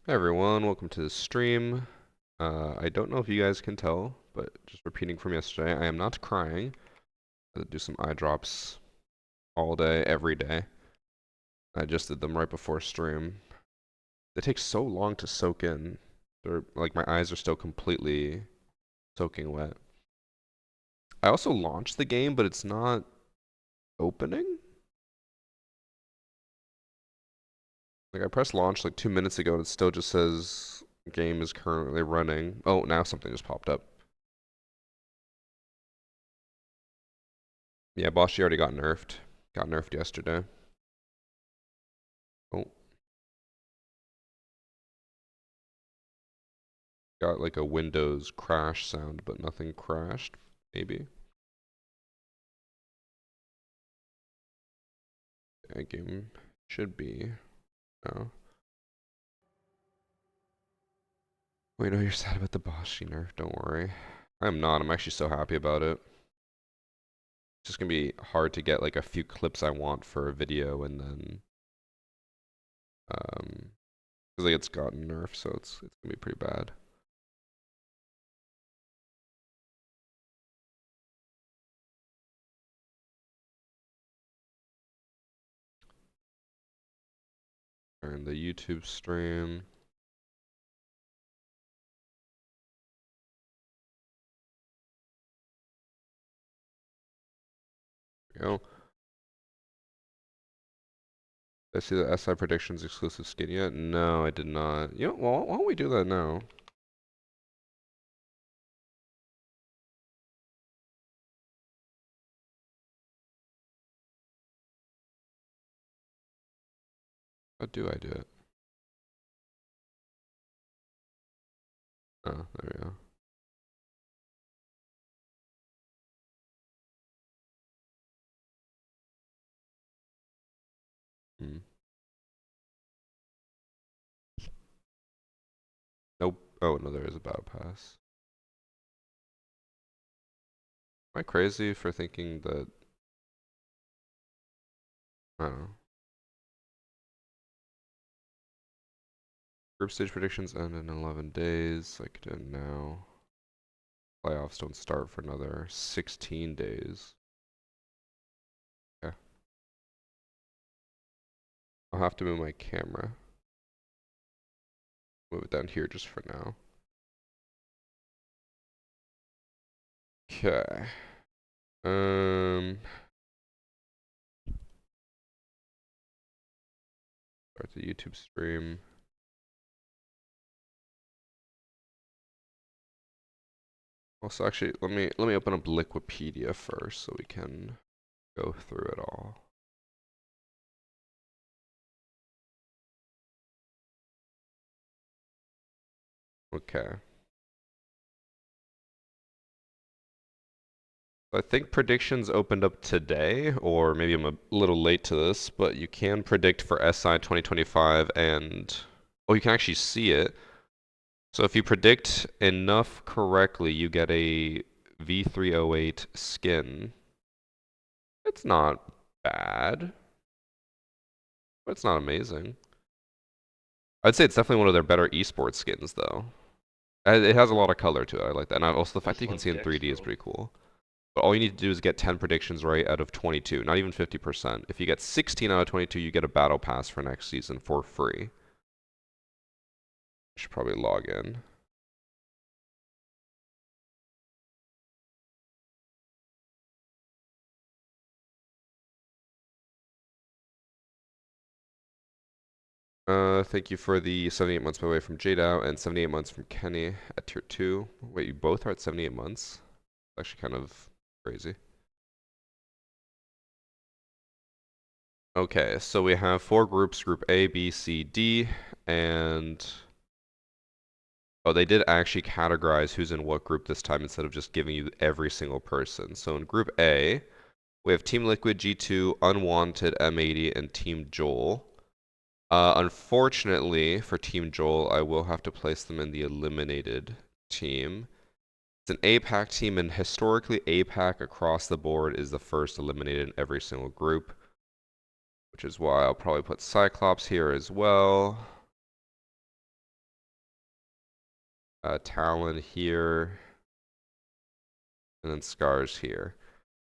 Hi everyone, welcome to the stream. I don't know if you guys can tell, but just repeating from yesterday, I am not crying. I do some eye drops all day, every day. I just did them right before stream. They take so long to soak in. They're like my eyes are still completely soaking wet. I also launched the game, but it's not opening. Like I pressed launch like 2 minutes ago and it still just says game is currently running. Oh, now something just popped up. Yeah, BOSG already got nerfed. Got nerfed yesterday. Oh, got like a Windows crash sound, but nothing crashed, maybe. That game should be. No. Wait, no, you're sad about the BOSG nerf. Don't worry. I'm not. I'm actually so happy about it. It's just gonna be hard to get like a few clips I want for a video and then because like it's gotten nerfed, so it's gonna be pretty bad. Turn the YouTube stream. There we go. Did I see the SI predictions exclusive skin yet? No, I did not. You know, well, why don't we do that now? How do I do it? Oh, there we go. Hmm. Nope. Oh, no, there is a battle pass. Am I crazy for thinking that? I don't know. Group stage predictions end in 11 days. I could do it now. Playoffs don't start for another 16 days. Okay. I'll have to move my camera. Move it down here just for now. Okay. Start the YouTube stream. Also, actually, let me open up Liquipedia first so we can go through it all. Okay. I think predictions opened up today, or maybe I'm a little late to this, but you can predict for SI 2025 and, oh, you can actually see it. So if you predict enough correctly, you get a V308 skin. It's not bad, but it's not amazing. I'd say it's definitely one of their better esports skins, though. It has a lot of color to it. I like that. And also the fact that you can see in 3D is pretty cool. But all you need to do is get 10 predictions right out of 22, not even 50%. If you get 16 out of 22, you get a battle pass for next season for free. Should probably log in. Thank you for the 78 months by the way from Jadow and 78 months from Kenny at tier 2. Wait, you both are at 78 months? Actually kind of crazy. Okay, so we have 4 groups, group A, B, C, D, and oh, they did actually categorize who's in what group this time instead of just giving you every single person. So in group A, we have Team Liquid, G2, Unwanted, M80, and Team Joel. Unfortunately for Team Joel, I will have to place them in the eliminated team. It's an APAC team, and historically, APAC across the board is the first eliminated in every single group, which is why I'll probably put Cyclops here as well. Talon here, and then Scars here.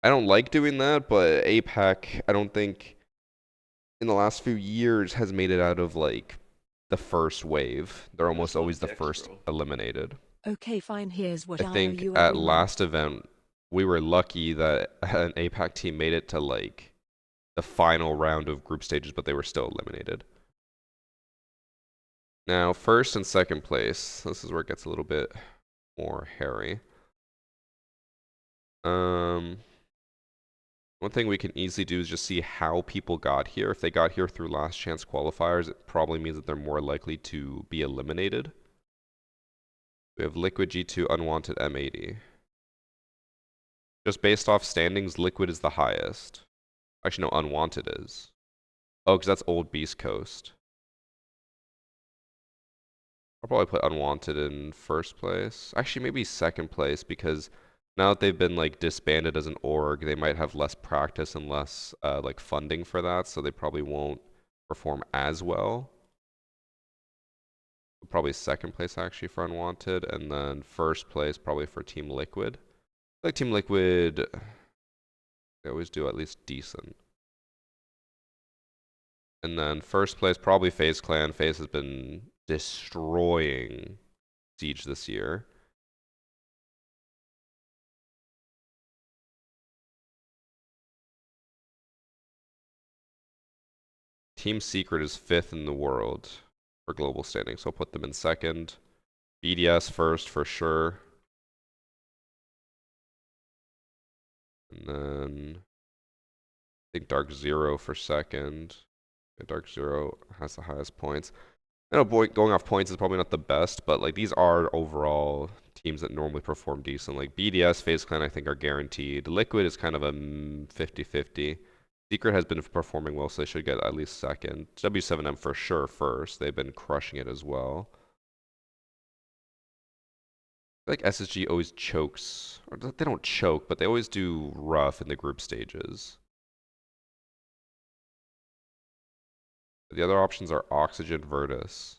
I don't like doing that, but APAC, I don't think in the last few years has made it out of like the first wave. They're almost always the first eliminated. Okay, fine. Here's what I I owe think you, at everyone. last event we were lucky that an APAC team made it to like the final round of group stages, but they were still eliminated. Now, first and second place, this is where it gets a little bit more hairy. One thing we can easily do is just see how people got here. If they got here through last chance qualifiers, it probably means that they're more likely to be eliminated. We have Liquid G2, Unwanted M80. Just based off standings, Liquid is the highest. Actually, no, Unwanted is. Oh, because that's Old Beast Coast. I'll probably put Unwanted in first place. Actually, maybe second place, because now that they've been like disbanded as an org, they might have less practice and less like funding for that, so they probably won't perform as well. Probably second place actually for Unwanted, and then first place probably for Team Liquid. I like Team Liquid, they always do at least decent. And then first place probably FaZe Clan. FaZe has been destroying Siege this year. Team Secret is 5th in the world for global standing, so I'll put them in second. BDS first for sure. And then I think Dark Zero for second. Dark Zero has the highest points. I know going off points is probably not the best, but like these are overall teams that normally perform decent. Like BDS, FaZe Clan, I think are guaranteed. Liquid is kind of a 50-50. Secret has been performing well, so they should get at least second. W7M for sure first. They've been crushing it as well. I feel like SSG always chokes. Or they don't choke, but they always do rough in the group stages. The other options are Oxygen, Virtus.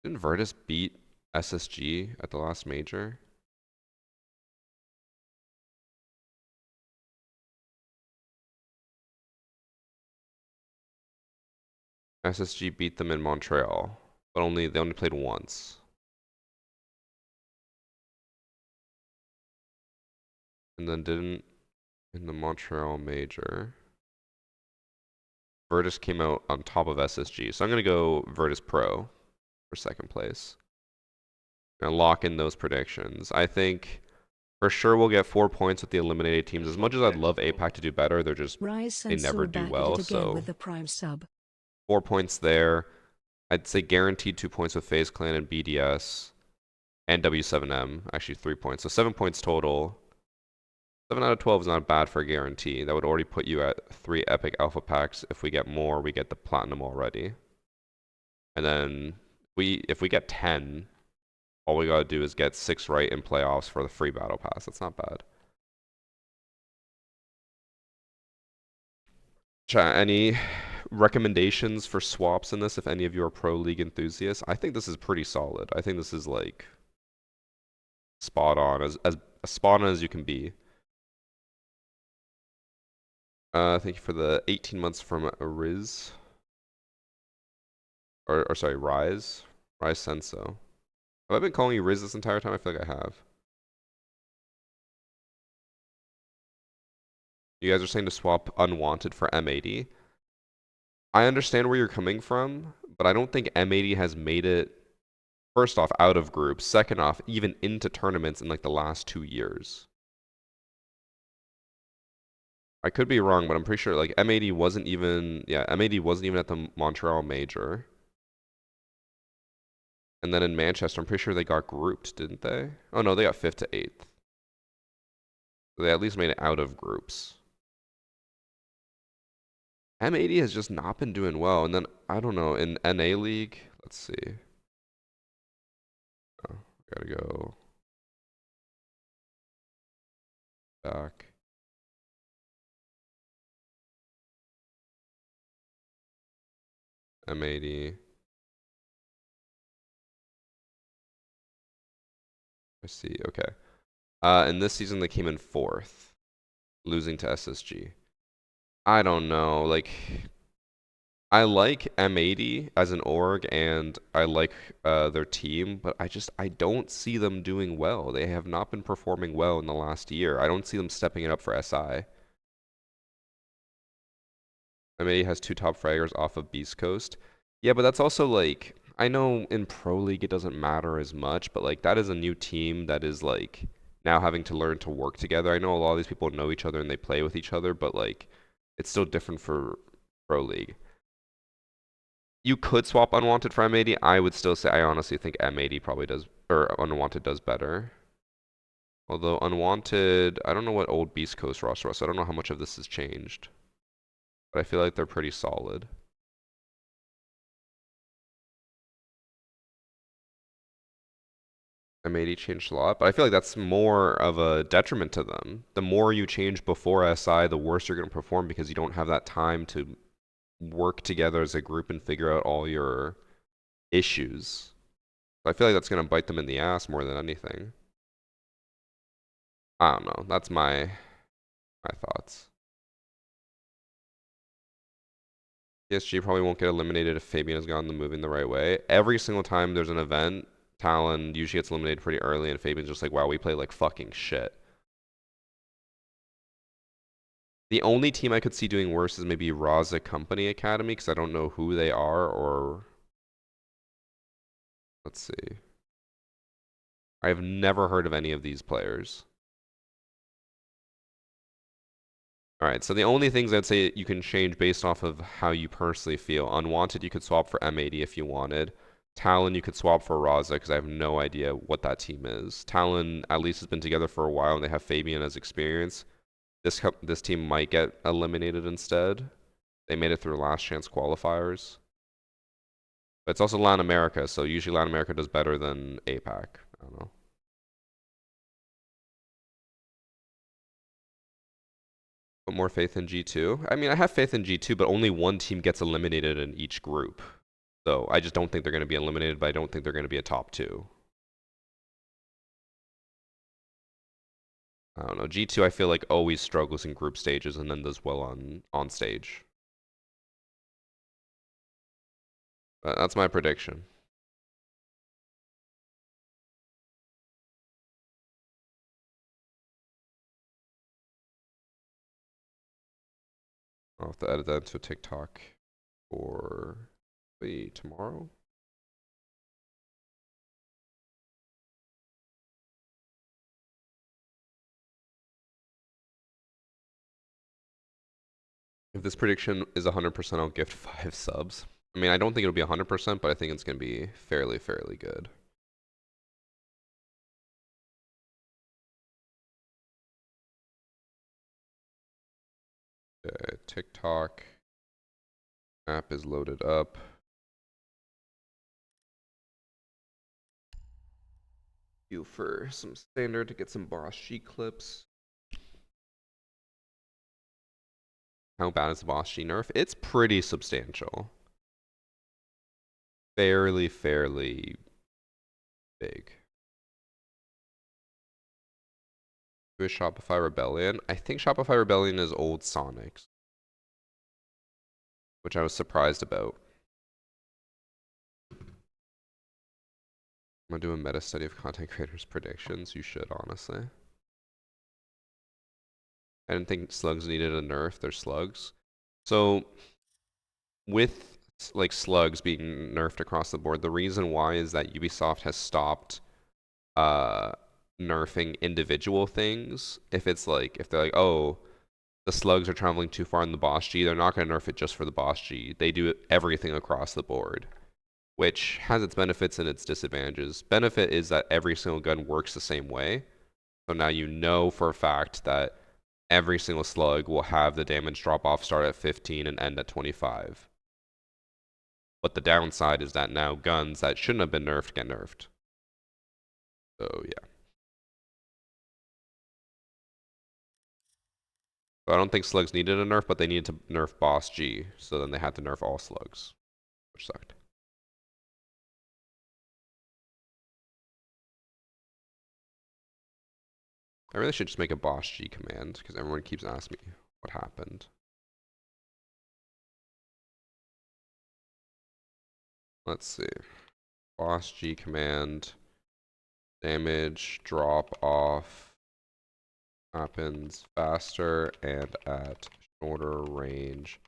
Didn't Virtus beat SSG at the last major? SSG beat them in Montreal, but they only played once. And then didn't in the Montreal major. Virtus came out on top of SSG. So I'm gonna go Virtus Pro for second place. Gonna lock in those predictions. I think for sure we'll get 4 points with the eliminated teams. As much as I'd love APAC to do better, Rise they never Sensor do back at it well. again with So the Prime sub. 4 points there. I'd say guaranteed 2 points with FaZe Clan and BDS and W7M. Actually 3 points. So 7 points total. 7 out of 12 is not bad for a guarantee. That would already put you at 3 epic alpha packs. If we get more, we get the platinum already. And then if we get 10, all we gotta do is get 6 right in playoffs for the free battle pass. That's not bad. Chat, any recommendations for swaps in this if any of you are pro league enthusiasts? I think this is pretty solid. I think this is like spot on, as spot on as you can be. Thank you for the 18 months from Riz. Or sorry, Rise. Rise Senso. Have I been calling you Riz this entire time? I feel like I have. You guys are saying to swap Unwanted for M80. I understand where you're coming from, but I don't think M80 has made it, first off, out of groups. Second off, even into tournaments in like the last 2 years. I could be wrong, but I'm pretty sure like M80 wasn't even, yeah, M80 wasn't even at the Montreal Major. And then in Manchester, I'm pretty sure they got grouped, didn't they? Oh no, they got 5th to 8th. So they at least made it out of groups. M80 has just not been doing well. And then, I don't know, in NA League, let's see. Oh, gotta go back. M80. I see. Okay. And this season they came in fourth, losing to SSG. I don't know. Like, I like M80 as an org, and I like their team, but I don't see them doing well. They have not been performing well in the last year. I don't see them stepping it up for SI. M80 has two top fraggers off of Beast Coast. Yeah, but that's also like I know in Pro League it doesn't matter as much, but like that is a new team that is like now having to learn to work together. I know a lot of these people know each other and they play with each other, but like it's still different for Pro League. You could swap Unwanted for M80. I would still say I honestly think M80 probably does, or Unwanted does better. Although Unwanted, I don't know what old Beast Coast roster was, so I don't know how much of this has changed. But I feel like they're pretty solid. M80 changed a lot, but I feel like that's more of a detriment to them. The more you change before SI, the worse you're going to perform because you don't have that time to work together as a group and figure out all your issues. I feel like that's going to bite them in the ass more than anything. I don't know. That's my thoughts. PSG probably won't get eliminated if Fabian has gotten the move in the right way. Every single time there's an event, Talon usually gets eliminated pretty early, and Fabian's just like, wow, we play like fucking shit. The only team I could see doing worse is maybe Raza Company Academy, because I don't know who they are, or let's see. I have never heard of any of these players. All right, so the only things I'd say you can change based off of how you personally feel. Unwanted, you could swap for M80 if you wanted. Talon, you could swap for Raza because I have no idea what that team is. Talon at least has been together for a while and they have Fabian as experience. This team might get eliminated instead. They made it through last chance qualifiers. But it's also Latin America, so usually Latin America does better than APAC. I don't know. Put more faith in G2. I mean, I have faith in G2, but only one team gets eliminated in each group. So I just don't think they're going to be eliminated, but I don't think they're going to be a top two. I don't know. G2, I feel like always struggles in group stages and then does well on stage. That's my prediction. I'll have to edit that into a TikTok for tomorrow. If this prediction is 100%, I'll gift 5 subs. I mean, I don't think it'll be 100%, but I think it's going to be fairly good. TikTok app is loaded up. You for some standard to get some BOSG clips. How bad is the BOSG nerf? It's pretty substantial. Fairly big. With Shopify Rebellion. I think Shopify Rebellion is old Sonics, which I was surprised about. I'm gonna do a meta study of content creators' predictions. You should, honestly. I didn't think slugs needed a nerf. They're slugs. So, with like slugs being nerfed across the board, the reason why is that Ubisoft has stopped nerfing individual things. If they're like, oh, the slugs are traveling too far in the BOSG, they're not going to nerf it just for the BOSG. They do everything across the board, which has its benefits and its disadvantages. Benefit is that every single gun works the same way. So now you know for a fact that every single slug will have the damage drop off start at 15 and end at 25. But the downside is that now guns that shouldn't have been nerfed get nerfed. So yeah. So I don't think slugs needed a nerf, but they needed to nerf BOSG. So then they had to nerf all slugs, which sucked. I really should just make a BOSG command because everyone keeps asking me what happened. Let's see. BOSG command. Damage drop off happens faster and at shorter range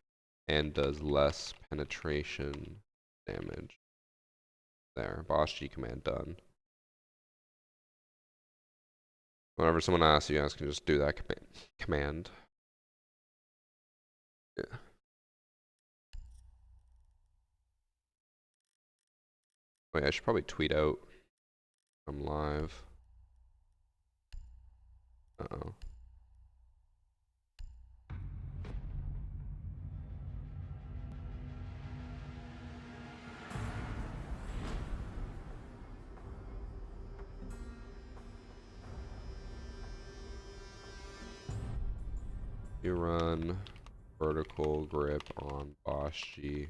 and does less penetration damage. There, BOSG command done. Whenever someone asks, you guys can just do that command. Yeah. Oh yeah, I should probably tweet out I'm live. Uh-oh. You run vertical grip on BOSG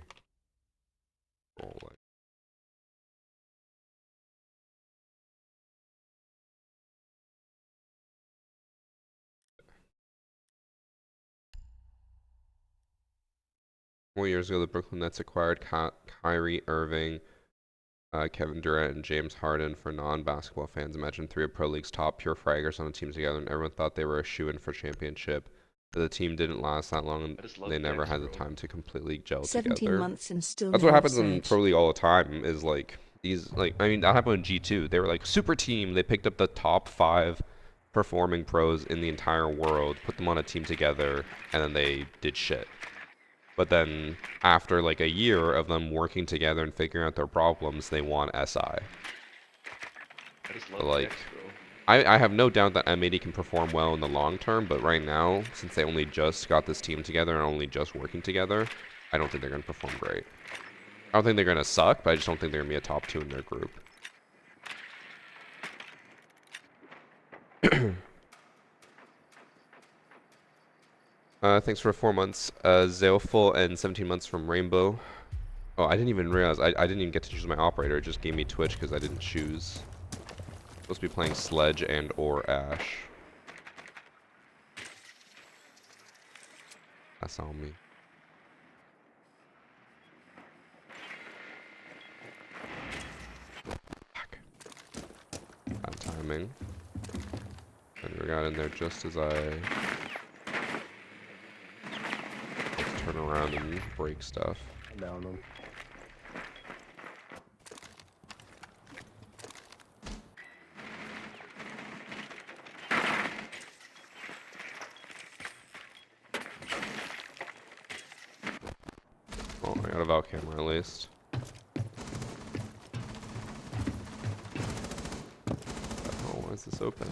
rolling. More years ago, the Brooklyn Nets acquired Kyrie Irving, Kevin Durant, and James Harden. For non-basketball fans, imagine 3 of Pro League's top pure fraggers on a team together, and everyone thought they were a shoo-in for championship. But the team didn't last that long, and they never had the time to completely gel 17 together. months and still That's what no happens in upsurge. Pro League all the time. Is like these, like I mean, that happened in G2. They were like super team. They picked up the top 5 performing pros in the entire world, put them on a team together, and then they did shit. But then after like a year of them working together and figuring out their problems, they want SI. I just love But like, Dex, bro. I have no doubt that M80 can perform well in the long term, but right now, since they only just got this team together and only just working together, I don't think they're going to perform great. I don't think they're going to suck, but I just don't think they're going to be a top 2 in their group. Thanks for 4 months. Zailful and 17 months from Rainbow. Oh, I didn't even realize. I didn't even get to choose my operator. It just gave me Twitch because I didn't choose. Supposed to be playing Sledge and or Ash. That's on me. Fuck. Bad timing. And we got in there just as I turn around and break stuff. Down them. Oh, I got a Val camera at least. Oh, why is this open?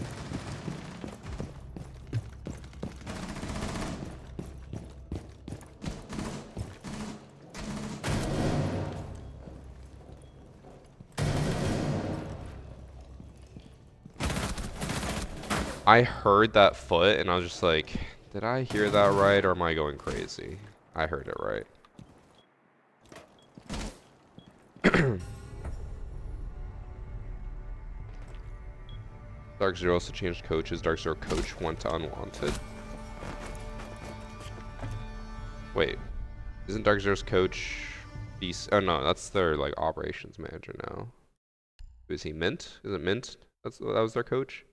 I heard that foot and I was just like, did I hear that right or am I going crazy? I heard it right. Dark Zero also changed coaches. Dark Zero coach went to unwanted. Wait, isn't Dark Zero's coach oh no, that's their like operations manager now. Is he Mint? Is it Mint? That was their coach?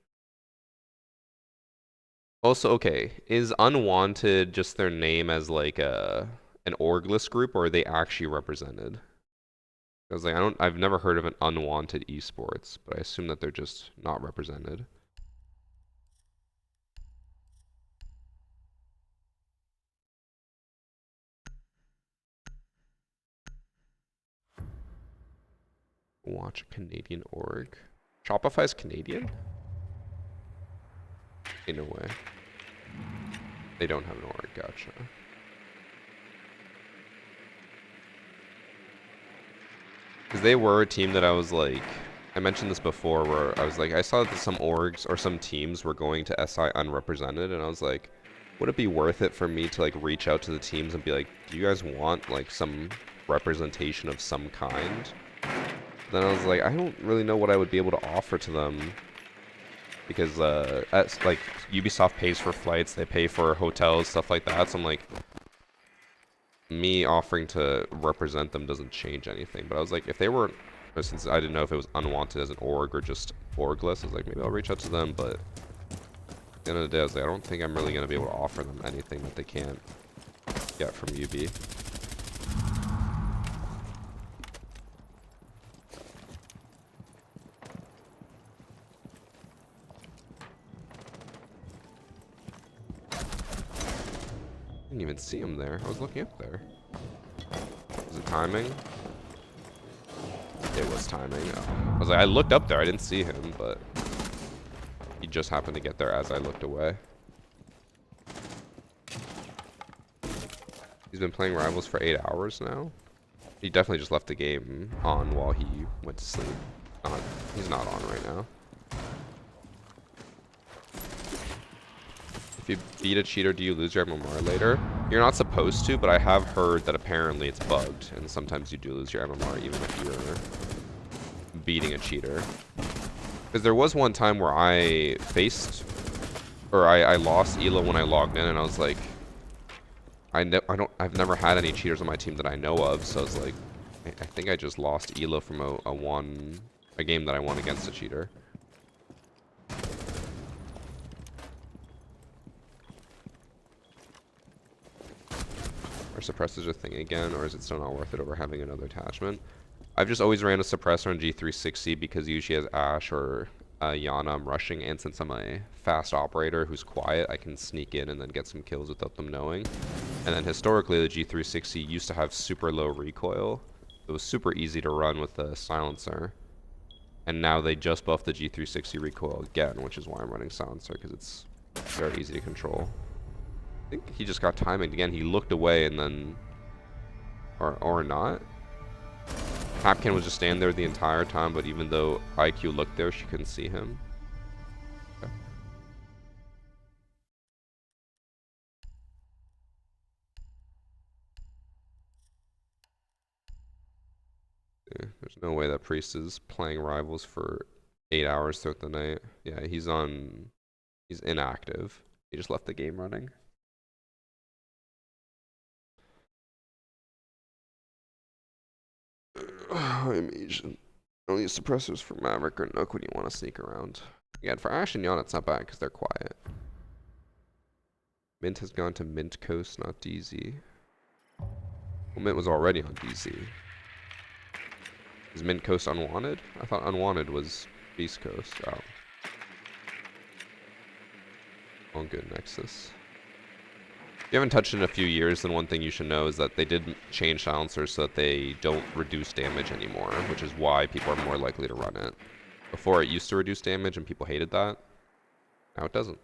Also, okay, is unwanted just their name as like an orgless group, or are they actually represented? Because like I've never heard of an unwanted esports, but I assume that they're just not represented. Watch a Canadian org. Shopify's Canadian? In a way. They don't have an org, gotcha. Because they were a team that I was like, I mentioned this before, where I was like, I saw that some orgs or some teams were going to SI unrepresented, and I was like, would it be worth it for me to like reach out to the teams and be like, do you guys want like some representation of some kind? Then I was like, I don't really know what I would be able to offer to them. because like Ubisoft pays for flights, they pay for hotels, stuff like that. So I'm like, me offering to represent them doesn't change anything. But I was like, if they were, since I didn't know if it was unwanted as an org or just orgless, I was like, maybe I'll reach out to them. But at the end of the day, I was like, I don't think I'm really gonna be able to offer them anything that they can't get from UB. I didn't even see him there. I was looking up there. Was it timing? It was timing. Oh. I was like, I looked up there. I didn't see him, but he just happened to get there as I looked away. He's been playing Rivals for 8 hours now. He definitely just left the game on while he went to sleep. He's not on right now. If you beat a cheater, do you lose your MMR later? You're not supposed to, but I have heard that apparently it's bugged, and sometimes you do lose your MMR even if you're beating a cheater. Because there was one time where I lost Elo when I logged in, and I was like, I've never had any cheaters on my team that I know of, so it's like, I think I just lost Elo from a game that I won against a cheater. Are suppressors a thing again, or is it still not worth it over having another attachment? I've just always ran a suppressor on G360 because usually as Ash or Yana I'm rushing, and since I'm a fast operator who's quiet, I can sneak in and then get some kills without them knowing. And then historically the G360 used to have super low recoil. It was super easy to run with the silencer. And now they just buffed the G360 recoil again, which is why I'm running silencer, because it's very easy to control. I think he just got timing again. He looked away and then, or not. Hapkin was just standing there the entire time, but even though IQ looked there, she couldn't see him. Okay. Yeah, there's no way that Priest is playing Rivals for 8 hours throughout the night. Yeah, he's inactive. He just left the game running. I'm Asian. Don't use suppressors for Maverick or Nook when you want to sneak around. Again, for Ash and Yana, it's not bad because they're quiet. Mint has gone to Mint Coast, not DZ. Well, Mint was already on DZ. Is Mint Coast unwanted? I thought unwanted was Beast Coast. Oh. Oh, good, Nexus. If you haven't touched it in a few years, then one thing you should know is that they did change silencers so that they don't reduce damage anymore, which is why people are more likely to run it. Before, it used to reduce damage and people hated that. Now it doesn't.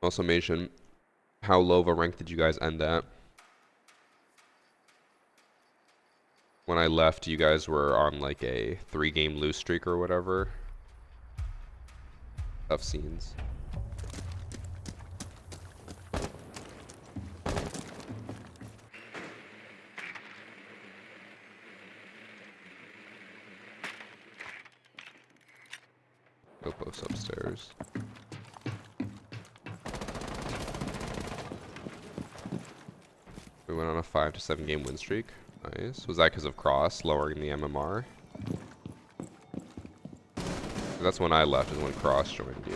Also mention, how low of a rank did you guys end at? When I left, you guys were on like a 3-game lose streak or whatever. Tough scenes. Go post upstairs. We went on a 5 to 7 game win streak. Nice. Was that because of Cross lowering the MMR? That's when I left, is when Cross joined you.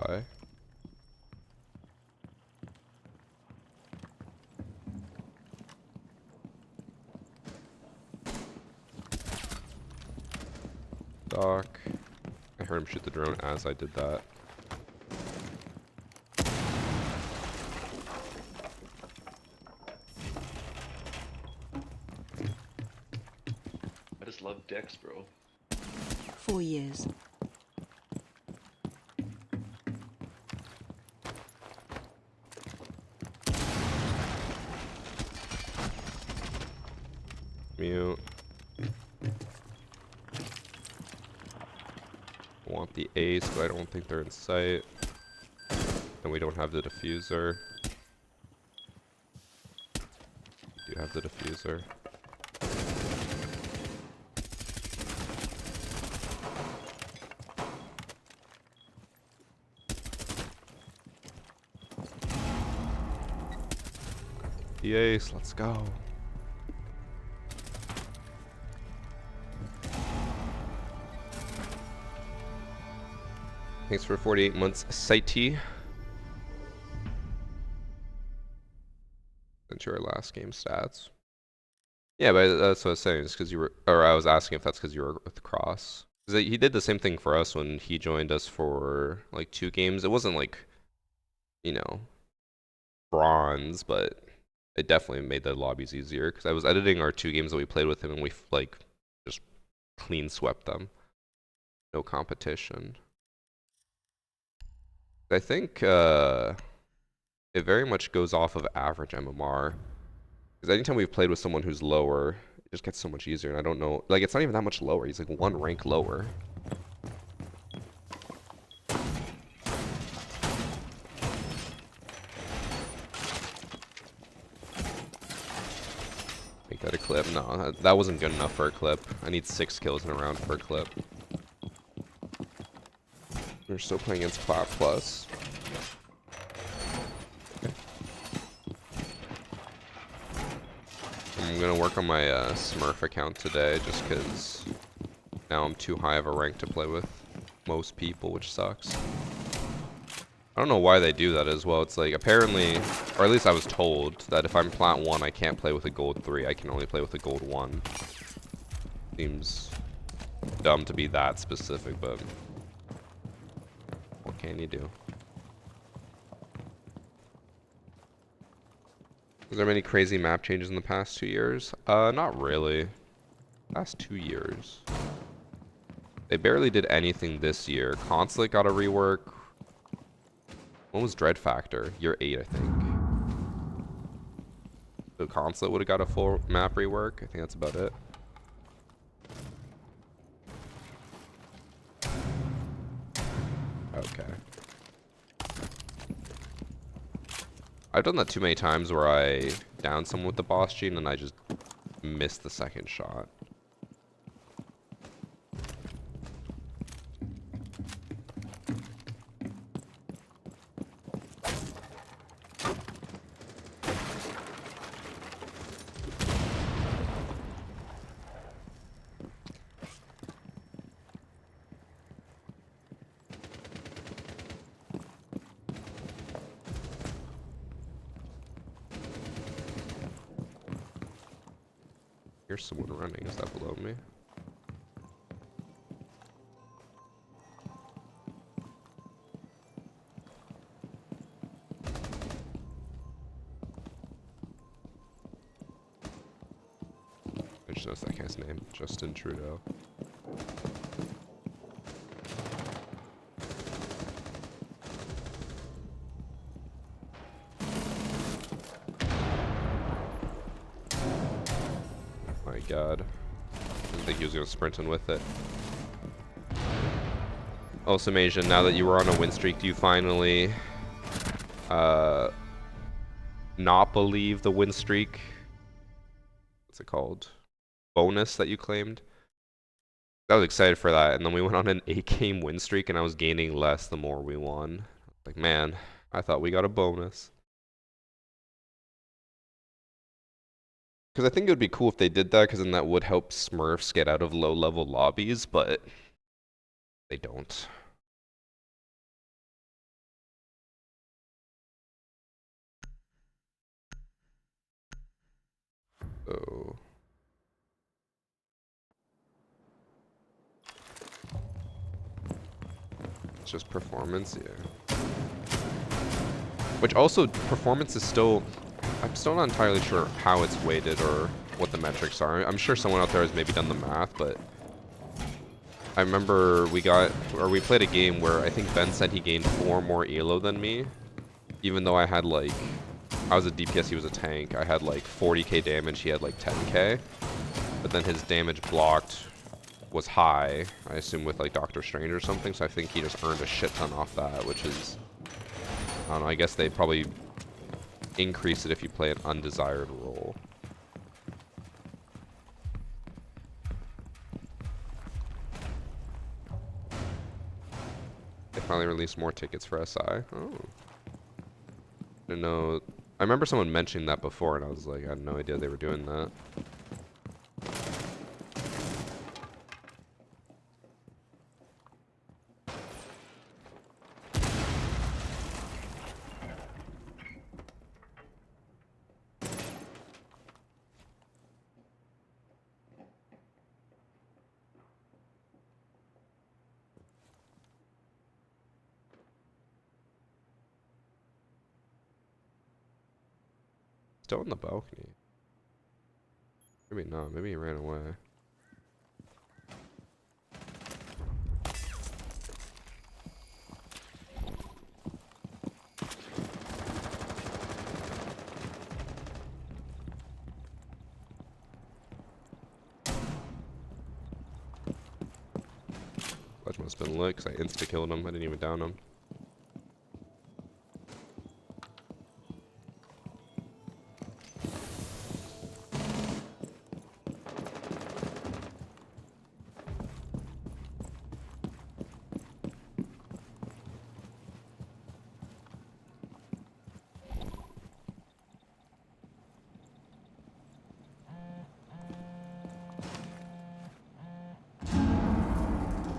Bye. Doc. I heard him shoot the drone as I did that. I just love Dex, bro. 4 years. Mute. Want the ace, but I don't think they're in sight. And we don't have the diffuser. Do have the diffuser. The ace, let's go. Thanks for 48 months, Saiti. Into our last game stats. Yeah, but that's what I was saying. It's because you were, or I was asking if that's because you were with Cross. Because he did the same thing for us when he joined us for like 2 games. It wasn't like, you know, bronze, but it definitely made the lobbies easier. Because I was editing our 2 games that we played with him, and we like just clean swept them. No competition. I think it very much goes off of average MMR. Because anytime we've played with someone who's lower, it just gets so much easier. And I don't know, like, it's not even that much lower. He's like 1 rank lower. Make that a clip. No, that wasn't good enough for a clip. I need 6 kills in a round for a clip. We're still playing against Plat Plus. Okay. I'm gonna work on my Smurf account today, just because now I'm too high of a rank to play with most people, which sucks. I don't know why they do that as well. It's like, apparently, or at least I was told, that if I'm Plat 1, I can't play with a Gold 3. I can only play with a Gold 1. Seems dumb to be that specific, but what can you do? Is there many crazy map changes in the past 2 years? Not really. Past 2 years. They barely did anything this year. Consulate got a rework. When was Dread Factor? Year 8, I think. So Consulate would have got a full map rework. I think that's about it. Okay. I've done that too many times where I down someone with the BOSG and then I just missed the second shot. Here's someone running. Is that below me? I just noticed that guy's name. Justin Trudeau. My god. I didn't think he was going to sprint in with it. Also, Majan, now that you were on a win streak, do you finally not believe the win streak? What's it called? Bonus that you claimed? I was excited for that, and then we went on an 8-game win streak, and I was gaining less the more we won. Like, man, I thought we got a bonus. Because I think it would be cool if they did that, because then that would help Smurfs get out of low-level lobbies, but they don't. So it's just performance, yeah. Which also, performance is still, I'm still not entirely sure how it's weighted or what the metrics are. I'm sure someone out there has maybe done the math, but I remember we played a game where I think Ben said he gained 4 more elo than me, even though I had like, I was a DPS, he was a tank. I had like 40k damage, he had like 10k, but then his damage blocked was high, I assume with like Doctor Strange or something, so I think he just earned a shit ton off that, which is, I don't know, I guess they probably increase it if you play an undesired role. They finally released more tickets for SI. Oh. Didn't know. I remember someone mentioning that before, and I was like, I had no idea they were doing that. Still on the balcony. Maybe not. Maybe he ran away. Ledge must have been lit because I insta-killed him. I didn't even down him.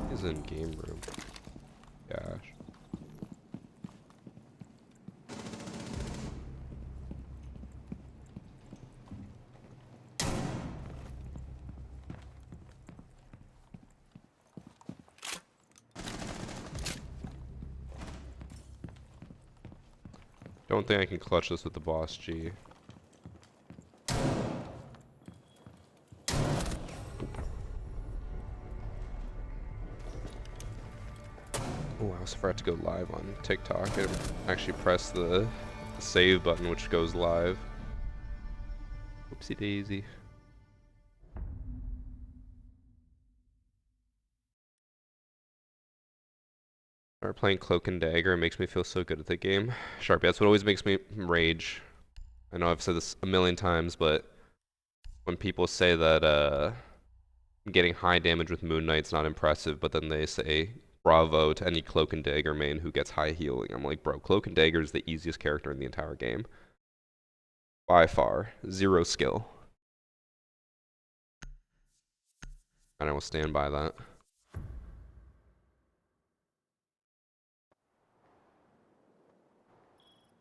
He's in game room. Gosh. Don't think I can clutch this with the BOSG. Oh, I was forgot to go live on TikTok. I didn't actually press the save button, which goes live. Oopsie daisy. Start playing Cloak and Dagger. It makes me feel so good at the game. Sharpie, that's what always makes me rage. I know I've said this a million times, but when people say that getting high damage with Moon Knight's not impressive, but then they say bravo to any Cloak and Dagger main who gets high healing. I'm like, bro, Cloak and Dagger is the easiest character in the entire game. By far. 0 skill. And I will stand by that.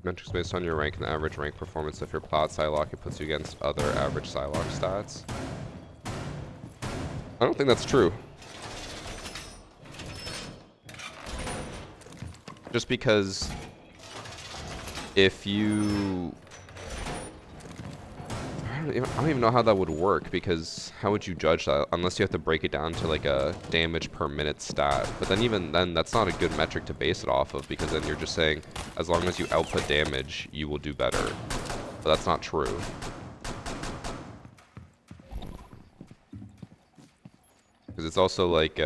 Metrics based on your rank and the average rank performance. If you're Plat Psylocke, it puts you against other average Psylocke stats. I don't think that's true. Just because if you... I don't even know how that would work, because how would you judge that? Unless you have to break it down to like a damage per minute stat. But then even then, that's not a good metric to base it off of, because then you're just saying, as long as you output damage, you will do better. But that's not true. Because it's also like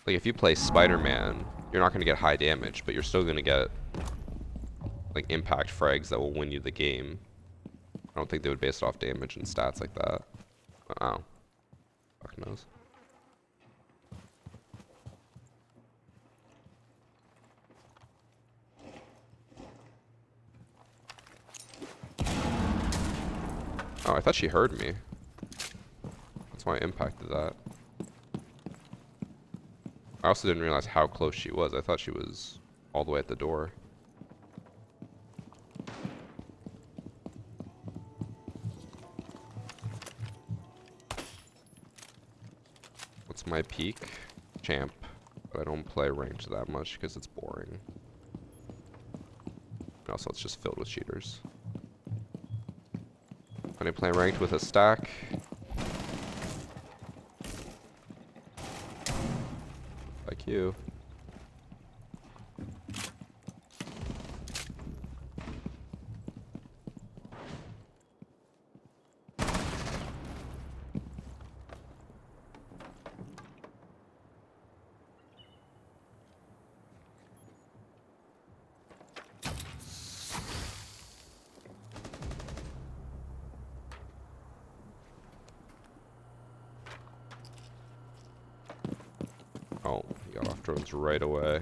if you play Spider-Man, you're not going to get high damage, but you're still going to get like impact frags that will win you the game. I don't think they would base it off damage and stats like that. Wow. Fuck knows. Oh, I thought she heard me. That's why I impacted that. I also didn't realize how close she was. I thought she was all the way at the door. What's my peak? Champ. But I don't play ranked that much because it's boring. And also, it's just filled with cheaters. When I play ranked with a stack, you. Oh, he got off drones right away.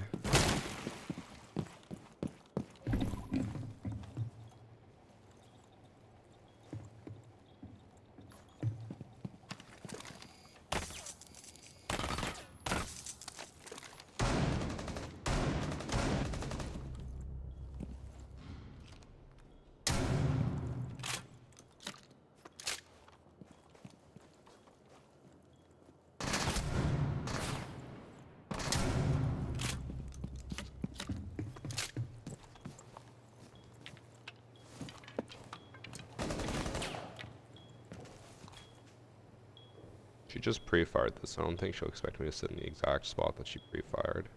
She just pre-fired this. I don't think she'll expect me to sit in the exact spot that she pre-fired.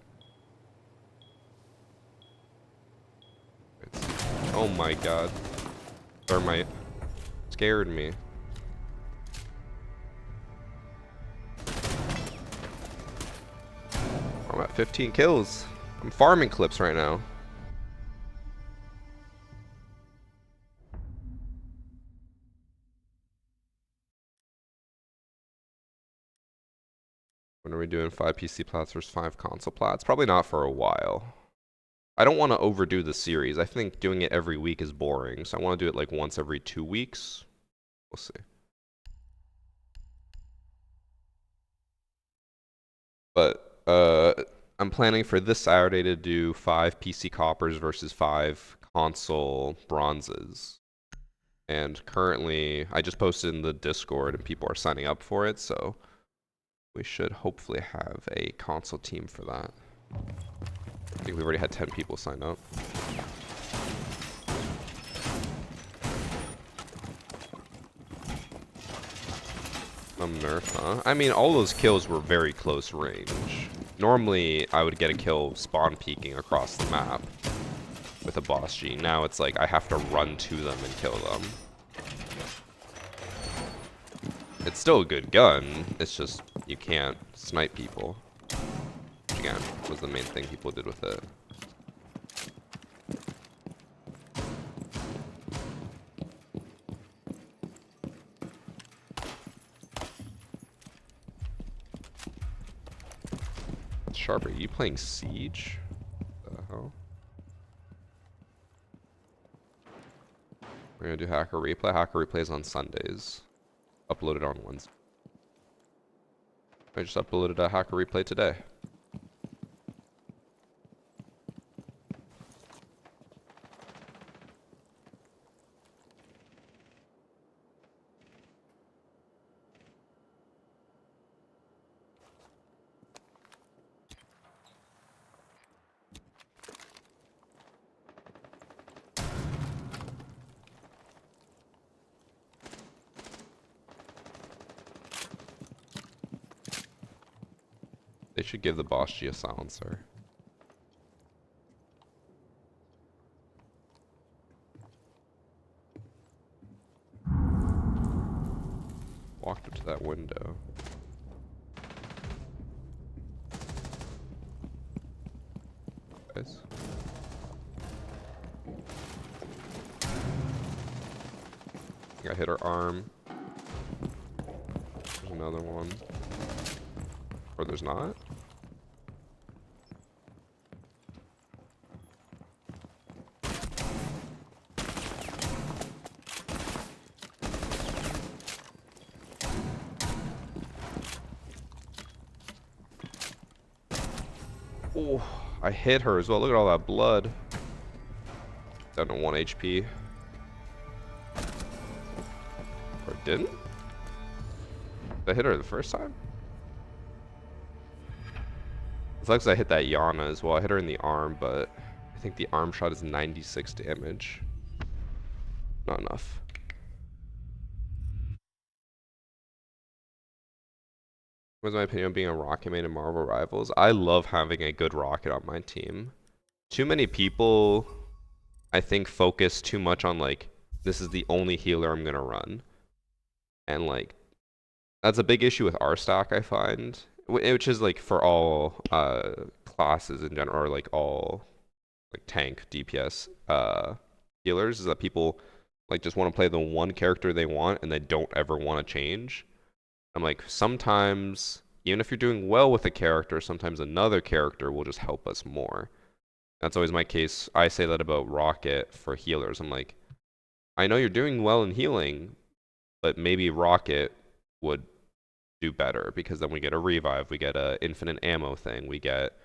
Oh my god. Thermite. Scared me. I'm at 15 kills. I'm farming clips right now. When are we doing 5 PC plats versus 5 console plats? Probably not for a while. I don't want to overdo the series. I think doing it every week is boring, so I want to do it like once every 2 weeks. We'll see. But I'm planning for this Saturday to do 5 PC coppers versus 5 console bronzes. And currently, I just posted in the Discord and people are signing up for it, so we should hopefully have a console team for that. I think we've already had 10 people sign up. Nerf, huh? I mean, all those kills were very close range. Normally, I would get a kill spawn peeking across the map with a BOSG. Now it's like I have to run to them and kill them. It's still a good gun. It's just you can't snipe people. Which again was the main thing people did with it. Sharp, are you playing Siege? What the hell? We're gonna do Hacker Replay. Hacker Replay is on Sundays. Uploaded on Wednesday. I just uploaded a Hacker Replay today. They should give the BOSG a silencer. Walked up to that window. Guys. I think I hit her arm. There's another one. Or there's not? Oh, I hit her as well. Look at all that blood. Down to 1 HP. Or didn't? Did I hit her the first time? It's like I hit that Yana as well. I hit her in the arm, but I think the arm shot is 96 damage. Not enough. What's my opinion on being a rocket main in Marvel Rivals? I love having a good rocket on my team. Too many people, I think, focus too much on like, this is the only healer I'm gonna run. And like, that's a big issue with our stock, I find. Which is like for all classes in general, or like all like tank, DPS healers, is that people like just want to play the one character they want and they don't ever want to change. I'm like, sometimes, even if you're doing well with a character, sometimes another character will just help us more. That's always my case. I say that about Rocket for healers. I'm like, I know you're doing well in healing, but maybe Rocket would do better because then we get a revive, we get a infinite ammo thing, we get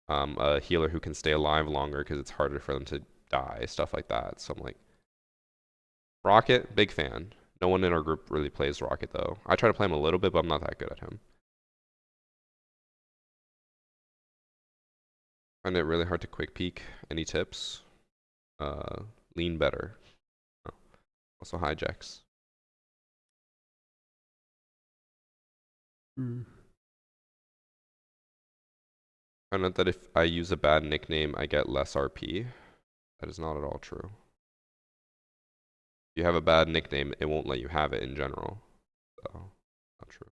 a healer who can stay alive longer because it's harder for them to die, stuff like that. So I'm like, Rocket, big fan. No one in our group really plays Rocket though. I try to play him a little bit, but I'm not that good at him. Find it really hard to quick peek. Any tips? Lean better. Oh. Also hijacks. Found out that if I use a bad nickname, I get less RP. That is not at all true. If you have a bad nickname, it won't let you have it in general. So, not true.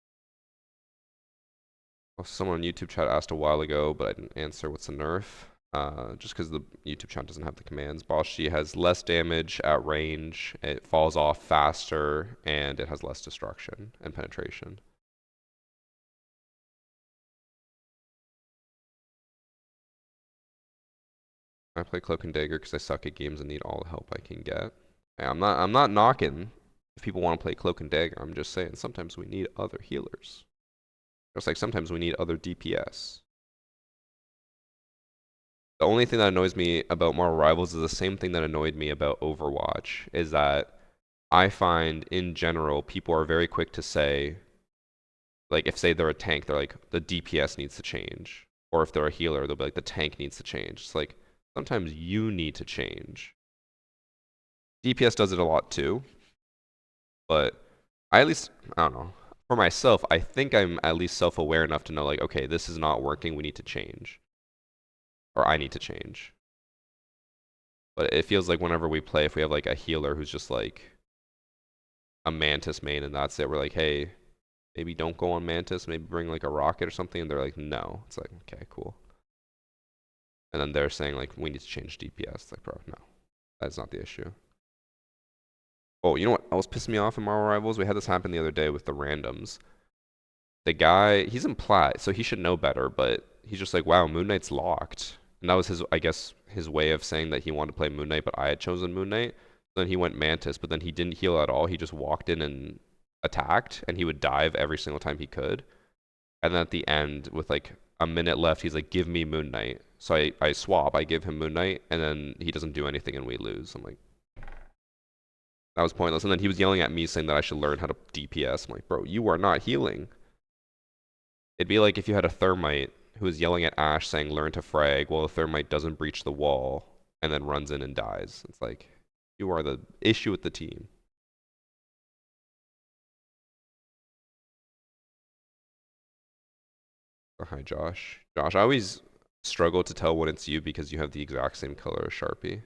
Well, someone on YouTube chat asked a while ago, but I didn't answer what's a nerf. Just because the YouTube chat doesn't have the commands. BOSG has less damage at range, it falls off faster, and it has less destruction and penetration. I play Cloak and Dagger because I suck at games and need all the help I can get. Hey, I'm not knocking if people want to play Cloak and Dagger. I'm just saying sometimes we need other healers. Just like sometimes we need other DPS. The only thing that annoys me about Marvel Rivals is the same thing that annoyed me about Overwatch, is that I find in general people are very quick to say, like if say they're a tank, they're like the DPS needs to change. Or if they're a healer, they'll be like the tank needs to change. It's like sometimes you need to change. DPS does it a lot too, but I at least, I don't know. For myself, I think I'm at least self-aware enough to know like, okay, this is not working, we need to change. Or I need to change. But it feels like whenever we play, if we have like a healer who's just like a Mantis main and that's it, we're like, hey, maybe don't go on Mantis, maybe bring like a rocket or something, and they're like, no. It's like, okay, cool. And then they're saying like, we need to change DPS. It's like, bro, no, that's not the issue. Oh, you know what else pissed me off in Marvel Rivals? We had this happen the other day with the randoms. The guy, he's in plat, so he should know better, but he's just like, wow, Moon Knight's locked. And that was his, I guess, his way of saying that he wanted to play Moon Knight, but I had chosen Moon Knight. Then he went Mantis, but then he didn't heal at all. He just walked in and attacked, and he would dive every single time he could. And then at the end, with like a minute left, he's like, give me Moon Knight. So I swap, I give him Moon Knight, and then he doesn't do anything and we lose. I'm like, that was pointless. And then he was yelling at me saying that I should learn how to DPS. I'm like, bro, you are not healing. It'd be like if you had a Thermite who was yelling at Ash saying learn to frag while the Thermite doesn't breach the wall and then runs in and dies. It's like, you are the issue with the team. Oh, hi, Josh. Josh, I always struggle to tell when it's you because you have the exact same color as Sharpie.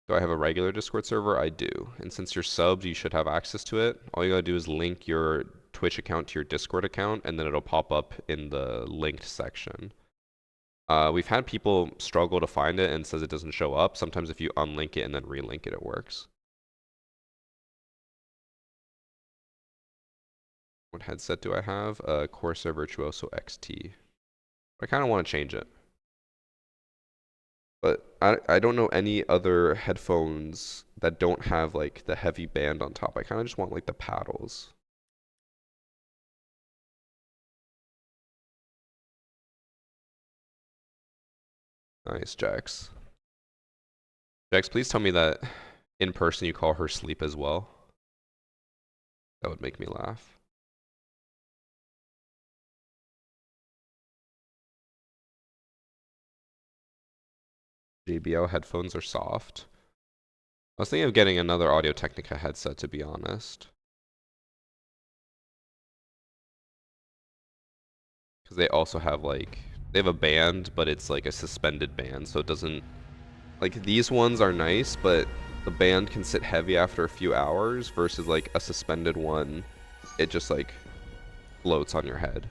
Do I have a regular Discord server? I do. And since you're subbed, you should have access to it. All you gotta do is link your Twitch account to your Discord account, and then it'll pop up in the linked section. We've had people struggle to find it and says it doesn't show up. Sometimes if you unlink it and then relink it, it works. What headset do I have? Corsair Virtuoso XT. I kind of want to change it. But I don't know any other headphones that don't have like the heavy band on top. I kind of just want like the paddles. Nice, Jax. Jax, please tell me that in person you call her sleep as well. That would make me laugh. JBL headphones are soft. I was thinking of getting another Audio-Technica headset, to be honest. Because they also have like, they have a band, but it's like a suspended band, so it doesn't, like these ones are nice, but the band can sit heavy after a few hours versus like a suspended one, it just like floats on your head.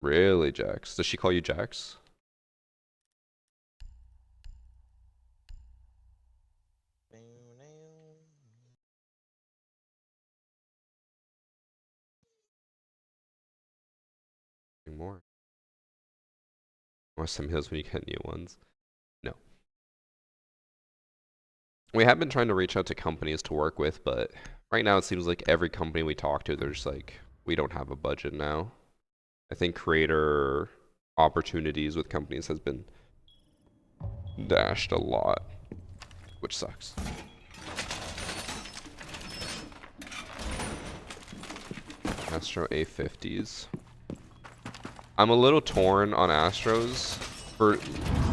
Really, Jax? Does she call you Jax? More. Or send me those when you get new ones. No. We have been trying to reach out to companies to work with, but right now it seems like every company we talk to, they're just like, we don't have a budget now. I think creator opportunities with companies has been dashed a lot, which sucks. Astro A50s. I'm a little torn on Astros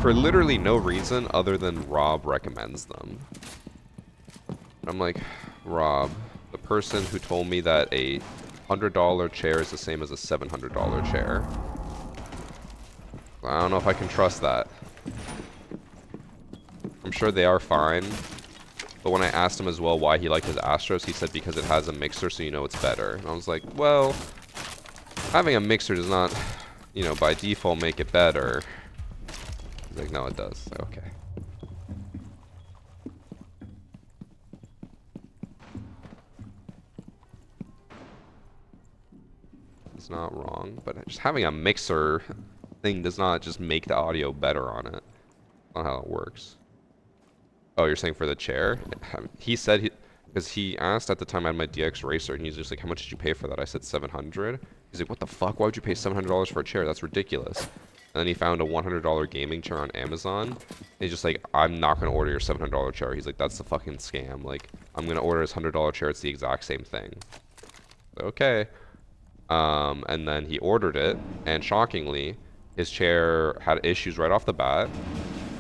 for literally no reason other than Rob recommends them. I'm like, Rob, the person who told me that a $100 chair is the same as a $700 chair. I don't know if I can trust that. I'm sure they are fine. But when I asked him as well why he liked his Astros, he said because it has a mixer so you know it's better. And I was like, well, having a mixer does not, you know, by default make it better. He's like, no, it does. Like, okay. It's not wrong, but just having a mixer thing does not just make the audio better on it. That's not how it works. Oh, you're saying for the chair? He said because he asked at the time I had my DX Racer, and he's just like, how much did you pay for that? I said 700. He's like, what the fuck? Why would you pay $700 for a chair? That's ridiculous. And then he found a $100 gaming chair on Amazon. And he's just like, I'm not going to order your $700 chair. He's like, that's a fucking scam. Like, I'm going to order his $100 chair. It's the exact same thing. Okay. And then he ordered it, and shockingly, his chair had issues right off the bat.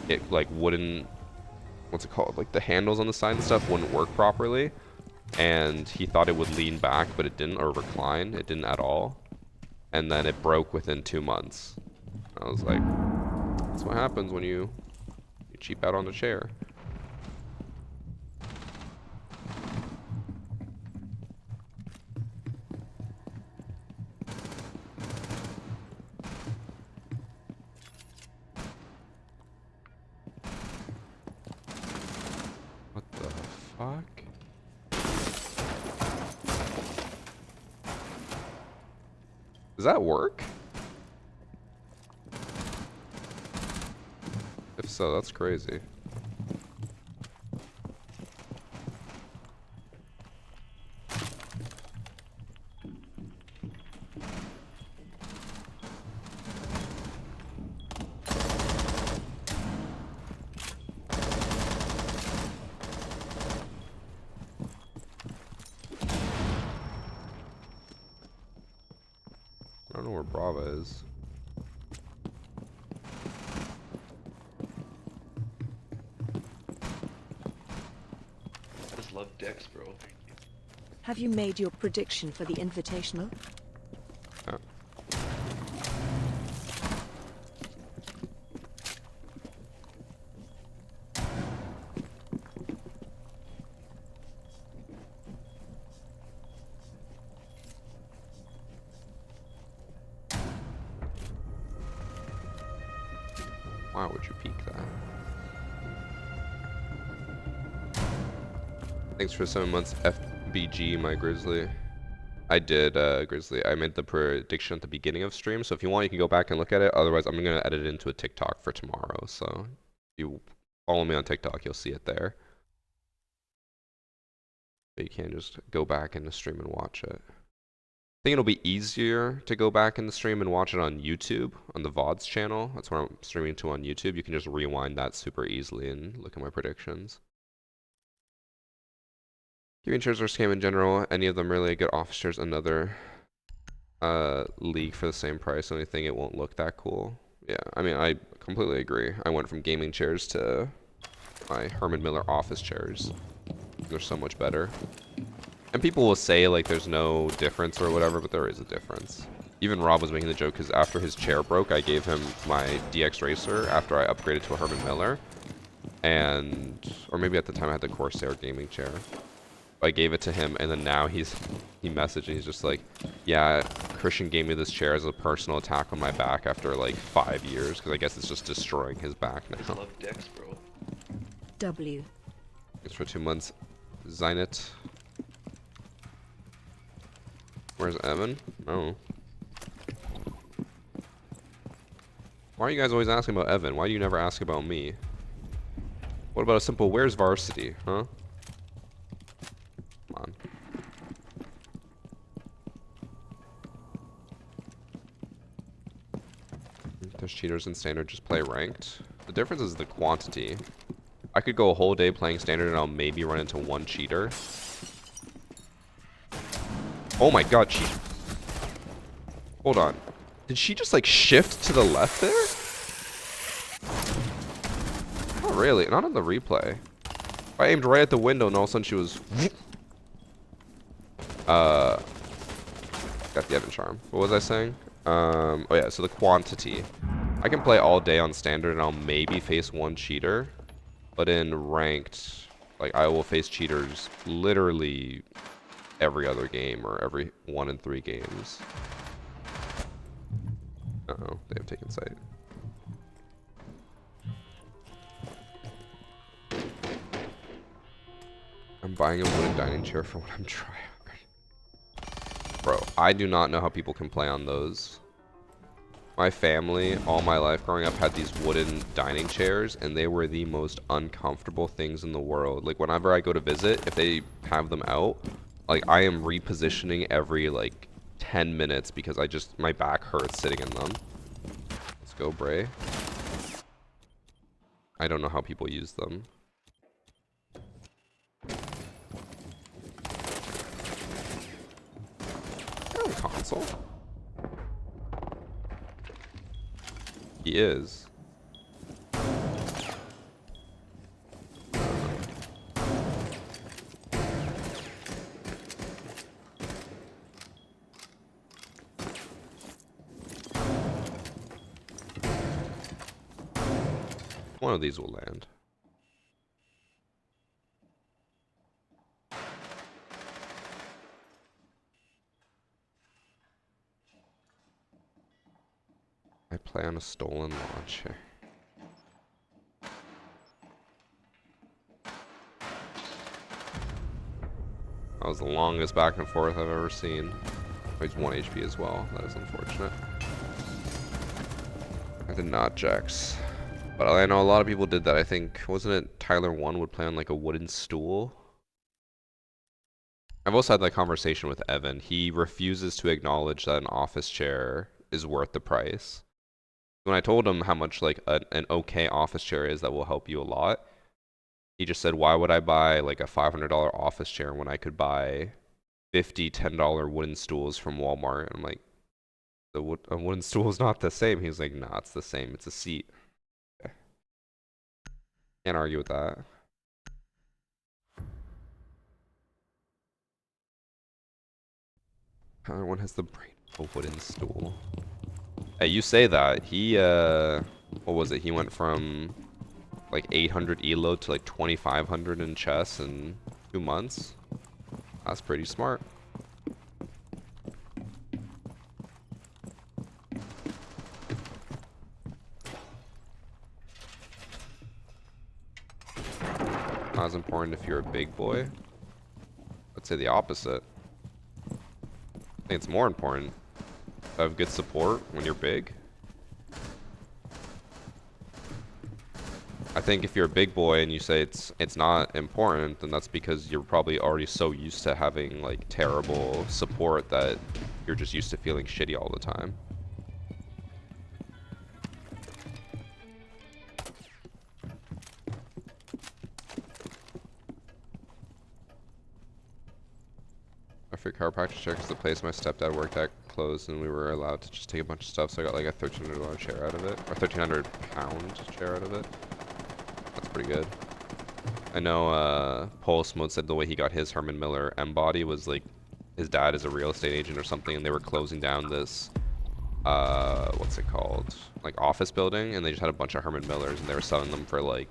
It like wouldn't, what's it called? Like the handles on the side and stuff wouldn't work properly. And he thought it would lean back, but it didn't, or recline. It didn't at all. And then it broke within 2 months. I was like, that's what happens when you cheap out on the chair. What the fuck? Does that work? If so, that's crazy. I don't know where Brava is. I just love decks, bro. Have you made your prediction for the Invitational? Oh. Why would you peek that? Thanks for 7 months, FBG, my Grizzly. I did, Grizzly. I made the prediction at the beginning of stream, so if you want, you can go back and look at it. Otherwise, I'm going to edit it into a TikTok for tomorrow. So if you follow me on TikTok, you'll see it there. But you can't just go back in the stream and watch it. I think it'll be easier to go back in the stream and watch it on YouTube, on the VODs channel. That's where I'm streaming to on YouTube. You can just rewind that super easily and look at my predictions. Gaming chairs are a scam in general. Any of them really good office chairs, another league for the same price. Only thing, it won't look that cool. Yeah, I mean, I completely agree. I went from gaming chairs to my Herman Miller office chairs. They're so much better. And people will say, like, there's no difference or whatever, but there is a difference. Even Rob was making the joke because after his chair broke, I gave him my DX Racer after I upgraded to a Herman Miller. Or maybe at the time I had the Corsair gaming chair. I gave it to him, and then now he messaged and he's just like, yeah, Christian gave me this chair as a personal attack on my back after like 5 years, because I guess it's just destroying his back I just now. love Dex, bro. W. Thanks for 2 months, Zynet. Where's Evan? Oh. Why are you guys always asking about Evan? Why do you never ask about me? What about a simple, where's Varsity, huh? Come on. If there's cheaters in standard, just play ranked. The difference is the quantity. I could go a whole day playing standard and I'll maybe run into one cheater. Oh my god, she... Hold on. Did she just like shift to the left there? Not really, not on the replay. I aimed right at the window and all of a sudden she was... Got the Evan charm. What was I saying? Oh yeah, so the quantity. I can play all day on standard and I'll maybe face one cheater. But in ranked, like I will face cheaters literally every other game or every 1 in 3 games. Uh-oh, they have taken sight. I'm buying a wooden dining chair for what I'm trying. Bro, I do not know how people can play on those. My family, all my life growing up, had these wooden dining chairs, and they were the most uncomfortable things in the world. Like, whenever I go to visit, if they have them out, like, I am repositioning every, like, 10 minutes because my back hurts sitting in them. Let's go, Bray. I don't know how people use them. Console? He is. One of these will land. I play on a stolen launcher. That was the longest back and forth I've ever seen. Oh, he's 1 HP as well. That is unfortunate. I did not Jax. But I know a lot of people did that. I think, wasn't it Tyler 1 would play on like a wooden stool? I've also had that conversation with Evan. He refuses to acknowledge that an office chair is worth the price. When I told him how much like an okay office chair is that will help you a lot, he just said, why would I buy like a $500 office chair when I could buy 50 $10 wooden stools from Walmart? And I'm like, a wooden stool is not the same. He was like, nah, it's the same. It's a seat. Okay. Can't argue with that. Everyone has the brain of a wooden stool. Hey, you say that. He, what was it? He went from like 800 elo to like 2500 in chess in 2 months. That's pretty smart. Not as important if you're a big boy. I'd say the opposite. I think it's more important to have good support when you're big. I think if you're a big boy and you say it's not important, then that's because you're probably already so used to having like terrible support that you're just used to feeling shitty all the time. My free chiropractic check is the place my stepdad worked at closed and we were allowed to just take a bunch of stuff. So I got like a $1,300 chair out of it, or 1,300 pound chair out of it. That's pretty good. I know Pulse Mode said the way he got his Herman Miller M body was like his dad is a real estate agent or something, and they were closing down this what's it called, like office building, and they just had a bunch of Herman Millers and they were selling them for like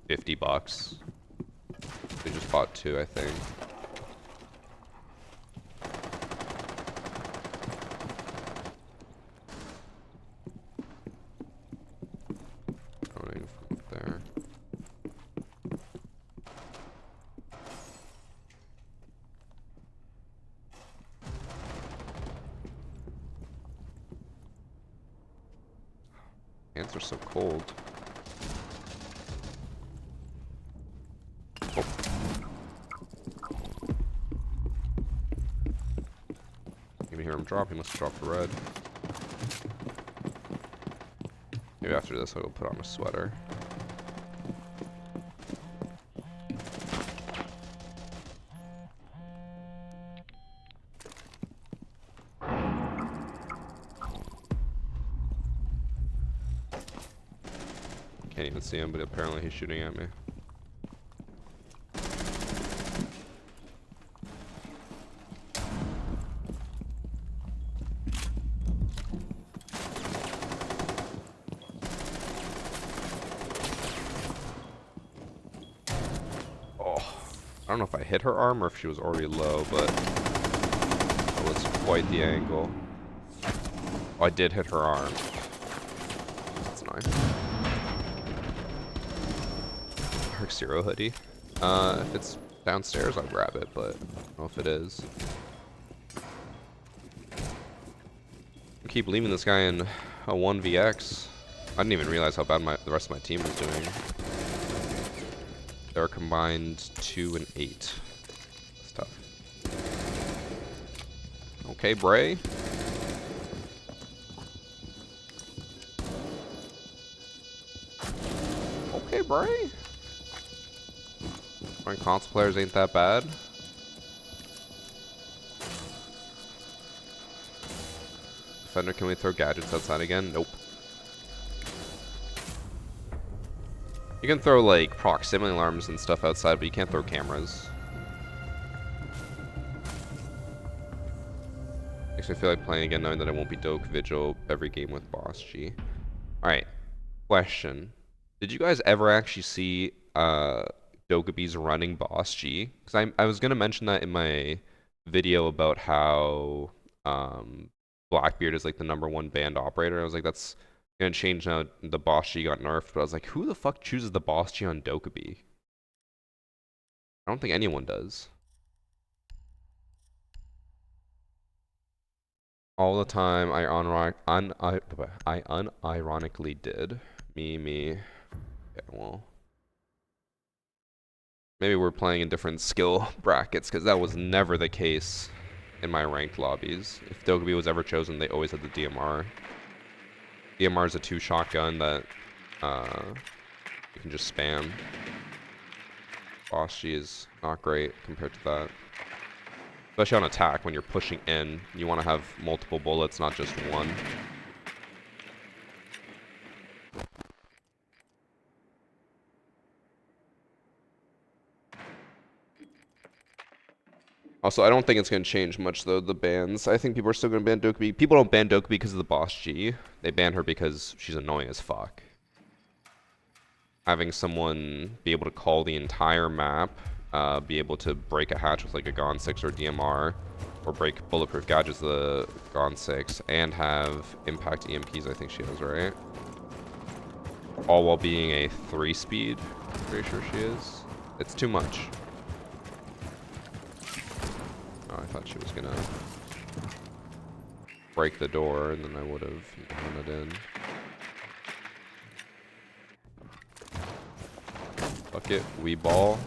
$50. They just bought 2, I think. Coming from up there. Hands are so cold. Oh. You can hear him drop. He must have dropped the red. Maybe after this I'll go put on a sweater. Can't even see him, but apparently he's shooting at me. Oh, I don't know if I hit her arm or if she was already low, but that was quite the angle. Oh, I did hit her arm. That's nice. Arc Zero hoodie. If it's downstairs, I'll grab it, but I don't know if it is. I keep leaving this guy in a 1vx. I didn't even realize how bad the rest of my team was doing. They were combined 2 and 8. That's tough. Okay, Bray. Okay, Bray. Running console players ain't that bad. Defender, can we throw gadgets outside again? Nope. You can throw like proximity alarms and stuff outside, but you can't throw cameras. Makes me feel like playing again knowing that I won't be Doke Vigil every game with BOSG. Alright. Question. Did you guys ever actually see Dokebees running BOSG? Because I was going to mention that in my video about how Blackbeard is like the #1 banned operator. I was like, that's going to change now the BOSG got nerfed. But I was like, who the fuck chooses the BOSG on Dokkaebi? I don't think anyone does. All the time, I unironically did. Me. Yeah, well. Maybe we're playing in different skill brackets, because that was never the case in my ranked lobbies. If Dokkaebi was ever chosen, they always had the DMR. DMR is a 2-shot gun that you can just spam. BOSG is not great compared to that. Especially on attack, when you're pushing in, you want to have multiple bullets, not just one. Also, I don't think it's going to change much, though, the bans. I think people are still going to ban Dokkaebi. People don't ban Dokkaebi because of the BOSG. They ban her because she's annoying as fuck. Having someone be able to call the entire map, be able to break a hatch with like a Gon 6 or DMR, or break bulletproof gadgets with the Gon 6, and have impact EMPs, I think she has, right? All while being a 3-speed. Pretty sure she is. It's too much. Oh, I thought she was gonna break the door, and then I would have run it in. Fuck it, we ball.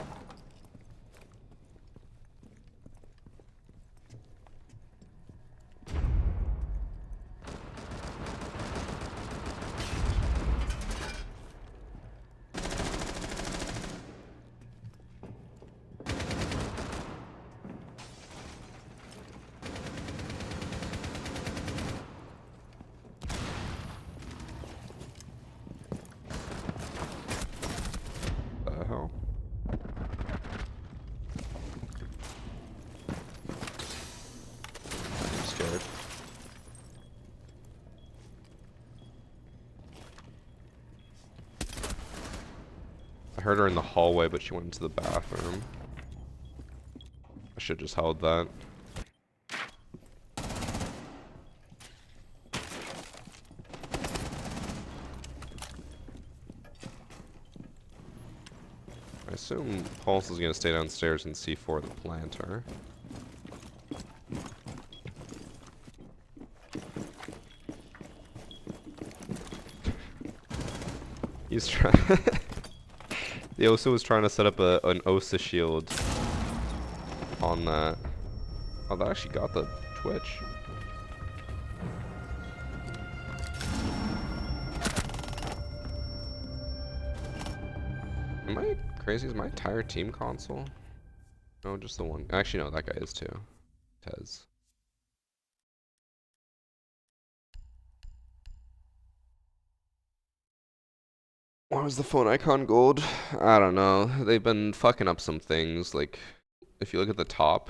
I heard her in the hallway, but she went into the bathroom. I should just held that. I assume Pulse is going to stay downstairs and C4 the planter. He's trying. The Osa was trying to set up an Osa shield on that. Oh, that actually got the Twitch. Am I crazy? Is my entire team console? No, just the one. Actually, no, that guy is too. Tez. Why was the phone icon gold? I don't know. They've been fucking up some things. Like, if you look at the top.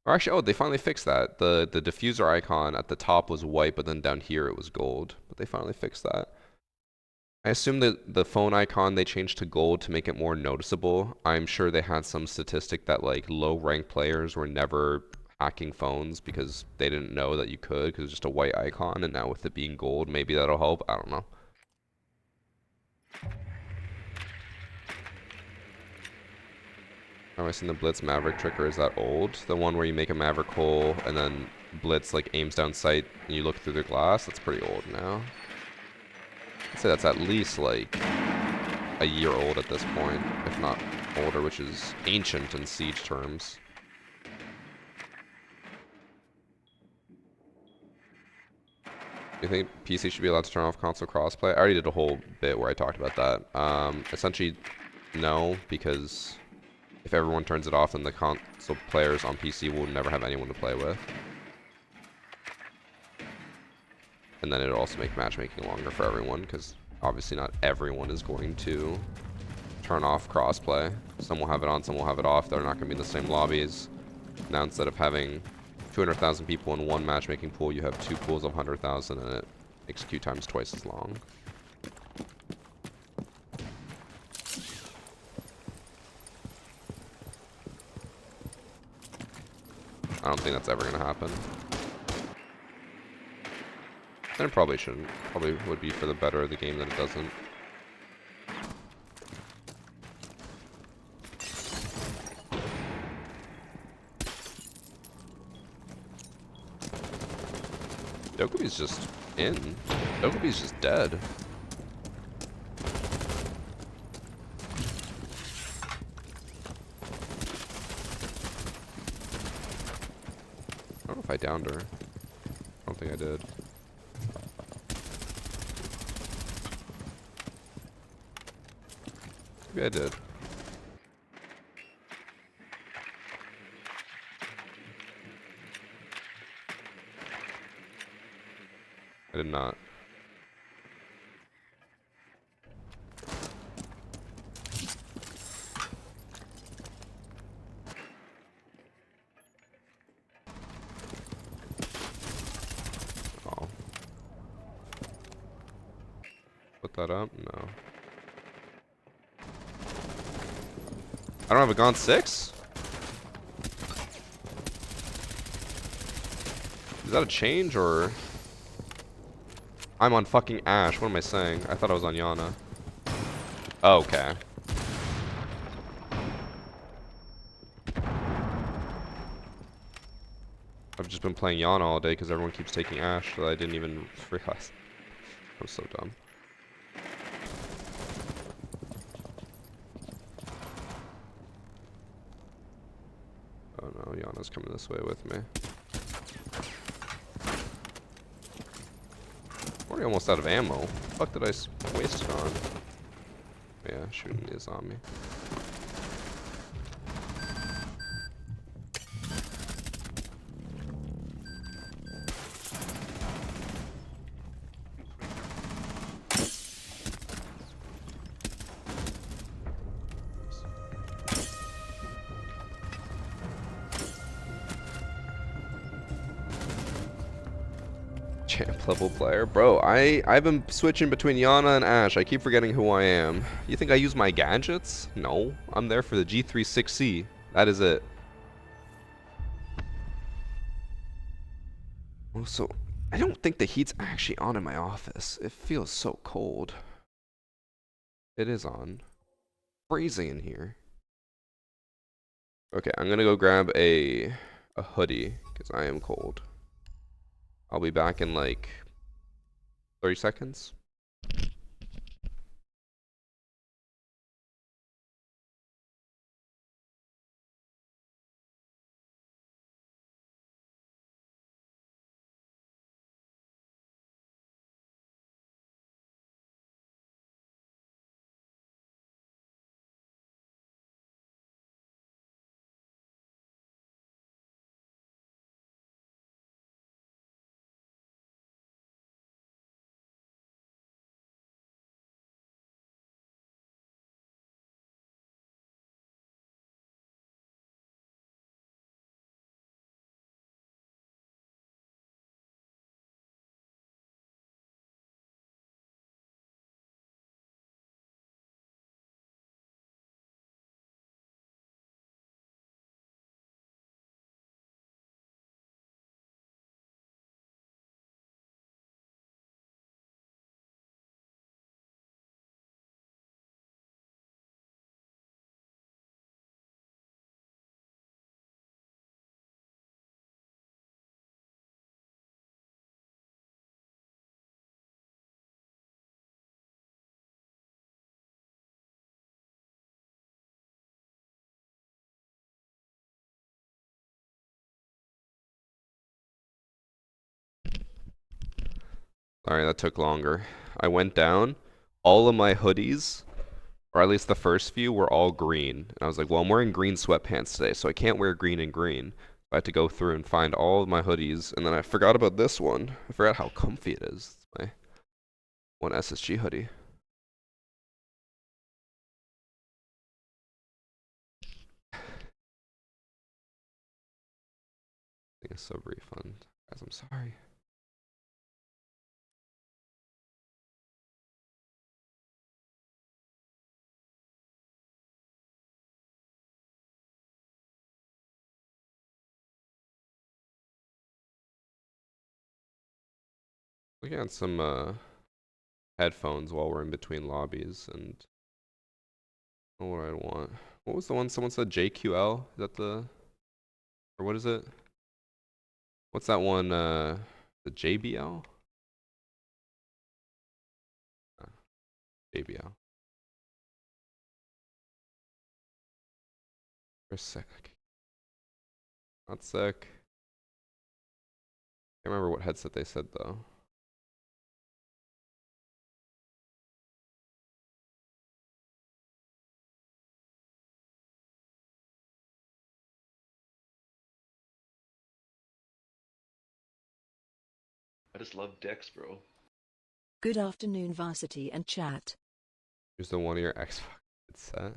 Or actually, oh, they finally fixed that. The diffuser icon at the top was white, but then down here it was gold. But they finally fixed that. I assume that the phone icon they changed to gold to make it more noticeable. I'm sure they had some statistic that like low rank players were never hacking phones because they didn't know that you could because it's just a white icon, and now with it being gold, maybe that'll help. I don't know. Have I seen the Blitz Maverick trick, or is that old? The one where you make a Maverick hole and then Blitz like aims down sight and you look through the glass? That's pretty old now. I'd say that's at least like a year old at this point, if not older, which is ancient in Siege terms. Do you think PC should be allowed to turn off console crossplay? I already did a whole bit where I talked about that. Essentially, no, because if everyone turns it off, then the console players on PC will never have anyone to play with. And then it'll also make matchmaking longer for everyone, because obviously not everyone is going to turn off crossplay. Some will have it on, some will have it off. They're not going to be in the same lobbies. Now instead of having 200,000 people in one matchmaking pool, you have two pools of 100,000, and it makes queue times twice as long. I don't think that's ever going to happen. And it probably shouldn't. Probably would be for the better of the game that it doesn't. Dokubi's just in. Dokubi's just dead. I don't know if I downed her. I don't think I did. Maybe I did. I did not. Oh. Put that up? No. I don't have a Gaunt 6? Is that a change, or... I'm on fucking Ash. What am I saying? I thought I was on Yana. Oh, okay. I've just been playing Yana all day because everyone keeps taking Ash, so I didn't even realize. I'm so dumb. Oh no, Yana's coming this way with me. Already almost out of ammo. What the fuck did I waste it on? Yeah, shooting is on me. Champ level player. Bro, I've been switching between Yana and Ashe. I keep forgetting who I am. You think I use my gadgets? No. I'm there for the G36C. That is it. Also, I don't think the heat's actually on in my office. It feels so cold. It is on. Freezing in here. Okay, I'm gonna go grab a hoodie because I am cold. I'll be back in like 30 seconds. Alright, that took longer. I went down. All of my hoodies, or at least the first few, were all green. And I was like, well, I'm wearing green sweatpants today, so I can't wear green and green. I had to go through and find all of my hoodies, and then I forgot about this one. I forgot how comfy it is. It's my one SSG hoodie. I think it's so refund. Guys, I'm sorry. Looking at some headphones while we're in between lobbies, and oh, what do I want? What was the one someone said? JQL? Is that the, or what is it? What's that one? The JBL? JBL. For a sec. Not sick. Can't remember what headset they said though. I just love Dex, bro. Good afternoon, Varsity and chat. Here's the one of your Xbox headset.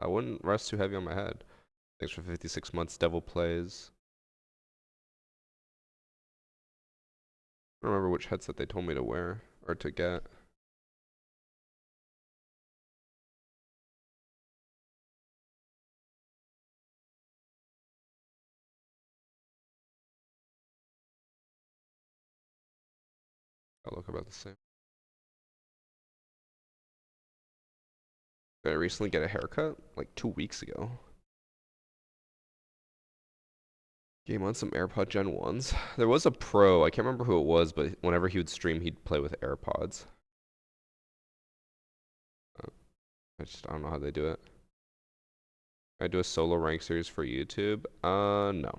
I wouldn't rest too heavy on my head. Thanks for 56 months. Devil plays. I don't remember which headset they told me to wear or to get. I look about the same. Did I recently get a haircut? Like 2 weeks ago. Game on some AirPod Gen 1s. There was a pro, I can't remember who it was, but whenever he would stream, he'd play with AirPods. I don't know how they do it. I do a solo rank series for YouTube? No.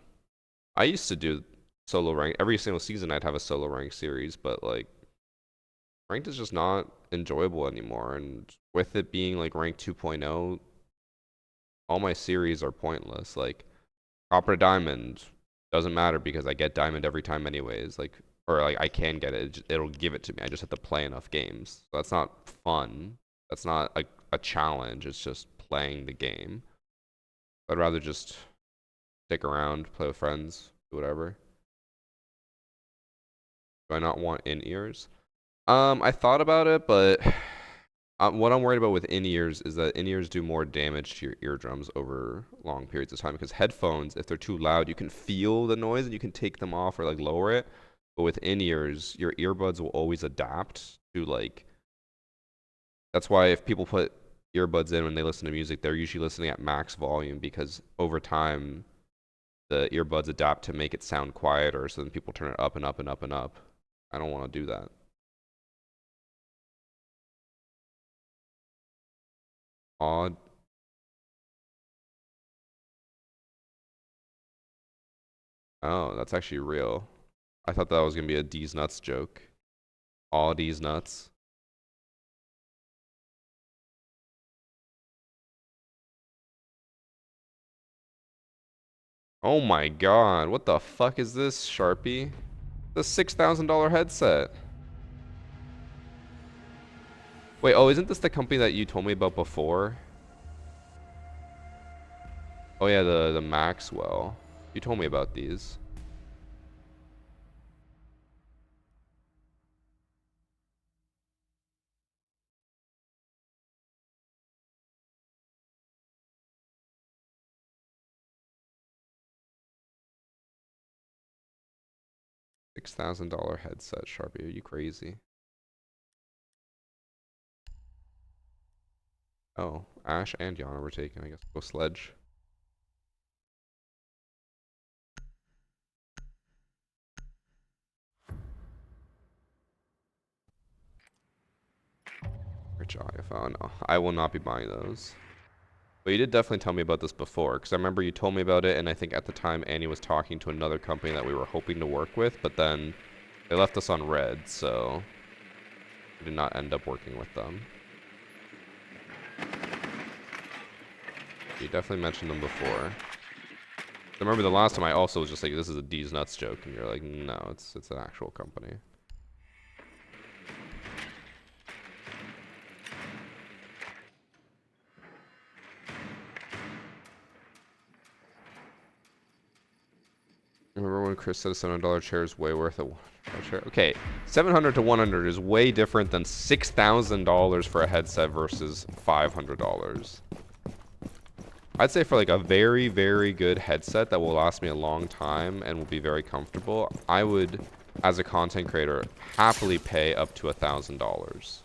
I used to do solo rank. Every single season I'd have a solo rank series, but like ranked is just not enjoyable anymore. And with it being like rank 2.0, all my series are pointless. Like copper to diamond doesn't matter because I get diamond every time anyways. Like, or like I can get it. It'll give it to me. I just have to play enough games. So that's not fun. That's not a challenge. It's just playing the game. I'd rather just stick around, play with friends, do whatever. Do I not want in-ears? I thought about it, but what I'm worried about with in-ears is that in-ears do more damage to your eardrums over long periods of time. Because headphones, if they're too loud, you can feel the noise and you can take them off or like lower it. But with in-ears, your earbuds will always adapt to like. That's why if people put earbuds in when they listen to music, they're usually listening at max volume because over time, the earbuds adapt to make it sound quieter. So then people turn it up and up and up and up. I don't want to do that. Odd. Oh, that's actually real. I thought that was gonna be a D's nuts joke. All D's nuts. Oh my god, what the fuck is this, Sharpie? The $6,000 headset. Wait, oh, isn't this the company that you told me about before? Oh yeah, the Maxwell. You told me about these. $6,000 headset, Sharpie. Are you crazy? Oh, Ash and Yana were taken. I guess go Sledge. Rich iPhone. No, I will not be buying those. But you did definitely tell me about this before, because I remember you told me about it, and I think at the time Annie was talking to another company that we were hoping to work with, but then they left us on red, so we did not end up working with them. You definitely mentioned them before. I remember the last time I also was just like, this is a D's nuts joke, and you're like, no, it's an actual company. Remember when Chris said a $700 chair is way worth a chair? Okay, 700 to 100 is way different than $6,000 for a headset versus $500. I'd say for like a very, very good headset that will last me a long time and will be very comfortable, I would, as a content creator, happily pay up to $1,000.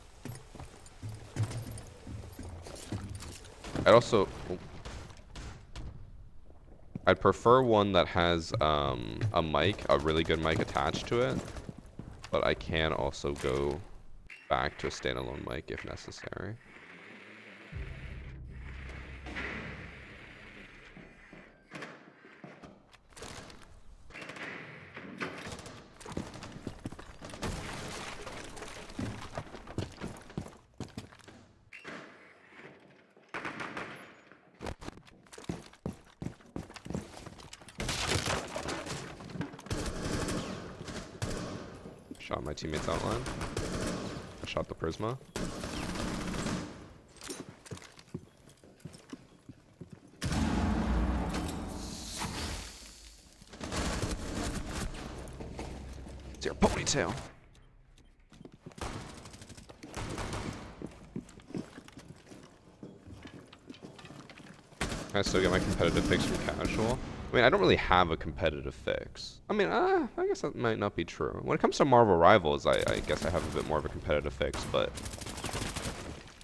I'd prefer one that has a mic, a really good mic attached to it, but I can also go back to a standalone mic if necessary. Shot my teammate's outline. I shot the Prisma. It's your ponytail. I still get my competitive fix from casual. I mean, I don't really have a competitive fix. I mean, I guess that might not be true. When it comes to Marvel Rivals, I guess I have a bit more of a competitive fix, but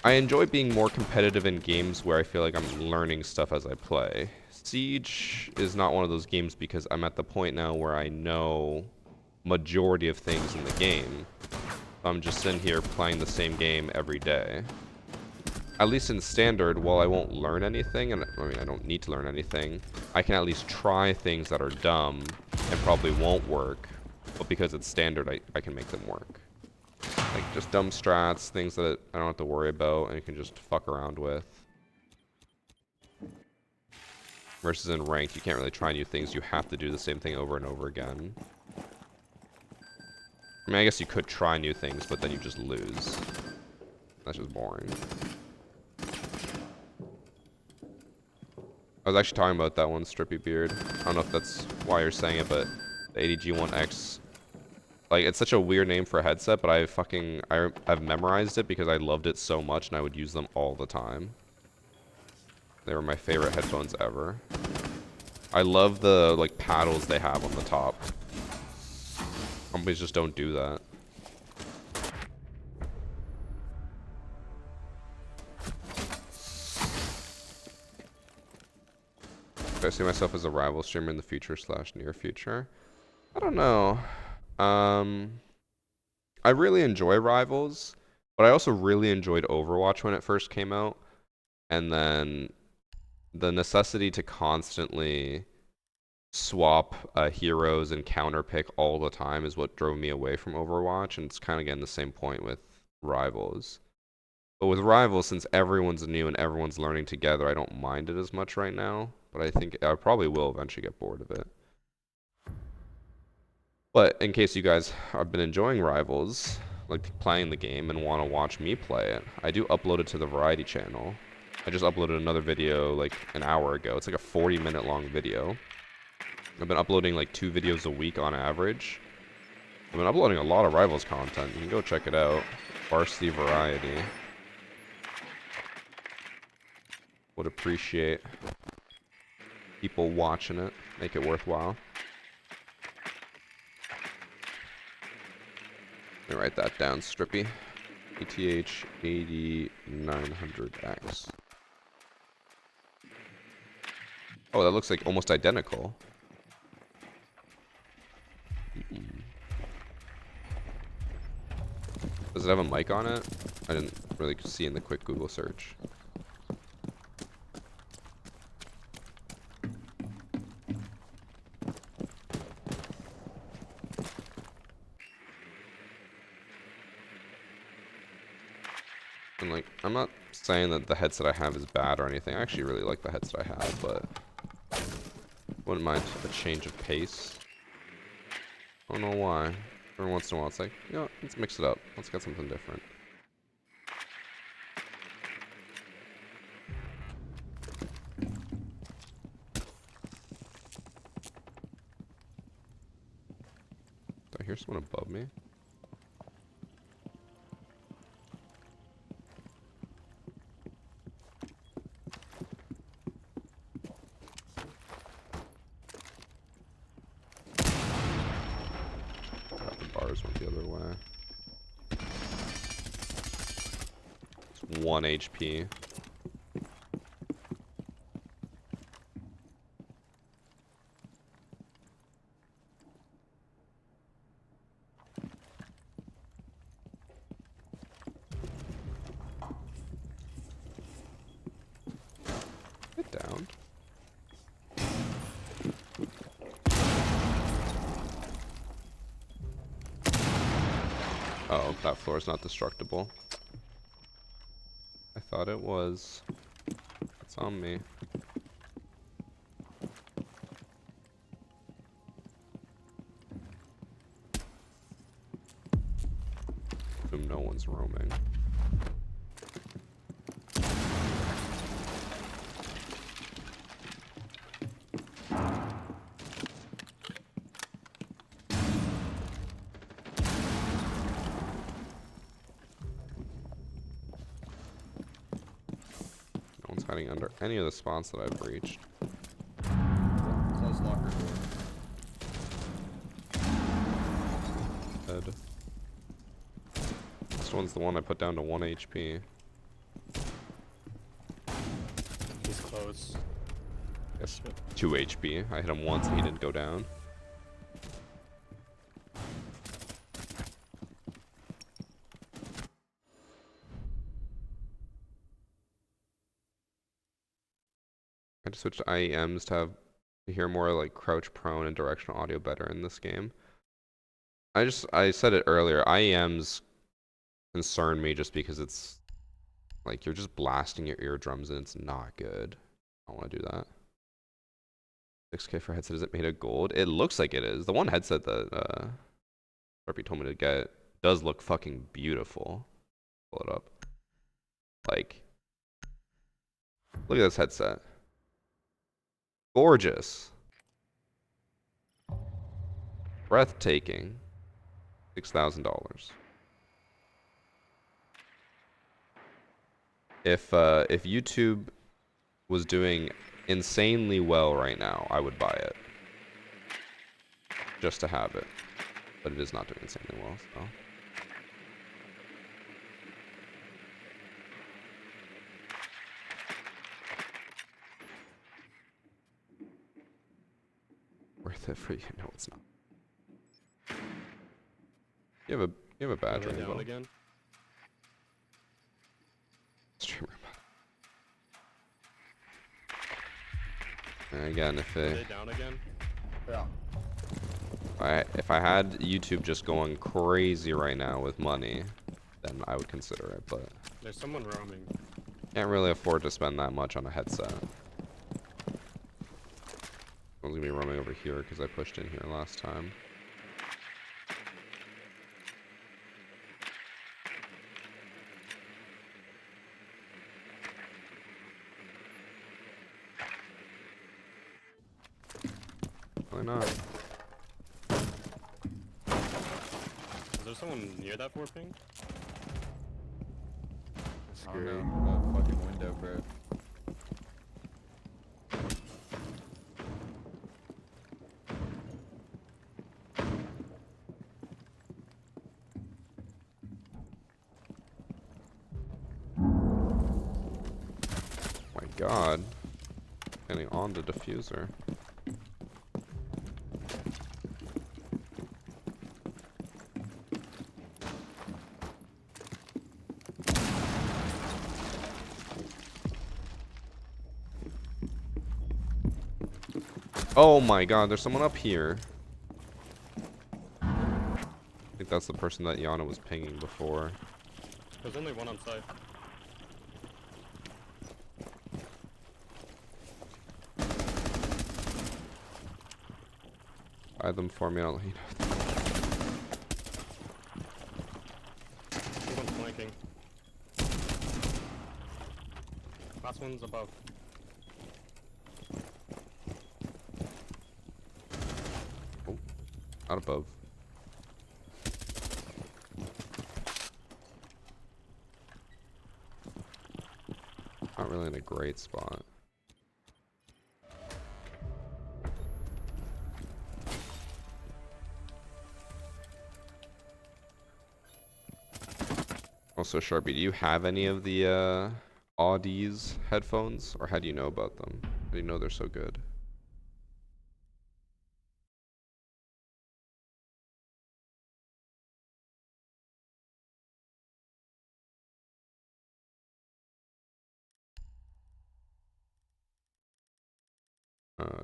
I enjoy being more competitive in games where I feel like I'm learning stuff as I play. Siege is not one of those games because I'm at the point now where I know majority of things in the game. I'm just sitting here playing the same game every day. At least in standard, while I won't learn anything, and I mean, I don't need to learn anything, I can at least try things that are dumb and probably won't work, but because it's standard, I can make them work. Like, just dumb strats, things that I don't have to worry about, and you can just fuck around with. Versus in ranked, you can't really try new things, you have to do the same thing over and over again. I mean, I guess you could try new things, but then you just lose. That's just boring. I was actually talking about that one, Strippy Beard. I don't know if that's why you're saying it, but the ADG1X Like, it's such a weird name for a headset, but I've memorized it because I loved it so much and I would use them all the time. They were my favorite headphones ever. I love the, like, paddles they have on the top. Companies just don't do that. Do I see myself as a rival streamer in the future / near future? I don't know. I really enjoy Rivals, but I also really enjoyed Overwatch when it first came out. And then the necessity to constantly swap heroes and counterpick all the time is what drove me away from Overwatch, and it's kind of getting the same point with Rivals. But with Rivals, since everyone's new and everyone's learning together, I don't mind it as much right now, but I think I probably will eventually get bored of it. But in case you guys have been enjoying Rivals, like playing the game and want to watch me play it, I do upload it to the Variety channel. I just uploaded another video like an hour ago. It's like a 40-minute long video. I've been uploading like 2 videos a week on average. I've been uploading a lot of Rivals content. You can go check it out. Varsity Variety. Would appreciate people watching it. Make it worthwhile. Let me write that down, Strippy. ETH 8900X. Oh, that looks like almost identical. Does it have a mic on it? I didn't really see in the quick Google search. And like, I'm not saying that the headset I have is bad or anything. I actually really like the headset I have, but wouldn't mind a change of pace. I don't know why. Every once in a while, it's like, you know, let's mix it up. Let's get something different. Did I hear someone above me? The bars went the other way. It's 1 HP. Get down. Oh, that floor is not destructible. I thought it was. It's on me. Assume no one's roaming. No one's hiding under any of the spots that I've reached. Close locker door. Head. This one's the one I put down to 1 HP. He's close. Yes, 2 HP. I hit him once and he didn't go down. I just switched to IEMs to hear more like crouch prone and directional audio better in this game. I said it earlier, IEMs concern me just because it's like you're just blasting your eardrums and it's not good. I don't want to do that. 6K for headset, is it made of gold? It looks like it is. The one headset that Sharpie told me to get does look fucking beautiful. Pull it up. Like, look at this headset. Gorgeous. Breathtaking. $6,000. If YouTube was doing insanely well right now, I would buy it. Just to have it. But it is not doing insanely well, so. Worth it for you? No, it's not. You have a battery. Down again? Streamer. And again, if Are they down again? Yeah. if I had YouTube just going crazy right now with money, then I would consider it. But There's someone roaming. can't really afford to spend that much on a headset. I was gonna be roaming over here because I pushed in here last time. Why not? Is there someone near that 4 ping? That's I scary. don't know. That fucking window, bro. My God. Getting on the diffuser. Oh my God, there's someone up here. I think that's the person that Yana was pinging before. There's only one on site. Buy them for me, I'll let you know. Someone's flanking. Last one's above. Not above. Not really in a great spot. Also, Sharpie, do you have any of the Audi's headphones, or how do you know about them? How do you know they're so good? Uh,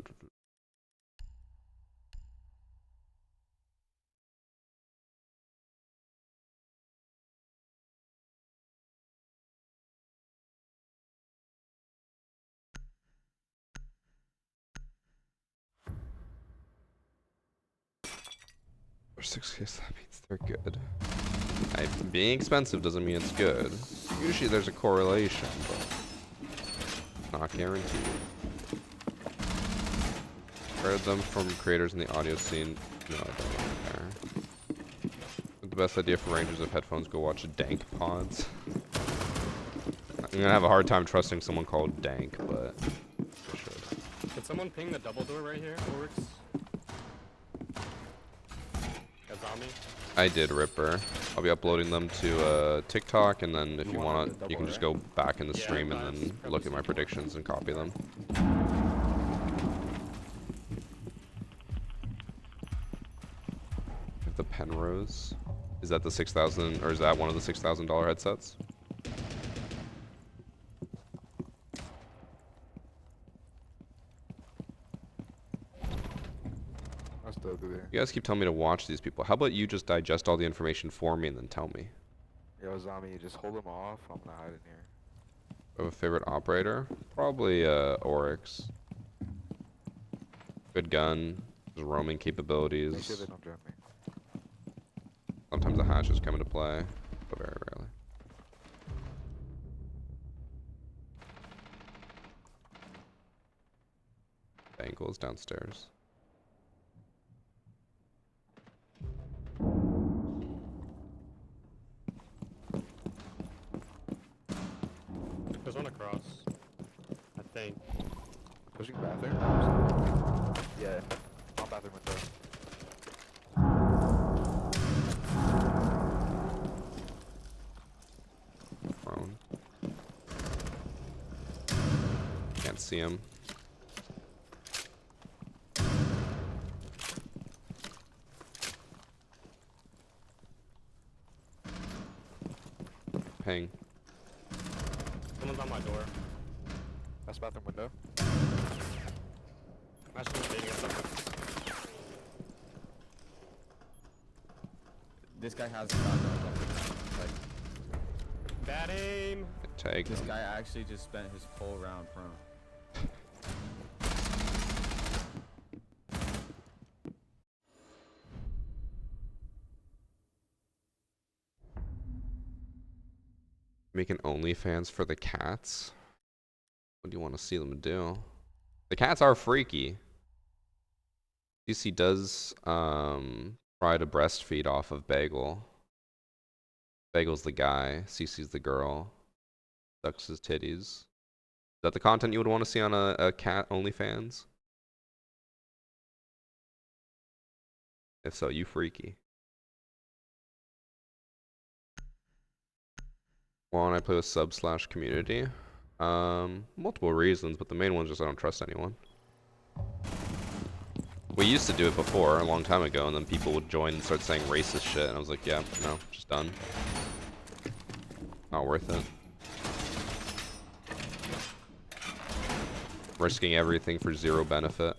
For 6K, that means they're good. Being expensive doesn't mean it's good. Usually there's a correlation, but not guaranteed. Heard them from creators in the audio scene. No, I don't really care. The best idea for rangers of headphones, go watch Dank Pods. I'm gonna have a hard time trusting someone called Dank, but I should. Did someone ping the double door right here? Oryx? A zombie? I did, Ripper. I'll be uploading them to TikTok, and then if you want, you can just go back in the stream and then look at my predictions and copy them. The Penrose. Is that the 6,000, or is that one of the $6,000 headsets? I'll still be there. You guys keep telling me to watch these people. How about you just digest all the information for me and then tell me? Yo, zombie, just hold them off. I'm gonna hide in here. I have a favorite operator? Probably Oryx. Good gun. Just roaming Make sure capabilities. they don't drop me. Sometimes the hatches come into play, but very rarely. The ankle is downstairs. Thing. Pushing bathroom? Yeah. On bathroom window. Prone. Can't see him. Ping. Someone's on my door. That's bathroom window. I'm actually dating something. This guy has a shotgun. Like, Bad aim. Tag. this guy actually just spent his whole round prone. Making OnlyFans for the cats? What do you want to see them do? The cats are freaky. CC does try to breastfeed off of Bagel. Bagel's the guy, CC's the girl. Sucks his titties. Is that the content you would want to see on a cat OnlyFans? If so, you freaky. Why don't I play with sub/community? Multiple reasons, but the main one is just I don't trust anyone. We used to do it before, a long time ago, and then people would join and start saying racist shit, and I was like, yeah, no, just done. Not worth it. Risking everything for zero benefit.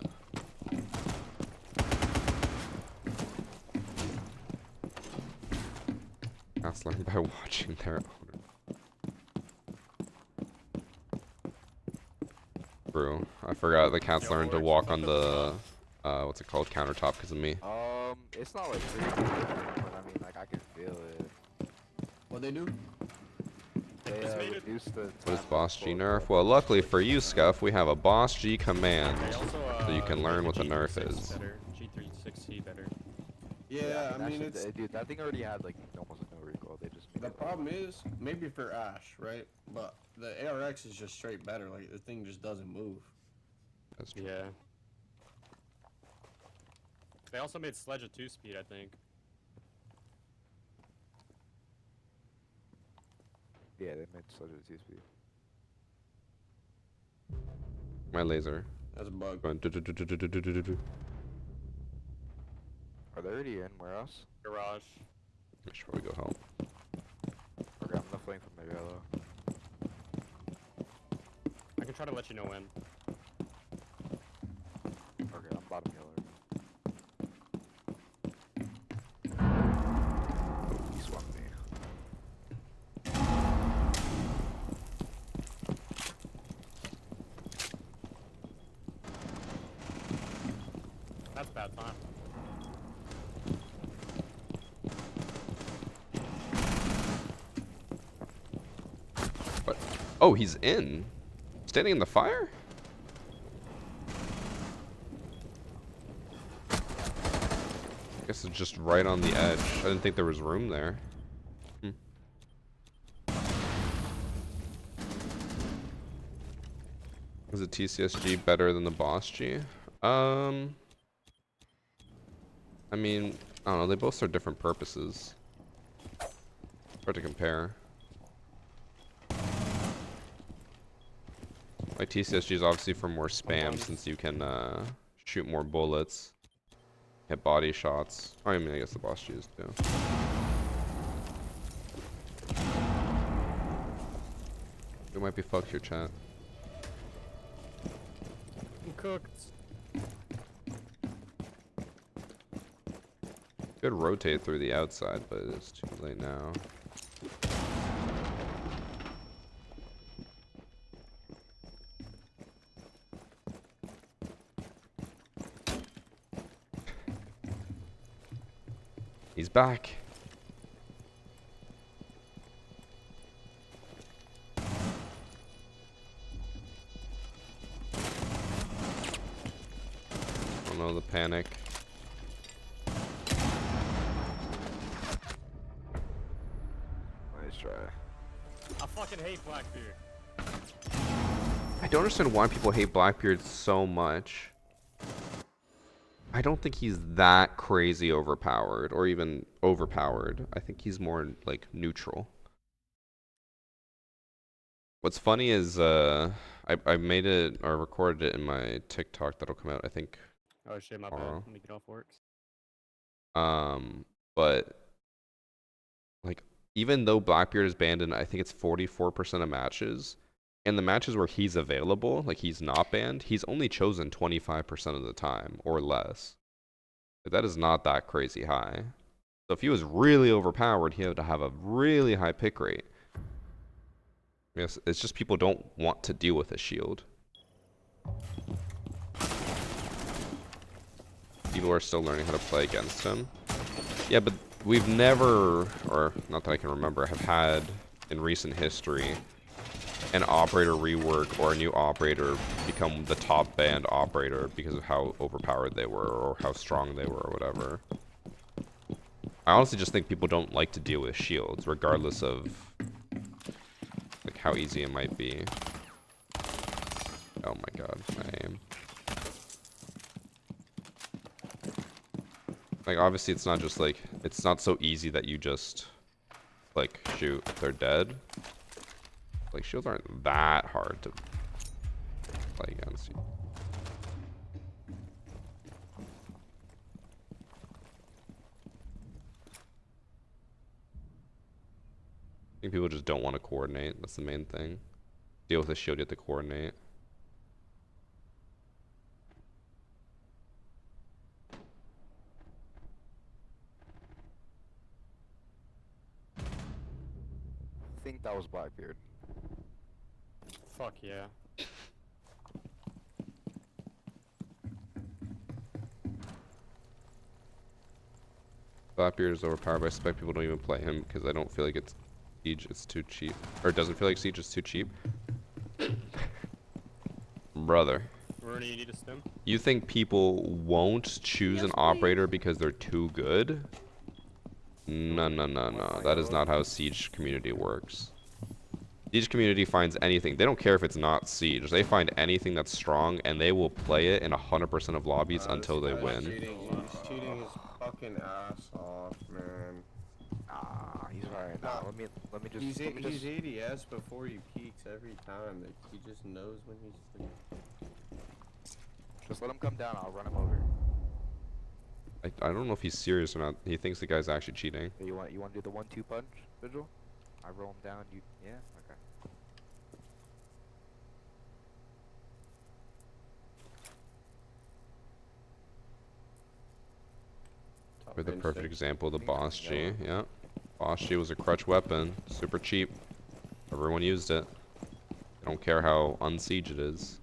Cats learn by watching their owner. True. I forgot the cats learned to walk on the what's it called, countertop because of me. It's not like freaky, but I mean, like I can feel it. What they do? They reduce the What is time BOSG of nerf? Well, luckily for you, Scuff, we have a BOSG command, They also, so you can learn make what the nerf G36 is. Better. G36C better. Yeah, I mean, that it's shit- dude, that thing already had like almost no recoil. They just made the it problem is maybe for Ash, right? But the ARX is just straight better. Like the thing just doesn't move. That's true. Yeah. They also made Sledge a 2-speed, I think. Yeah, they made such a 2-speed. My laser. That's a bug. Going do-do-do-do-do-do-do-do. Are they already in warehouse? Garage. I should probably go help. Okay, I'm gonna flank from the yellow. I can try to let you know when. Okay, I'm bottom yellow. Oh, he swung me. That's a bad time. What? Oh, he's in. Standing in the fire? I guess it's just right on the edge. I didn't think there was room there. Is the TCSG better than the BOSG? I mean, I don't know. They both serve different purposes. Hard to compare. Like TCSG is obviously for more spam since you can shoot more bullets, hit body shots. Oh, I mean, I guess the BOSG is too. We might be fucked here, chat. I'm cooked. Could rotate through the outside, but it's too late now. He's back. Oh no, the panic. Nice try. I fucking hate Blackbeard. I don't understand why people hate Blackbeard so much. I don't think he's that crazy overpowered or even overpowered. I think he's more like neutral. What's funny is I made it or recorded it in my TikTok that'll come out I think Oh shit, my bad. tomorrow. Let me get off works. But like even though Blackbeard is banned in I think it's 44% of matches, in the matches where he's available, like he's not banned, he's only chosen 25% of the time or less. Like, that is not that crazy high. So if he was really overpowered, he had to have a really high pick rate. Yes, it's just people don't want to deal with a shield. People are still learning how to play against him. Yeah, but we've never, or not that I can remember, have had in recent history an operator rework or a new operator become the top banned operator because of how overpowered they were or how strong they were or whatever. I honestly just think people don't like to deal with shields regardless of like how easy it might be. Oh my god, my aim. Like obviously it's not just like, it's not so easy that you just like shoot, they're dead. Like shields aren't that hard to play against. I think people just don't want to coordinate. That's the main thing. Deal with a shield, you have to coordinate. I think that was Blackbeard. Fuck yeah. Blackbeard is overpowered, but I suspect people don't even play him because I don't feel like it's Siege is too cheap. Or it doesn't feel like Siege is too cheap. Brother. Rooney, you need a stim? You think people won't choose an operator because they're too good? No, no, no, no. That is not how Siege community works. Siege community finds anything. They don't care if it's not Siege. They find anything that's strong and they will play it in 100% of lobbies until they win. He's cheating his fucking ass off, man. Ah, he's alright now. Let me just. He's ADS before he peaks every time. Like, he just knows when he's. Just let him come down. I'll run him over. I don't know if he's serious or not. He thinks the guy's actually cheating. You want to do the 1-2 punch, Vigil? I roll him down. You yeah. Okay. For the perfect example, the BOSG. Yeah. BOSG was a crutch weapon. Super cheap. Everyone used it. I don't care how unsiege it is.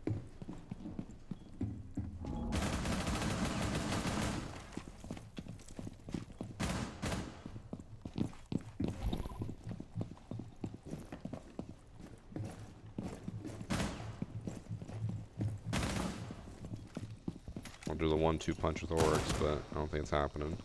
I'll do the 1-2 punch with Oryx, but I don't think it's happening.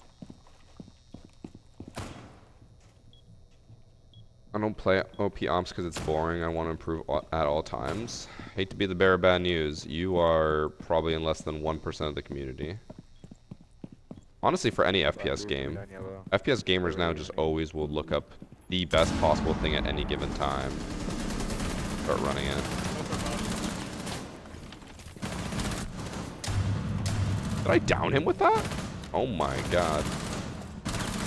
I don't play OP Ops because it's boring. I want to improve at all times. Hate to be the bearer of bad news. You are probably in less than 1% of the community. Honestly, for any FPS game. FPS gamers now just always will look up the best possible thing at any given time. Start running it. Did I down him with that? Oh my god.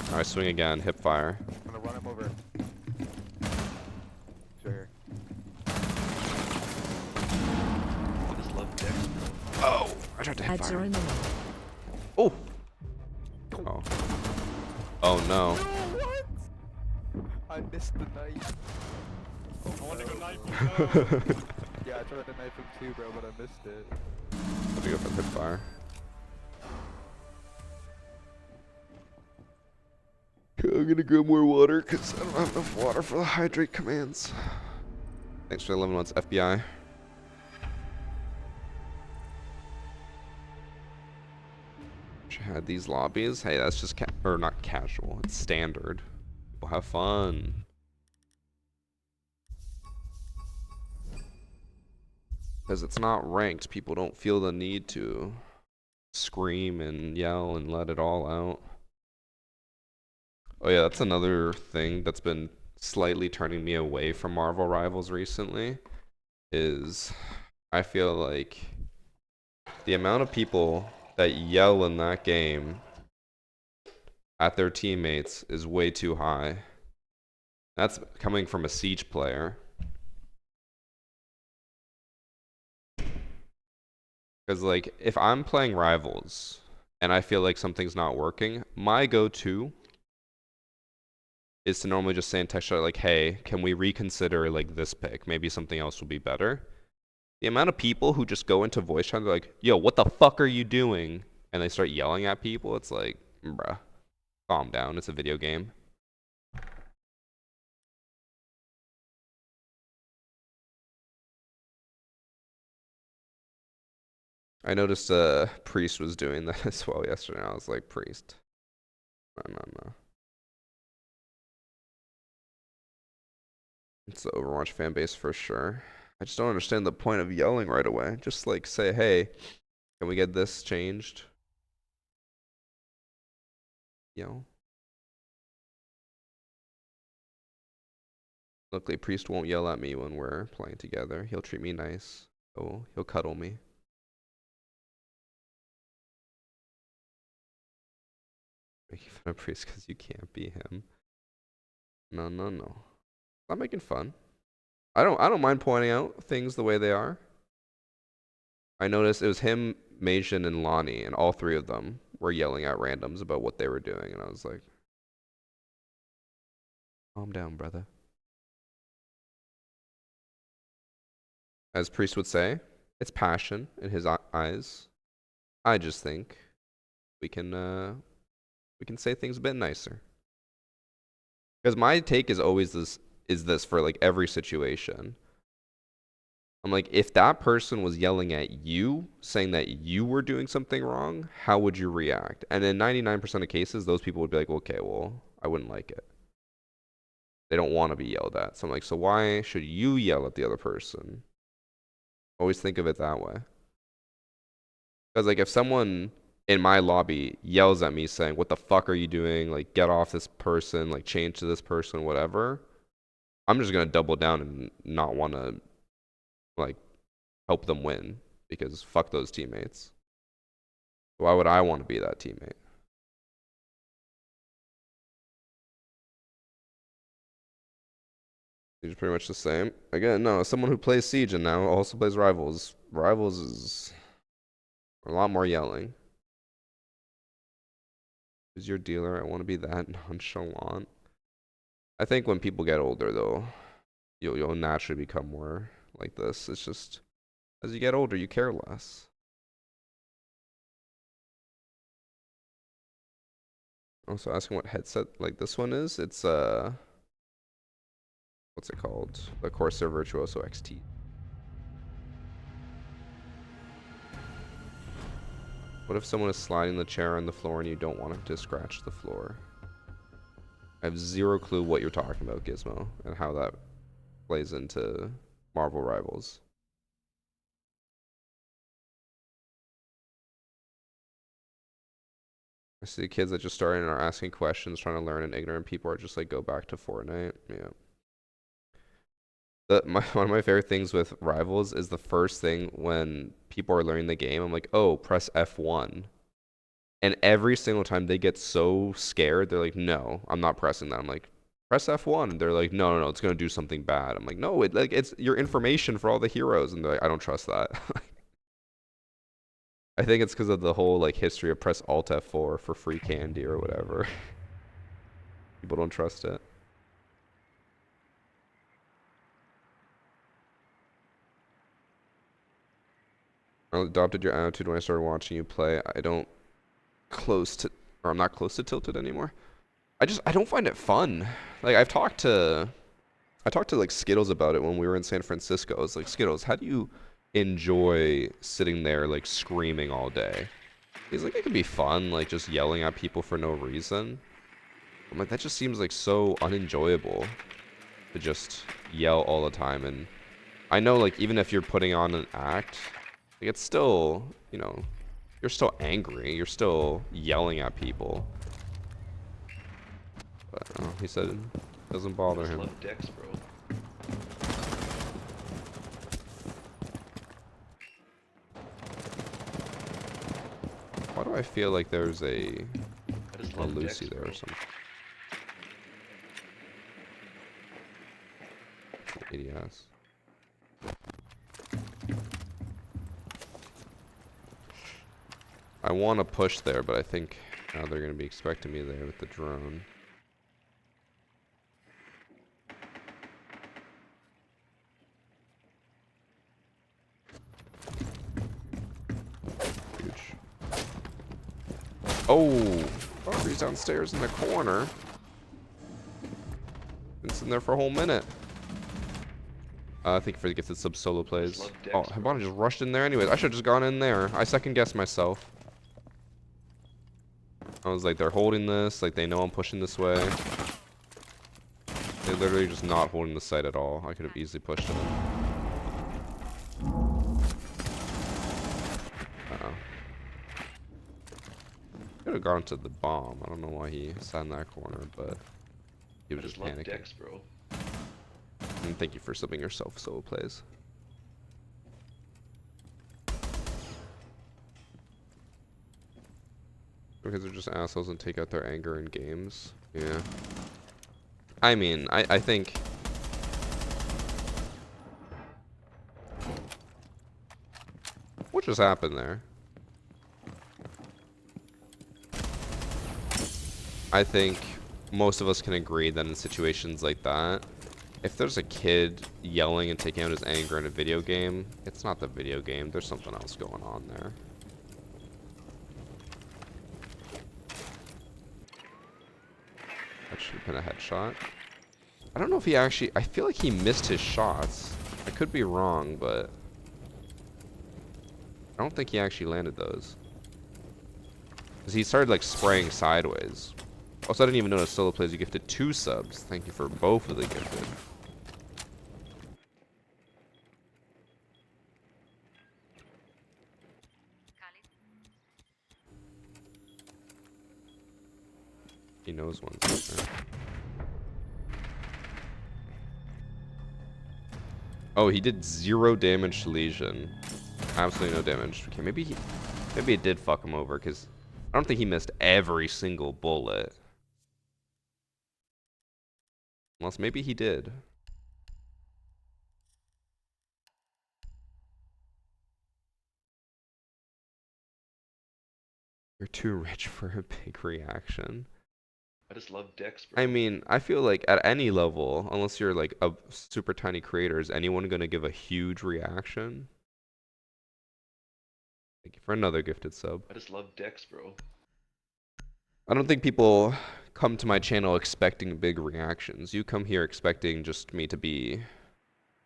Alright, swing again. Hip fire. I'm gonna run him over. Sure. I just love Dex, bro. Oh! I tried to hip Ads are fire. in the Oh! Oh. Oh no. What? I missed the knife. I want to go knife you. Yeah, I tried to knife him too, bro, but I missed it. Let me go for the hip fire. I'm gonna grab more water because I don't have enough water for the hydrate commands. Thanks for the 11 months, FBI. Had these lobbies. Hey, that's just or not casual. It's standard. People have fun. Because it's not ranked, people don't feel the need to scream and yell and let it all out. Oh yeah, that's another thing that's been slightly turning me away from Marvel Rivals recently, is I feel like the amount of people that yell in that game at their teammates is way too high. That's coming from a Siege player. Because, like, if I'm playing Rivals and I feel like something's not working, my go-to is to normally just say in text chat, like, hey, can we reconsider, like, this pick? Maybe something else will be better. The amount of people who just go into voice chat and they're like, yo, what the fuck are you doing? And they start yelling at people, it's like, bruh, calm down, it's a video game. I noticed Priest was doing that as well yesterday. I was like, Priest. No. It's the Overwatch fan base for sure. I just don't understand the point of yelling right away. Just like say, hey, can we get this changed? You know? Luckily, Priest won't yell at me when we're playing together. He'll treat me nice. Oh, he'll cuddle me. Making fun of Priest because you can't be him. No. Not making fun. I don't mind pointing out things the way they are. I noticed it was him, Majin, and Lonnie, and all three of them were yelling at randoms about what they were doing, and I was like, calm down, brother. As Priest would say, it's passion in his eyes. I just think we can say things a bit nicer. Because my take is always this for like every situation. I'm like, if that person was yelling at you, saying that you were doing something wrong, how would you react? And in 99% of cases, those people would be like, okay, well, I wouldn't like it. They don't want to be yelled at. So I'm like, so why should you yell at the other person? Always think of it that way. Because like if someone in my lobby yells at me saying, what the fuck are you doing? Like, get off this person, like change to this person, whatever. I'm just going to double down and not want to like help them win because fuck those teammates. Why would I want to be that teammate? It's pretty much the same. Again, no, as someone who plays Siege and now also plays Rivals, Rivals is a lot more yelling. Who's your dealer? I want to be that nonchalant. I think when people get older, though, you'll naturally become more like this. It's just as you get older, you care less. Also asking what headset like this one is. It's what's it called? The Corsair Virtuoso XT. What if someone is sliding the chair on the floor and you don't want it to scratch the floor? I have zero clue what you're talking about, Gizmo, and how that plays into Marvel Rivals. I see kids that just started and are asking questions, trying to learn, and ignorant people are just like, go back to Fortnite. Yeah. One of my favorite things with Rivals is the first thing when people are learning the game, I'm like, oh, press F1. And every single time they get so scared, they're like, no, I'm not pressing that. I'm like, press F1. And they're like, no, it's going to do something bad. I'm like, no, it's your information for all the heroes. And they're like, I don't trust that. I think it's because of the whole like history of press Alt F4 for free candy or whatever. People don't trust it. I adopted your attitude when I started watching you play. I'm not close to tilted anymore. I don't find it fun. Like I talked to like Skittles about it when we were in San Francisco. I was like, Skittles, how do you enjoy sitting there like screaming all day? He's like, it can be fun, like just yelling at people for no reason. I'm like, that just seems like so unenjoyable to just yell all the time. And I know, like, even if you're putting on an act, like, it's still, you know, you're still angry. You're still yelling at people. But oh, he said it doesn't I bother just him. love dicks, bro. Why do I feel like there's a I just love dicks, Lucy there bro. or something? ADS. I want to push there, but I think now they're going to be expecting me there with the drone. Huge. Oh! Valkyrie's downstairs in the corner. Been sitting there for a whole minute. I think for the gifted sub solo plays. love dicks, Oh, bro. Hibana just rushed in there anyways. I should have just gone in there. I second guessed myself. I was like, they're holding this, like they know I'm pushing this way. They're literally just not holding the site at all. I could have easily pushed it. Uh-oh. Could have gone to the bomb. I don't know why he sat in that corner, but he I was just just love panicking. dicks, bro. And thank you for subbing yourself solo plays. Because they're just assholes and take out their anger in games. Yeah. I mean, I think... What just happened there? I think most of us can agree that in situations like that, if there's a kid yelling and taking out his anger in a video game, it's not the video game. There's something else going on there. That should have been a headshot. I don't know if he actually... I feel like he missed his shots. I could be wrong, but... I don't think he actually landed those. Because he started, like, spraying sideways. Also, I didn't even notice solo plays. You gifted 2 subs. Thank you for both of the gifted. He knows one's there. Oh, he did 0 damage to Legion. Absolutely no damage. Okay, maybe it did fuck him over, because I don't think he missed every single bullet. Unless maybe he did. You're too rich for a big reaction. I just love dicks, bro. I mean, I feel like at any level, unless you're like a super tiny creator, is anyone gonna give a huge reaction? Thank you for another gifted sub. I just love dicks, bro. I don't think people come to my channel expecting big reactions. You come here expecting just me to be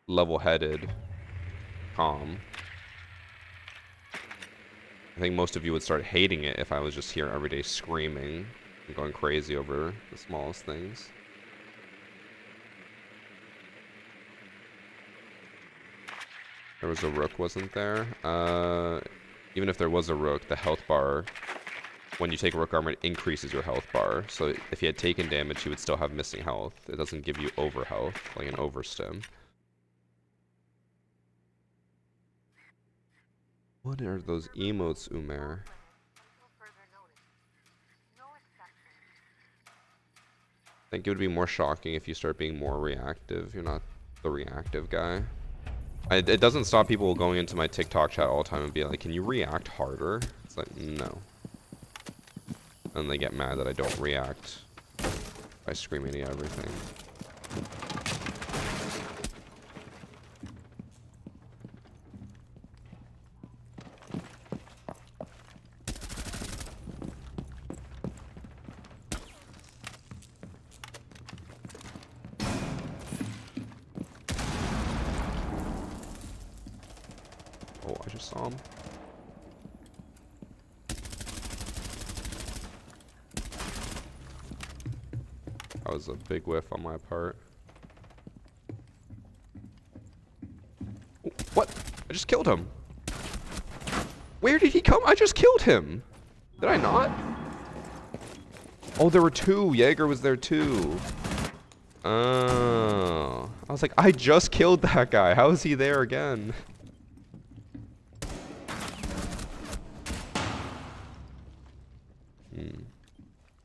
level-headed, calm. I think most of you would start hating it if I was just here every day screaming and going crazy over the smallest things. There was a rook, wasn't there? Even if there was a rook, the health bar, when you take rook armor, it increases your health bar. So if he had taken damage, he would still have missing health. It doesn't give you over health, like an overstim. What are those emotes, Umair? I think it would be more shocking if you start being more reactive. You're not the reactive guy. It doesn't stop people going into my TikTok chat all the time and being like, can you react harder? It's like, no. And they get mad that I don't react by screaming at everything. Oh, I just saw him. That was a big whiff on my part. I just killed him. Where did he come? I just killed him. Did I not? Oh, there were two. Jaeger was there too. Oh. I was like, I just killed that guy. How is he there again?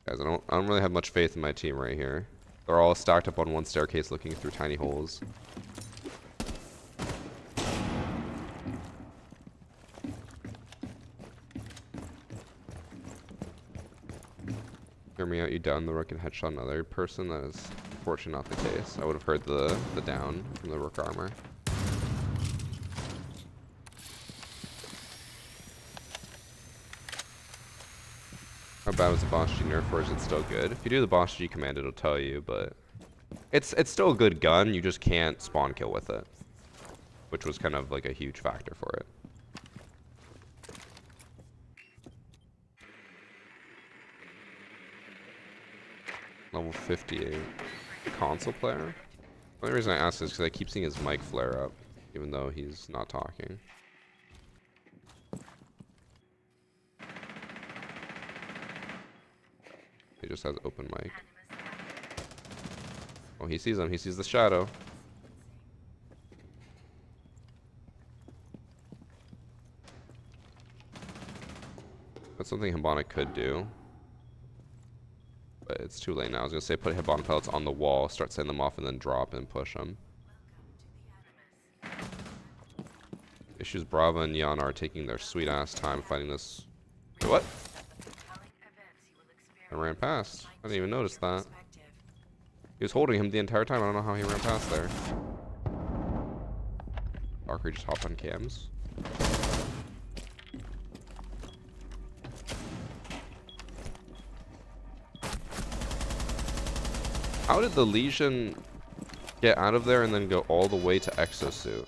Guys, I don't really have much faith in my team right here. They're all stacked up on one staircase looking through tiny holes. Hear me out, you down the rook and headshot another person. That is unfortunately not the case. I would have heard the down from the rook armor. How bad was the BOSG nerf, or is it still good? If you do the BOSG command, it'll tell you, but it's still a good gun. You just can't spawn kill with it, which was kind of like a huge factor for it. Level 58. Console player? The only reason I ask is because I keep seeing his mic flare up, even though he's not talking. He just has open mic. Oh, he sees him. He sees the shadow. That's something Hibana could do. But it's too late now. I was going to say put Hibana pellets on the wall, start setting them off, and then drop and push them. Issues Brava and Yana are taking their sweet ass time fighting this. Wait, what? I ran past. I didn't even notice that. He was holding him the entire time. I don't know how he ran past there. Valkyrie just hopped on cams. How did the Legion get out of there and then go all the way to Exosuit?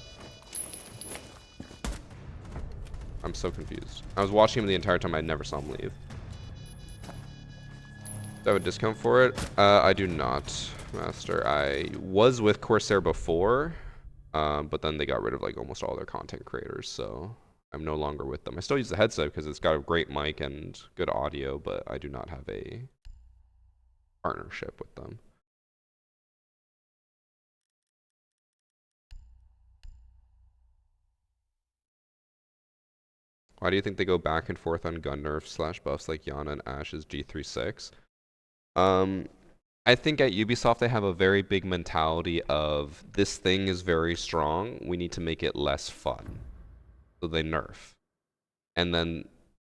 I'm so confused. I was watching him the entire time. I never saw him leave. Do I have a discount for it? I do not, Master. I was with Corsair before, but then they got rid of like almost all their content creators, so I'm no longer with them. I still use the headset because it's got a great mic and good audio, but I do not have a partnership with them. Why do you think they go back and forth on gun nerfs / buffs like Yana and Ash's G36? I think at Ubisoft they have a very big mentality of this thing is very strong, we need to make it less fun. So they nerf. And then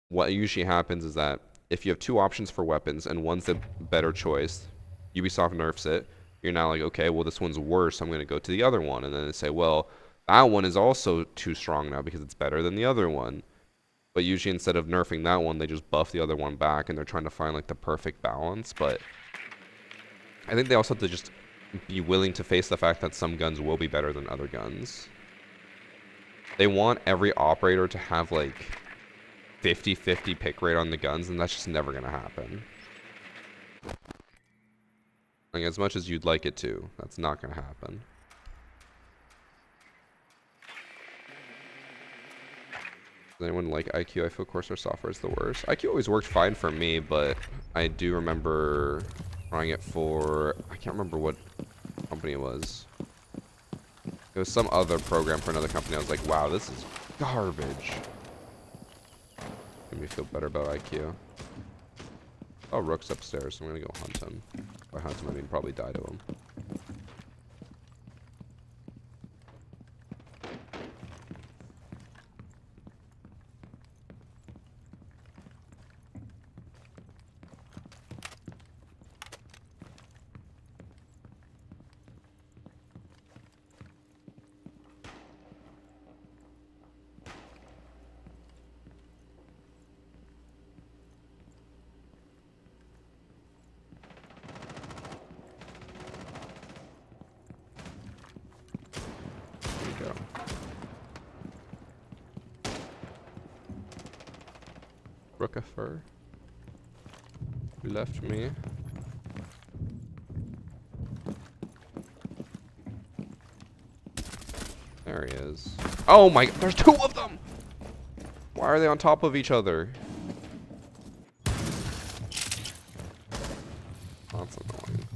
what usually happens is that if you have two options for weapons and one's the better choice, Ubisoft nerfs it. You're now like, okay, well this one's worse, I'm going to go to the other one. And then they say, well, that one is also too strong now because it's better than the other one. But usually instead of nerfing that one, they just buff the other one back and they're trying to find like the perfect balance. But I think they also have to just be willing to face the fact that some guns will be better than other guns. They want every operator to have like 50-50 pick rate on the guns, and that's just never going to happen. Like, as much as you'd like it to, that's not going to happen. Does anyone like IQ? I feel Corsair software is the worst. IQ always worked fine for me, but I do remember trying it for, I can't remember what company it was. It was some other program for another company. I was like, wow, this is garbage. Made me feel better about IQ. Oh, Rook's upstairs, so I'm gonna go hunt him. By hunt him, I mean probably die to him. Go. Rookifer left me. There he is. Oh my, there's two of them! Why are they on top of each other? That's annoying.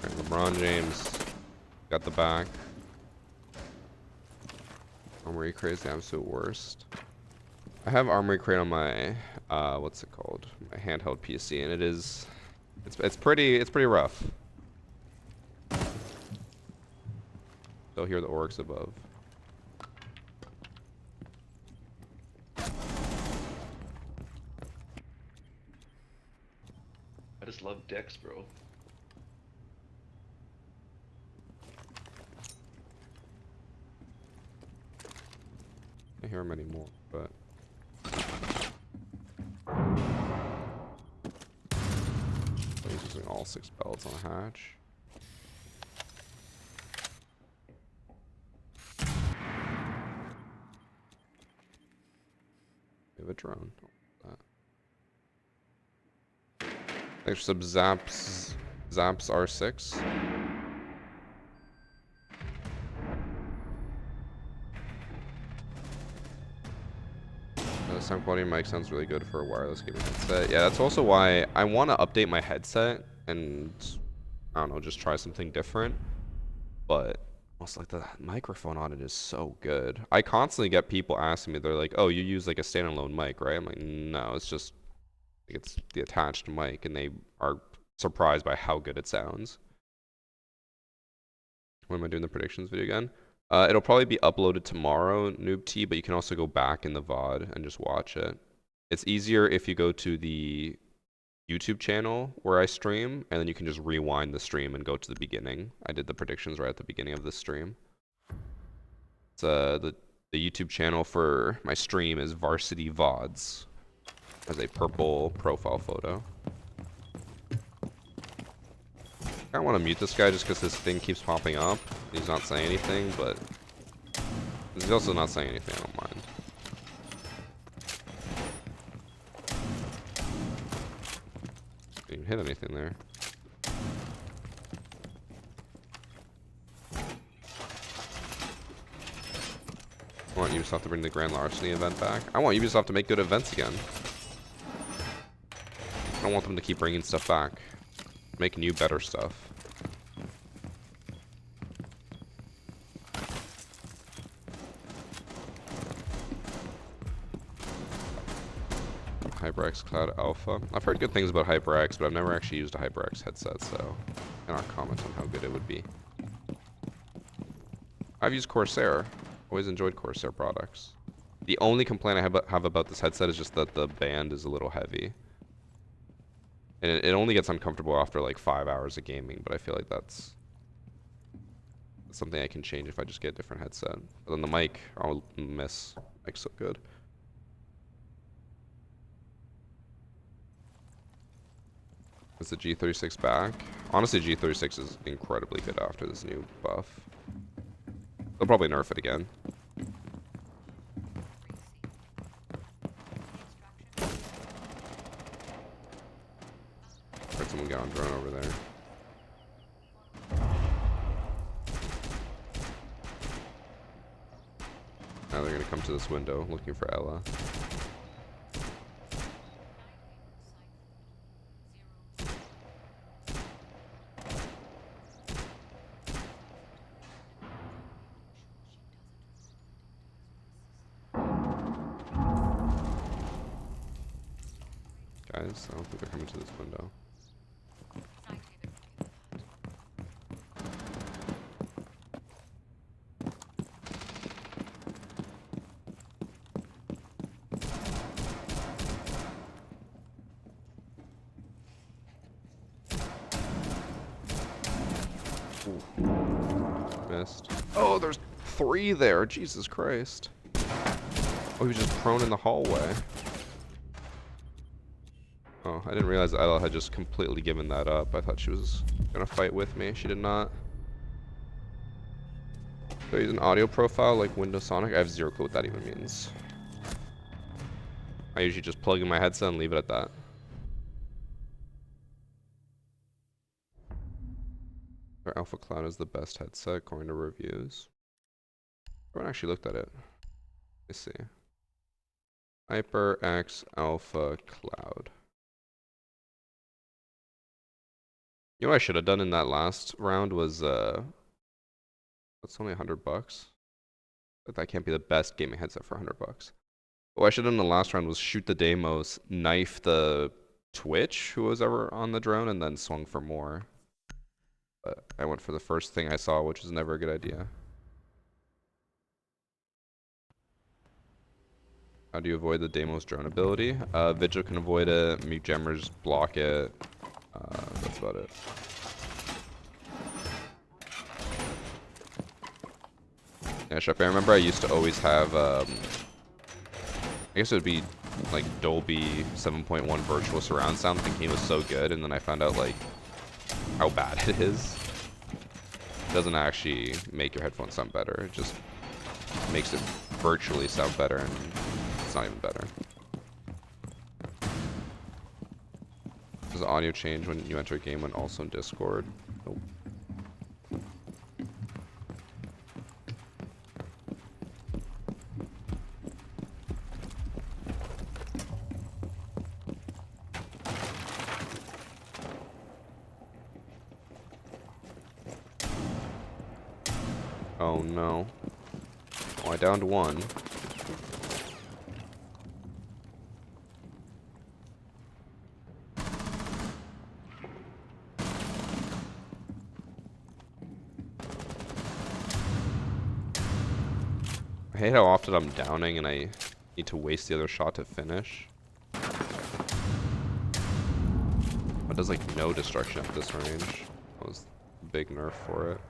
Alright, LeBron James got the back. Armory Crate is the absolute worst. I have Armory Crate on my what's it called? My handheld PC, and it's pretty rough. Still hear the orcs above. I just love decks, bro. I hear him anymore, but he's using all 6 pellets on a hatch. We have a drone. Thanks for some zaps R6. The sound quality mic sounds really good for a wireless gaming headset. Yeah, that's also why I want to update my headset and I don't know, just try something different. But also like the microphone on it is so good. I constantly get people asking me, they're like, "Oh, you use like a standalone mic, right?" I'm like, "No, it's just it's the attached mic," and they are surprised by how good it sounds. When am I doing the predictions video again? It'll probably be uploaded tomorrow, Noob T, but you can also go back in the VOD and just watch it. It's easier if you go to the YouTube channel where I stream, and then you can just rewind the stream and go to the beginning. I did the predictions right at the beginning of the stream. It's the YouTube channel for my stream is Varsity VODs. Has a purple profile photo. I want to mute this guy just because his thing keeps popping up. He's not saying anything, but he's also not saying anything. I don't mind. Didn't even hit anything there. I want Ubisoft to bring the Grand Larceny event back. I want Ubisoft to make good events again. I don't want them to keep bringing stuff back. Make new, better stuff. HyperX Cloud Alpha. I've heard good things about HyperX, but I've never actually used a HyperX headset, so I cannot comment on how good it would be. I've used Corsair. Always enjoyed Corsair products. The only complaint I have about this headset is just that the band is a little heavy. And it only gets uncomfortable after like 5 hours of gaming, but I feel like that's something I can change if I just get a different headset. But then the mic, I'll miss. Mic's so good. Is the G36 back? Honestly, G36 is incredibly good after this new buff. They'll probably nerf it again. Heard someone get on drone over there. Now they're gonna come to this window looking for Ella. Guys, I don't think they're coming to this window. Ooh. Missed. Oh, there's 3 there. Jesus Christ. Oh, he was just prone in the hallway. Oh, I didn't realize Ella had just completely given that up. I thought she was gonna fight with me. She did not. So use an audio profile like Windows Sonic. I have zero clue what that even means. I usually just plug in my headset and leave it at that. Our Alpha Cloud is the best headset according to reviews. I haven't actually looked at it. Let's see. HyperX Alpha Cloud. You know what I should have done in that last round was that's only $100. But that can't be the best gaming headset for $100. What I should have done in the last round was shoot the demos, knife the Twitch, who was ever on the drone, and then swung for more. But I went for the first thing I saw, which was never a good idea. How do you avoid the Deimos drone ability? Vigil can avoid it, mute jammers block it. That's about it. Yeah, Chef, I remember I used to always have, I guess it would be like Dolby 7.1 virtual surround sound, thinking it was so good, and then I found out like how bad it is. It doesn't actually make your headphones sound better, it just makes it virtually sound better, and it's not even better. Does the audio change when you enter a game when also in Discord? Nope. Oh no. Oh, I downed one. I hate how often I'm downing and I need to waste the other shot to finish. It does like no destruction at this range. That was a big nerf for it.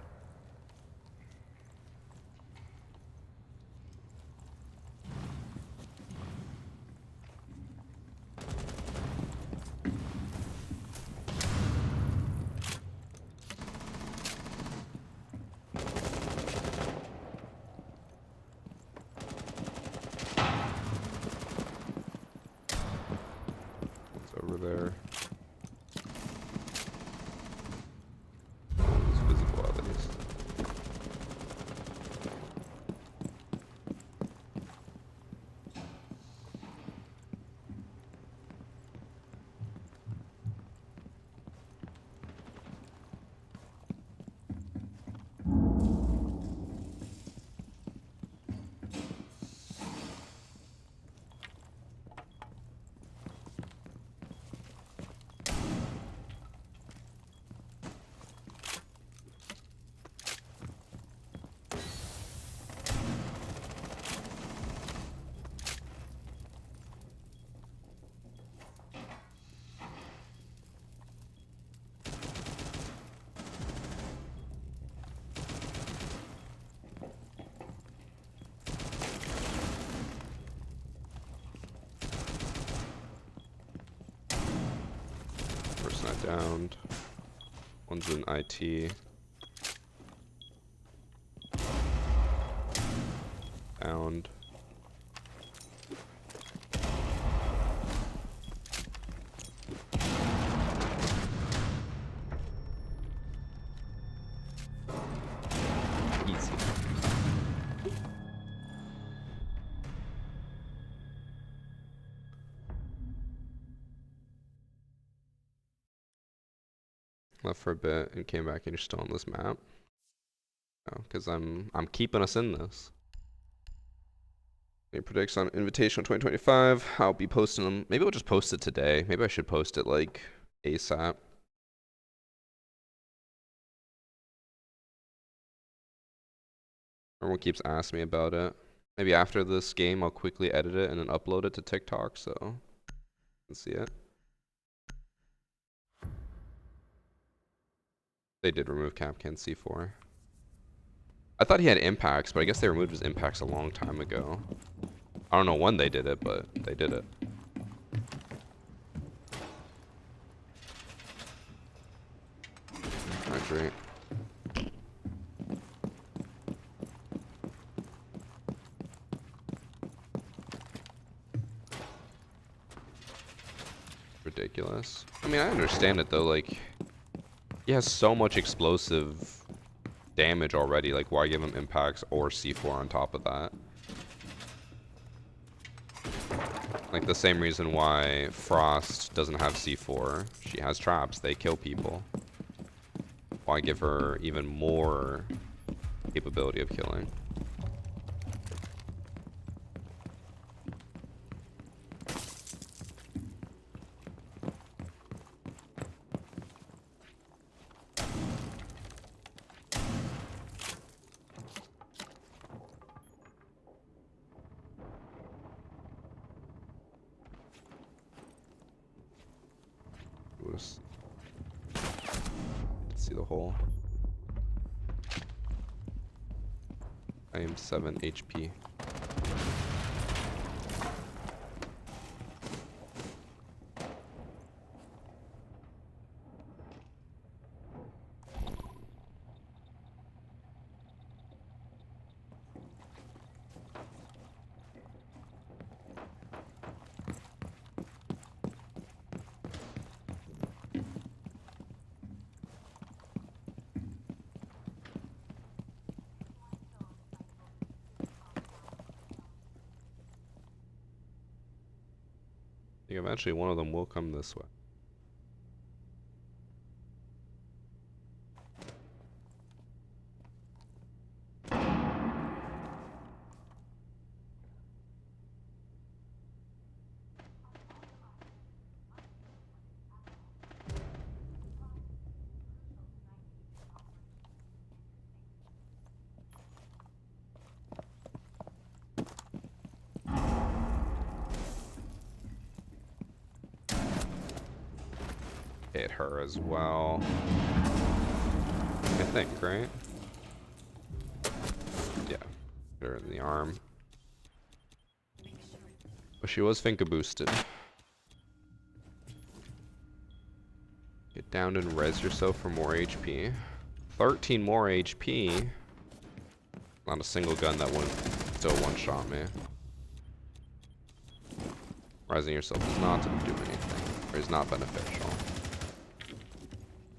It's over there. It's visible at least. Person I downed. One's in IT. Downed. Easy. Left for a bit and came back and you're still on this map. Oh, because I'm keeping us in this. Any predicts on Invitational 2025? I'll be posting them. Maybe I'll just post it today. Maybe I should post it like ASAP. Everyone keeps asking me about it. Maybe after this game, I'll quickly edit it and then upload it to TikTok so you can see it. They did remove Capcan C4. I thought he had impacts, but I guess they removed his impacts a long time ago. I don't know when they did it, but they did it. Alright, great. ridiculous. I mean, I understand it though, like, he has so much explosive damage already, like why give him impacts or C4 on top of that? Like the same reason why Frost doesn't have C4. She has traps, they kill people. Why give her even more capability of killing? Let's see the hole. I am 7 HP. I think eventually one of them will come this way. Hit her as well. I think, right? Yeah. Hit her in the arm. But she was Finka boosted. Get down and res yourself for more HP. 13 more HP. Not a single gun that wouldn't still one-shot me. Rising yourself does not do anything, or is not beneficial.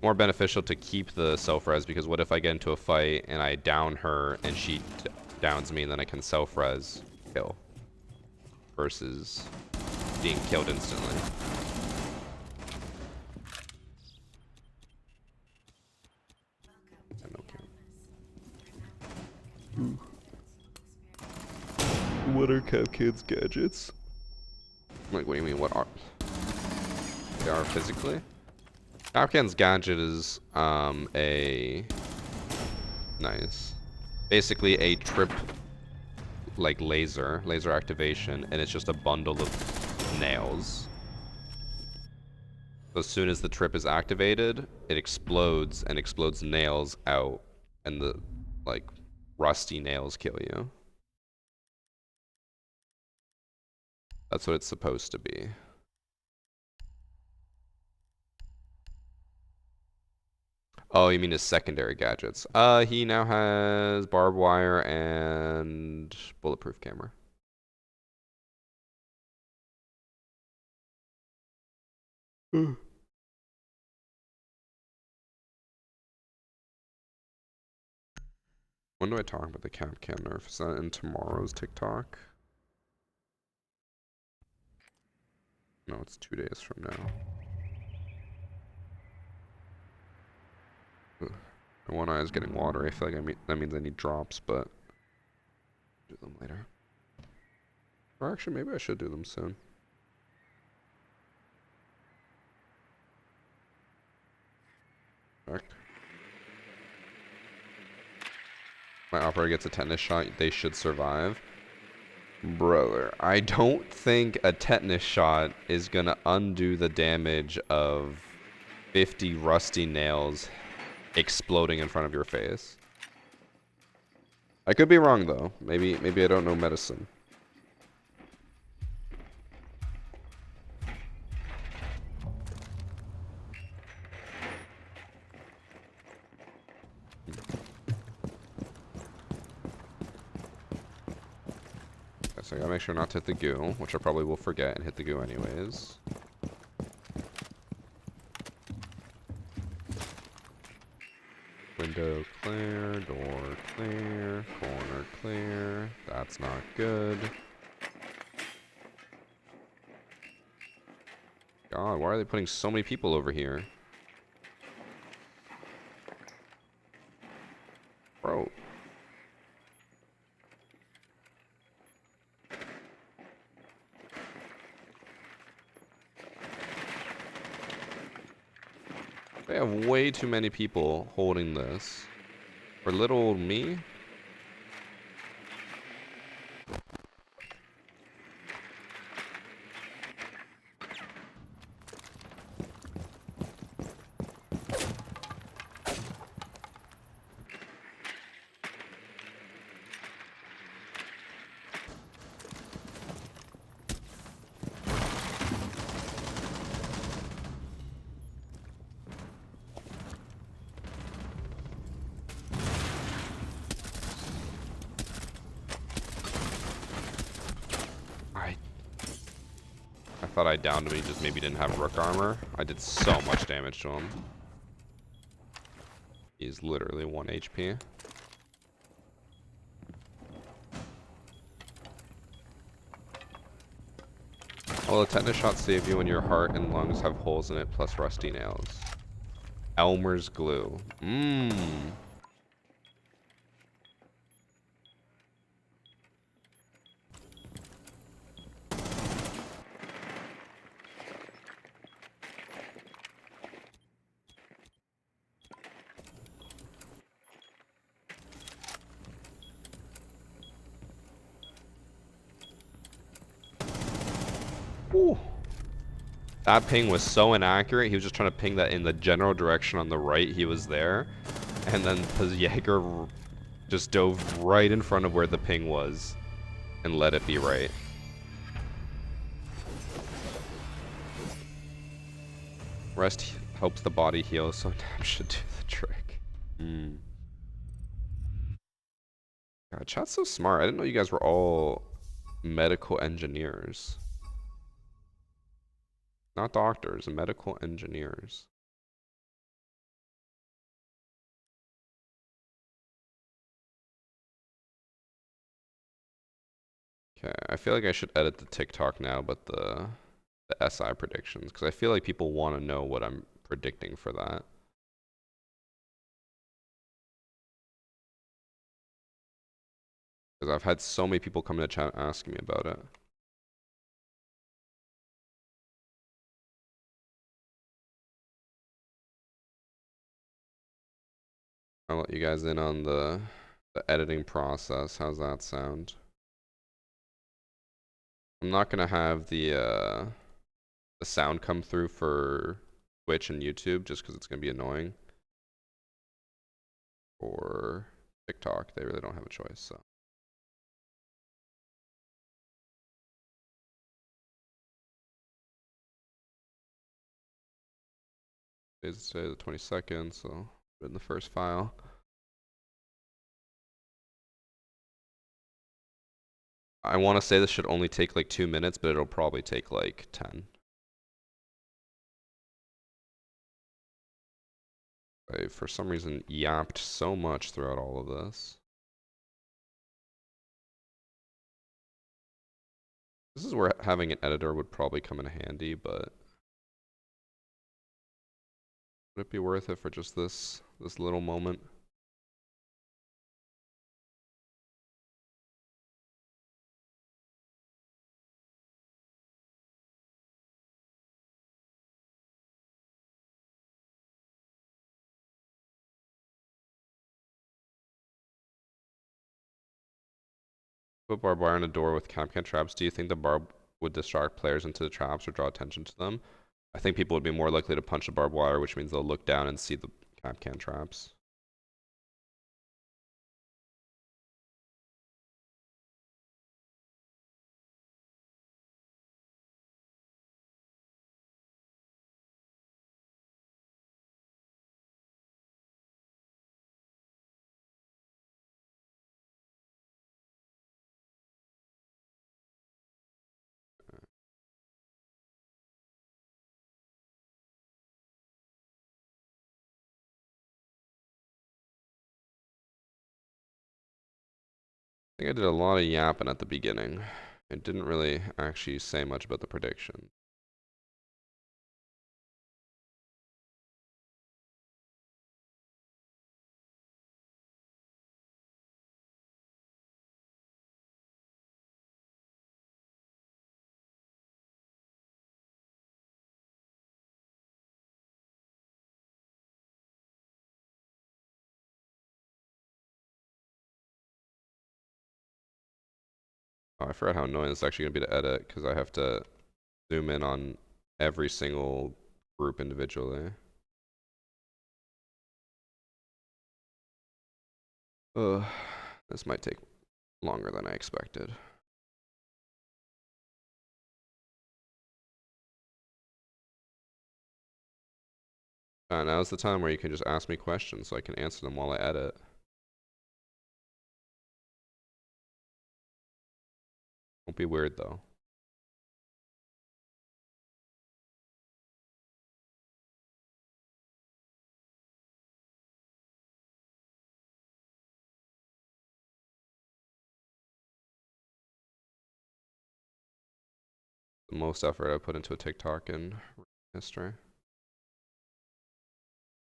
More beneficial to keep the self-res, because what if I get into a fight and I down her and she downs me and then I can self-res kill versus being killed instantly. What are Capcan's gadgets? Like, what do you mean, what are they are physically? Capcan's gadget is basically a trip like laser activation, and it's just a bundle of nails. So as soon as the trip is activated, it explodes and explodes nails out, and the like rusty nails kill you. That's what it's supposed to be. Oh, you mean his secondary gadgets? He now has barbed wire and bulletproof camera. When do I talk about the Capcan nerf? Is that in tomorrow's TikTok? No, it's 2 days from now. Ugh. My one eye is getting watery. I feel like that means I need drops, but do them later. Or actually, maybe I should do them soon. Back. My operator gets a tetanus shot. They should survive. Brother, I don't think a tetanus shot is gonna undo the damage of 50 rusty nails exploding in front of your face. I could be wrong though. Maybe I don't know medicine. So I gotta make sure not to hit the goo, which I probably will forget and hit the goo anyways. Window clear, door clear, corner clear. That's not good. God, why are they putting so many people over here? Bro. They have way too many people holding this. For little old me? I thought I downed him, he just maybe didn't have rook armor. I did so much damage to him. He's literally 1 HP. Well, a tetanus shot save you when your heart and lungs have holes in it, plus rusty nails. Elmer's glue. Mmm. Ooh. That ping was so inaccurate. He was just trying to ping that in the general direction on the right. He was there. And then the Jaeger just dove right in front of where the ping was and let it be right. Rest helps the body heal, so nap should do the trick. Hmm. God, chat's so smart. I didn't know you guys were all medical engineers. Not doctors, medical engineers. Okay, I feel like I should edit the TikTok now, but the SI predictions, because I feel like people want to know what I'm predicting for that. Because I've had so many people come in the chat asking me about it. I'll let you guys in on the editing process. How's that sound? I'm not gonna have the sound come through for Twitch and YouTube just because it's gonna be annoying. For TikTok, they really don't have a choice, so. Today's today the 22nd, so put in the first file. I want to say this should only take like 2 minutes, but it'll probably take like 10. I, for some reason, yapped so much throughout all of this. This is where having an editor would probably come in handy, but would it be worth it for just this little moment? Put barbed wire on a door with can traps. Do you think the barb would distract players into the traps or draw attention to them? I think people would be more likely to punch the barbed wire, which means they'll look down and see the can traps. think I did a lot of yapping at the beginning. I didn't really actually say much about the prediction. Oh, I forgot how annoying this is actually gonna be to edit because I have to zoom in on every single group individually. Ugh, this might take longer than I expected. Now's the time where you can just ask me questions so I can answer them while I edit. Won't be weird though. The most effort I put into a TikTok in history.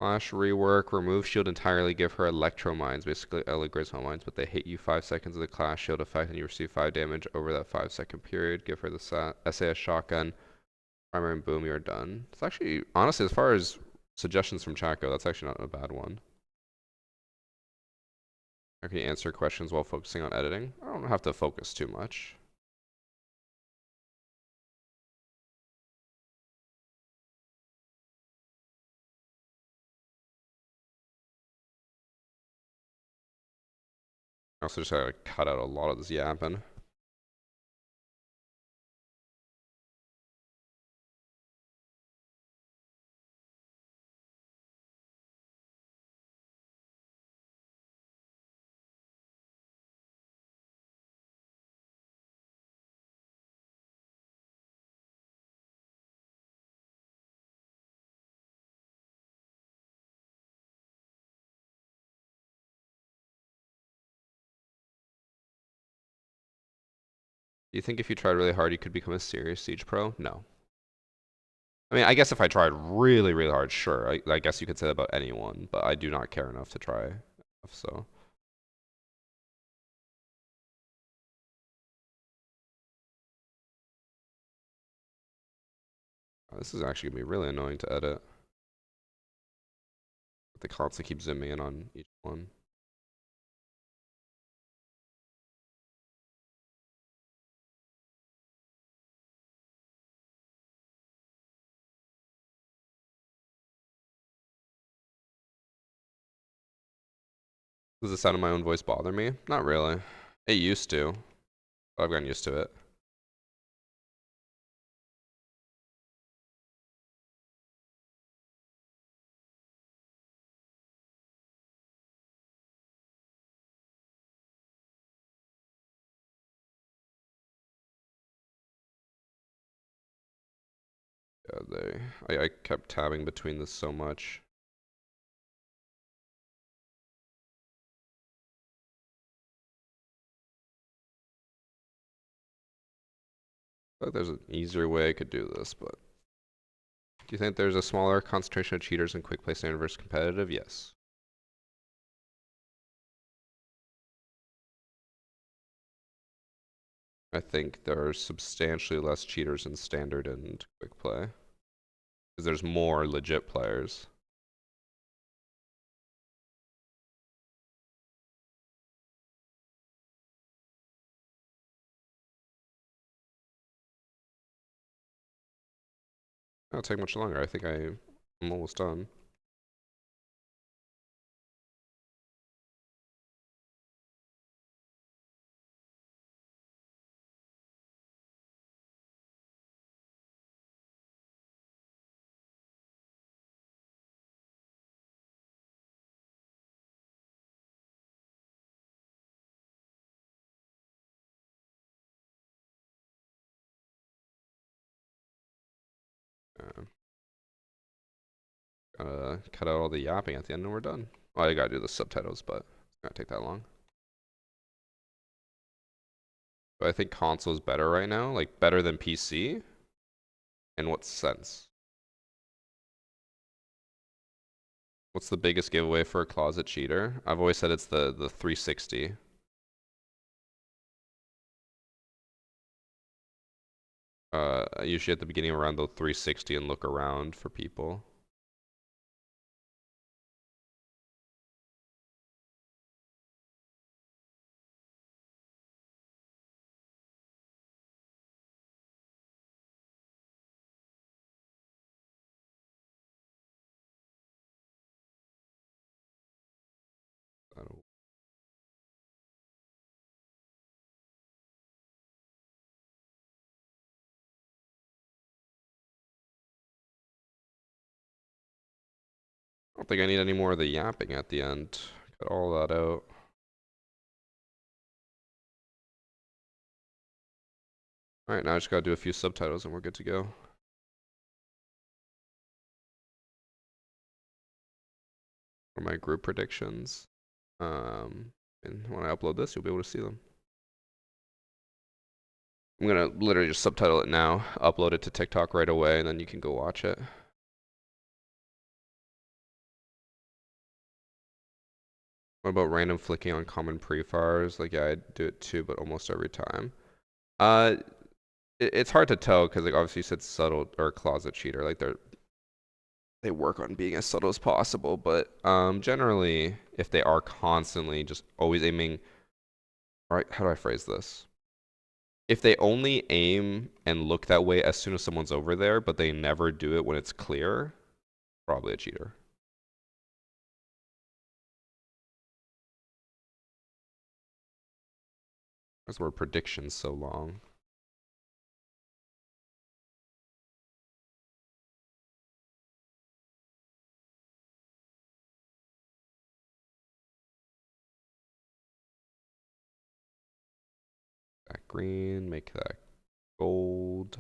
Flash rework, remove shield entirely, give her electro mines, basically Ellie Griswold mines, but they hit you 5 seconds of the class shield effect and you receive 5 damage over that 5-second period. Give her the SAS shotgun, primary and boom, you're done. It's actually, honestly, as far as suggestions from Chaco, that's actually not a bad one. How can you answer questions while focusing on editing? I don't have to focus too much. I also just gotta cut out a lot of this yapping. Do you think if you tried really hard, you could become a serious Siege pro? No. I mean, I guess if I tried really, really hard, sure. I guess you could say that about anyone, but I do not care enough to try enough, so. This is actually gonna be really annoying to edit. They constantly keep zooming in on each one. Does the sound of my own voice bother me? Not really. It used to, but I've gotten used to it. Yeah, I kept tabbing between this so much. I feel like there's an easier way I could do this, but. Do you think there's a smaller concentration of cheaters in quick play standard versus competitive? Yes. I think there are substantially less cheaters in standard and quick play. Because there's more legit players. It'll take much longer. I think I'm almost done. Cut out all the yapping at the end and we're done. Well, I gotta do the subtitles, but it's gonna take that long. But I think console is better right now, like better than PC. In what sense? What's the biggest giveaway for a closet cheater? I've always said it's the 360. Usually at the beginning around the 360 and look around for people. I don't think I need any more of the yapping at the end. Cut all that out. Alright, now I just gotta do a few subtitles and we're good to go. For my group predictions. And when I upload this, you'll be able to see them. I'm gonna literally just subtitle it now, upload it to TikTok right away, and then you can go watch it. What about random flicking on common pre-fires? Like, yeah, I do it too, but almost every time. Uh, it's hard to tell because, like, obviously you said subtle or closet cheater. Like, they work on being as subtle as possible, but generally, if they are constantly just always aiming, all right, how do I phrase this? If they only aim and look that way as soon as someone's over there, but they never do it when it's clear, probably a cheater. That's where prediction's so long. That green, make that gold.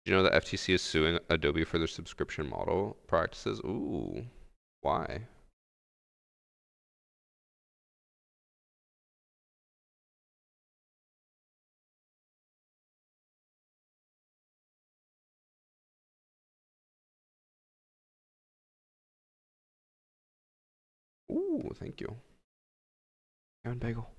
You know the FTC is suing Adobe for their subscription model practices? Ooh, why? Ooh, thank you. And bagel.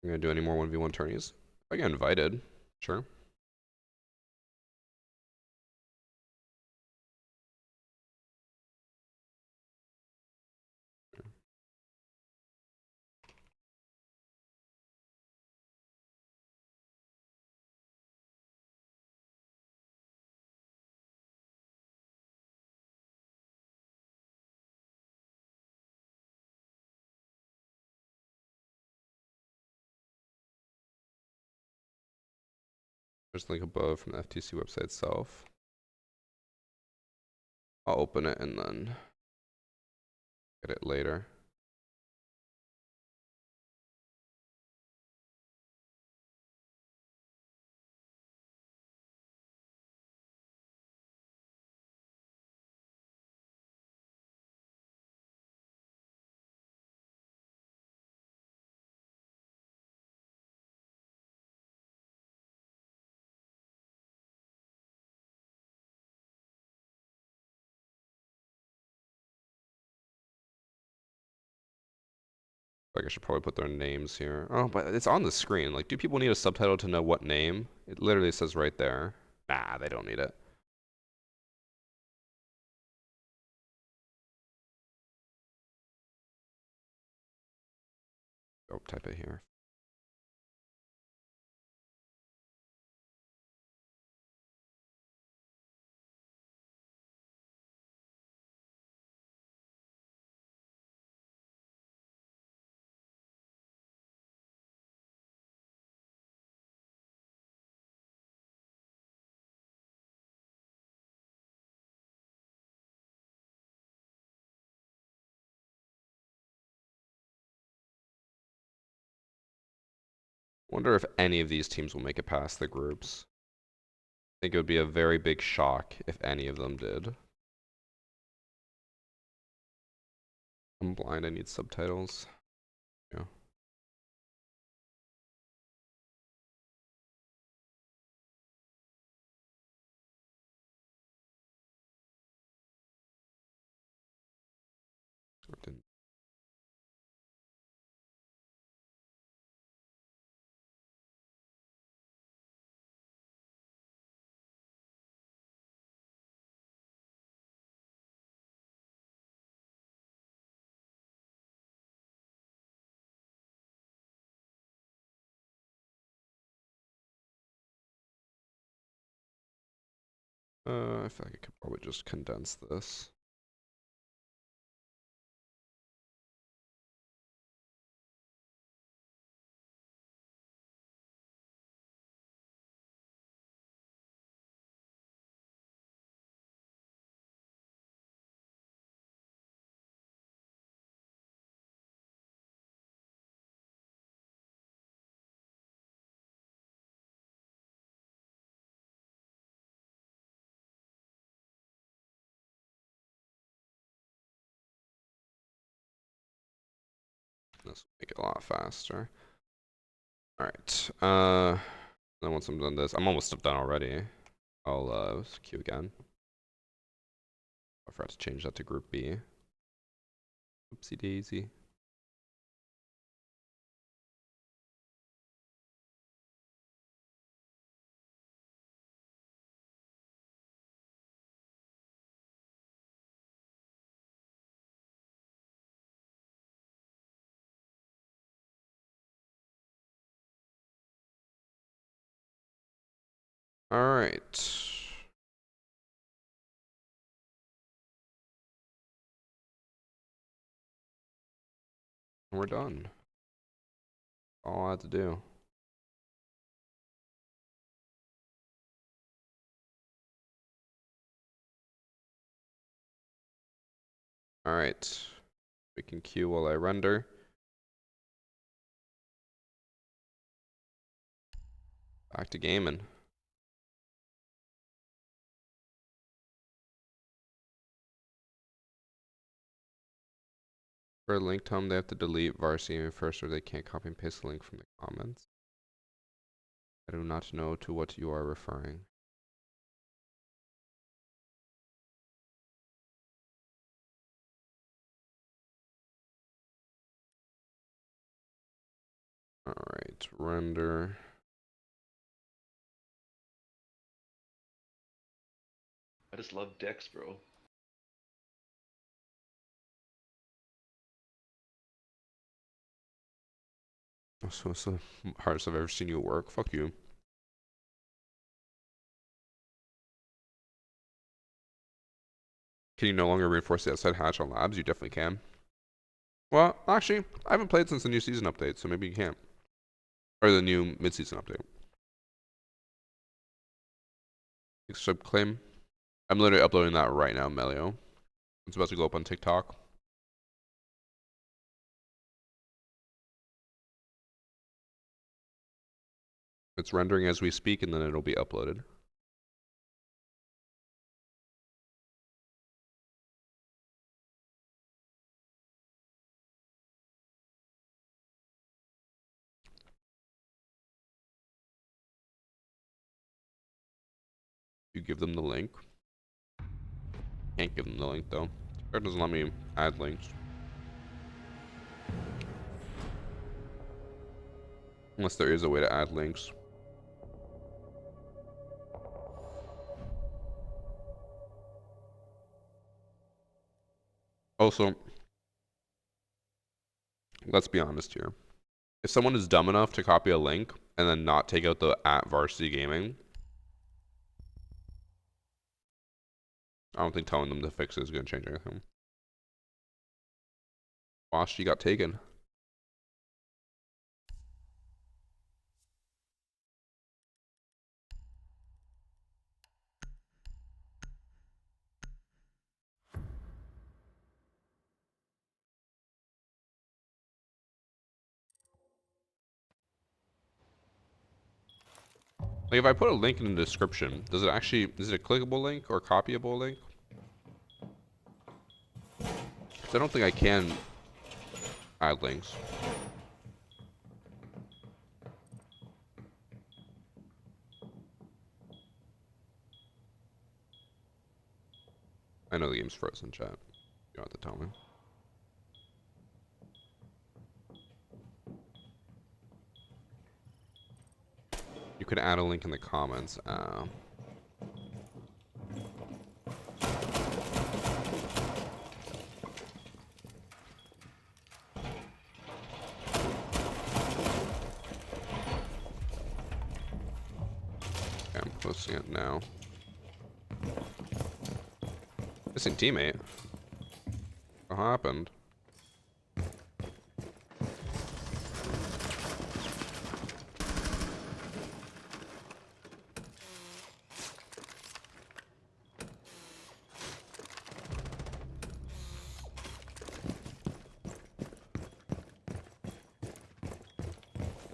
I'm gonna do any more 1v1 tourneys. If I get invited, sure. There's a link above from the FTC website itself. I'll open it and then get it later. Like I should probably put their names here. Oh, but it's on the screen. Like, do people need a subtitle to know what name? It literally says right there. Nah, they don't need it. Oh, type it here. Wonder if any of these teams will make it past the groups. I think it would be a very big shock if any of them did. I'm blind, I need subtitles. Yeah. Didn't. I feel like I could probably just condense this. This will make it a lot faster. Alright, then once I'm done this, I'm almost done already. I'll queue again. I forgot to change that to group B. Oopsie daisy. Alright. We're done. All I had to do. Alright. We can queue while I render. Back to gaming. For a link to them, they have to delete VarsityGaming first, or they can't copy and paste the link from the comments. I do not know to what you are referring. Alright, render. I just love dicks, bro. So it's the hardest I've ever seen you work. Fuck you. Can you no longer reinforce the outside hatch on labs? You definitely can. Well, actually, I haven't played since the new season update, so maybe you can't. Or the new mid-season update. Subclaim. I'm literally uploading that right now, Melio. It's about to go up on TikTok. It's rendering as we speak, and then it'll be uploaded. You give them the link. Can't give them the link though. It doesn't let me add links. Unless there is a way to add links. Also, let's be honest here. If someone is dumb enough to copy a link and then not take out the @VarsityGaming, I don't think telling them to fix it is going to change anything. BOSG got taken. Like if I put a link in the description, does it actually, is it a clickable link or copyable link? Because I don't think I can add links. I know the game's frozen, chat. You don't have to tell me. You could add a link in the comments. Okay, I'm posting it now. Missing teammate. What happened?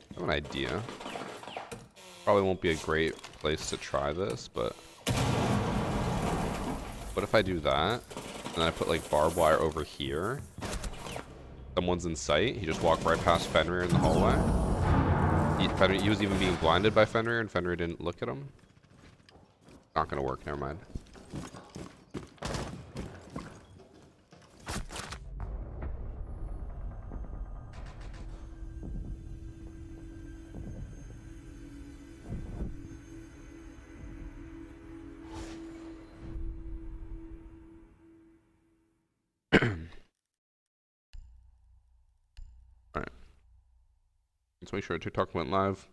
I have an idea. Probably won't be a great place to try this, but what if I do that and then I put like barbed wire over here? Someone's in sight. He just walked right past Fenrir in the hallway. He was even being blinded by Fenrir, and Fenrir didn't look at him. Not gonna work. Never mind. Alright. Let's make sure TikTok went live.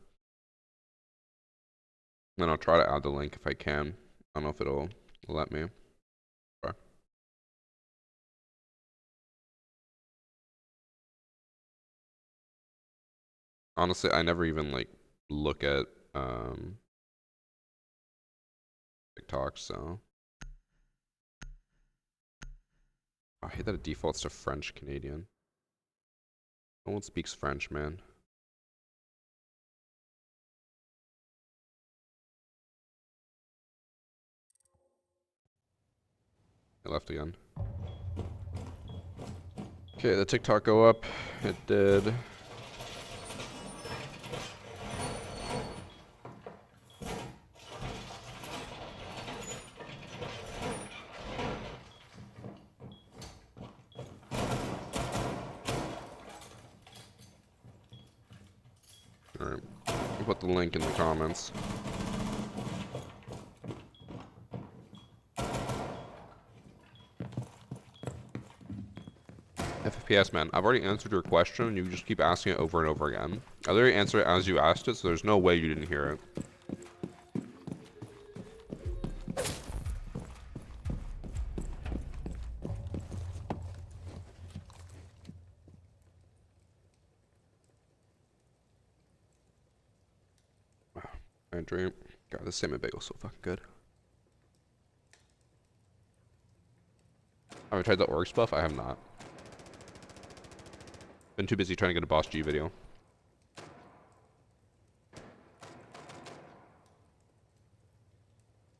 Then I'll try to add the link if I can. I don't know if it'll let me. Okay. Honestly, I never even like look at TikTok, so I hate that it defaults to French Canadian. No one speaks French, man. It left again. Okay, the TikTok go up. It did. Alright. I'll put the link in the comments. FPS, man. I've already answered your question, and you just keep asking it over and over again. I literally answered it as you asked it, so there's no way you didn't hear it. I dream. God, this salmon bagel's so fucking good. Have I tried the org stuff? I have not. Been too busy trying to get a BOSG video.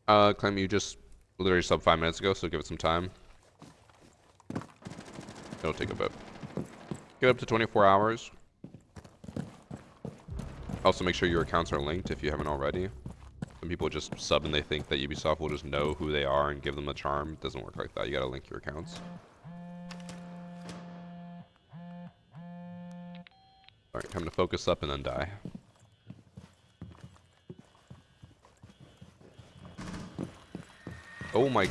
Claim you just literally subbed 5 minutes ago, so give it some time. It'll take a bit. Get up to 24 hours. Also, make sure your accounts are linked if you haven't already. Some people just sub and they think that Ubisoft will just know who they are and give them a charm. It doesn't work like that. You gotta link your accounts. Alright, time to focus up and then die. Oh my...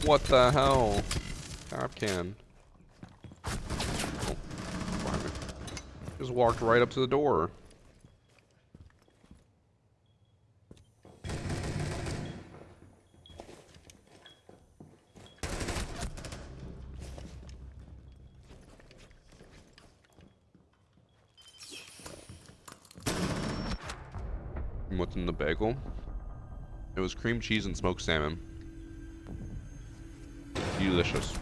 What the hell? Tap can. Oh, behind me. Just walked right up to the door. And what's in the bagel? It was cream cheese and smoked salmon. Delicious.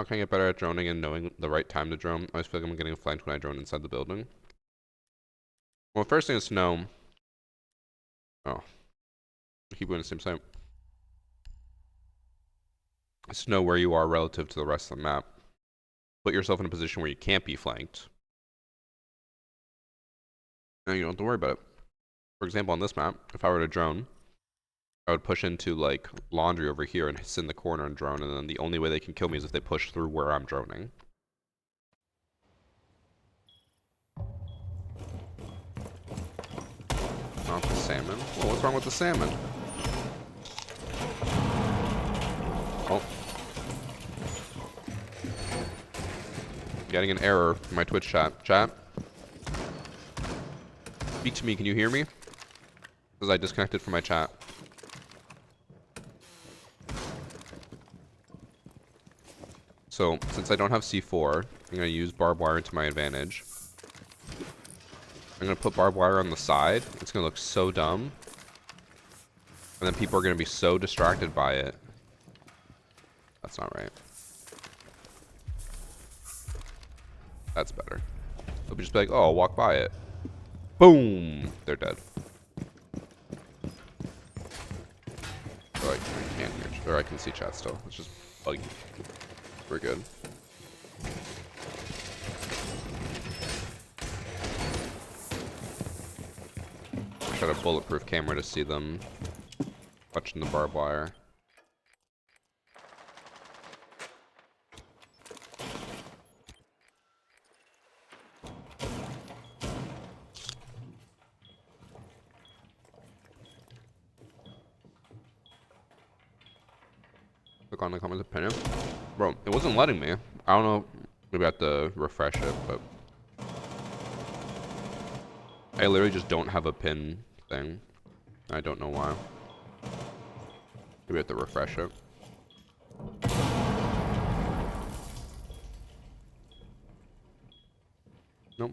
How can I get better at droning and knowing the right time to drone? I always feel like I'm getting flanked when I drone inside the building. Well, first thing is to know. Oh, I keep going to the same site. Is to know where you are relative to the rest of the map. Put yourself in a position where you can't be flanked. And you don't have to worry about it. For example, on this map, if I were to drone, I would push into like laundry over here and sit in the corner and drone, and then the only way they can kill me is if they push through where I'm droning. Not the salmon. Oh, what's wrong with the salmon? Oh. Getting an error in my Twitch chat. Chat? Speak to me, can you hear me? Because I disconnected from my chat. So, since I don't have C4, I'm going to use barbed wire to my advantage. I'm going to put barbed wire on the side. It's going to look so dumb. And then people are going to be so distracted by it. That's not right. That's better. They'll just be like, oh, I'll walk by it. Boom! They're dead. Oh, I can't hear. Or I can see chat still. It's just buggy. We're good. I got a bulletproof camera to see them watching the barbed wire. Click on the comments and pin it. Bro, it wasn't letting me. I don't know. Maybe I have to refresh it, but I literally just don't have a pin thing. I don't know why. Maybe I have to refresh it. Nope.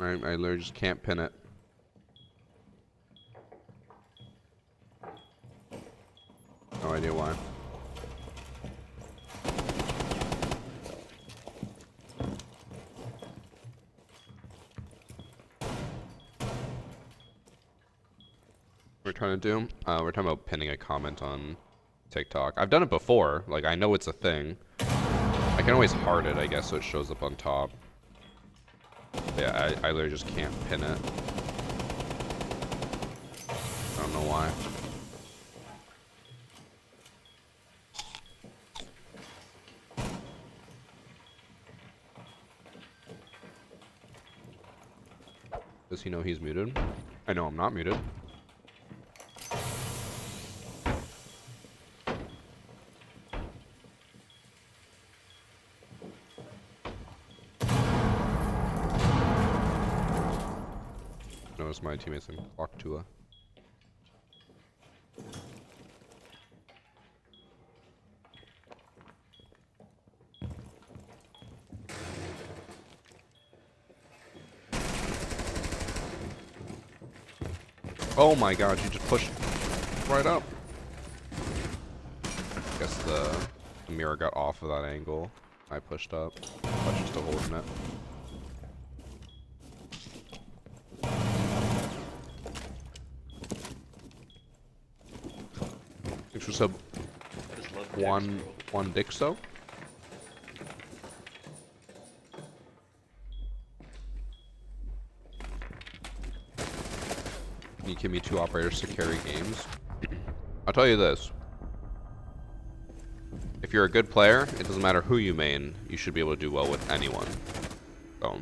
I literally just can't pin it. No idea why. We're trying to do? We're talking about pinning a comment on TikTok. I've done it before. Like, I know it's a thing. I can always heart it, I guess, so it shows up on top. Yeah, I literally just can't pin it. I don't know why. Does he know he's muted? I know I'm not muted. Notice my teammates in clock Tua. Oh my god, you just pushed right up. I guess the mirror got off of that angle. I pushed up. I was just holding it. Thanks for sub I just love one Dixo. Can you give me 2 operators to carry games? I'll tell you this. If you're a good player, it doesn't matter who you main, you should be able to do well with anyone. So,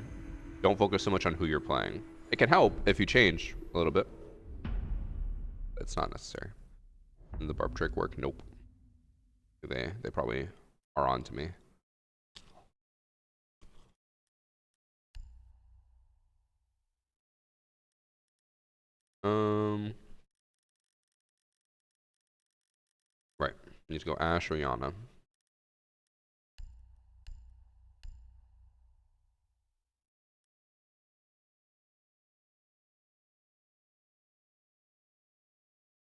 don't focus so much on who you're playing. It can help if you change a little bit. It's not necessary. And the barb trick work? Nope. They probably are on to me. Right. Need to go Ash or Yana.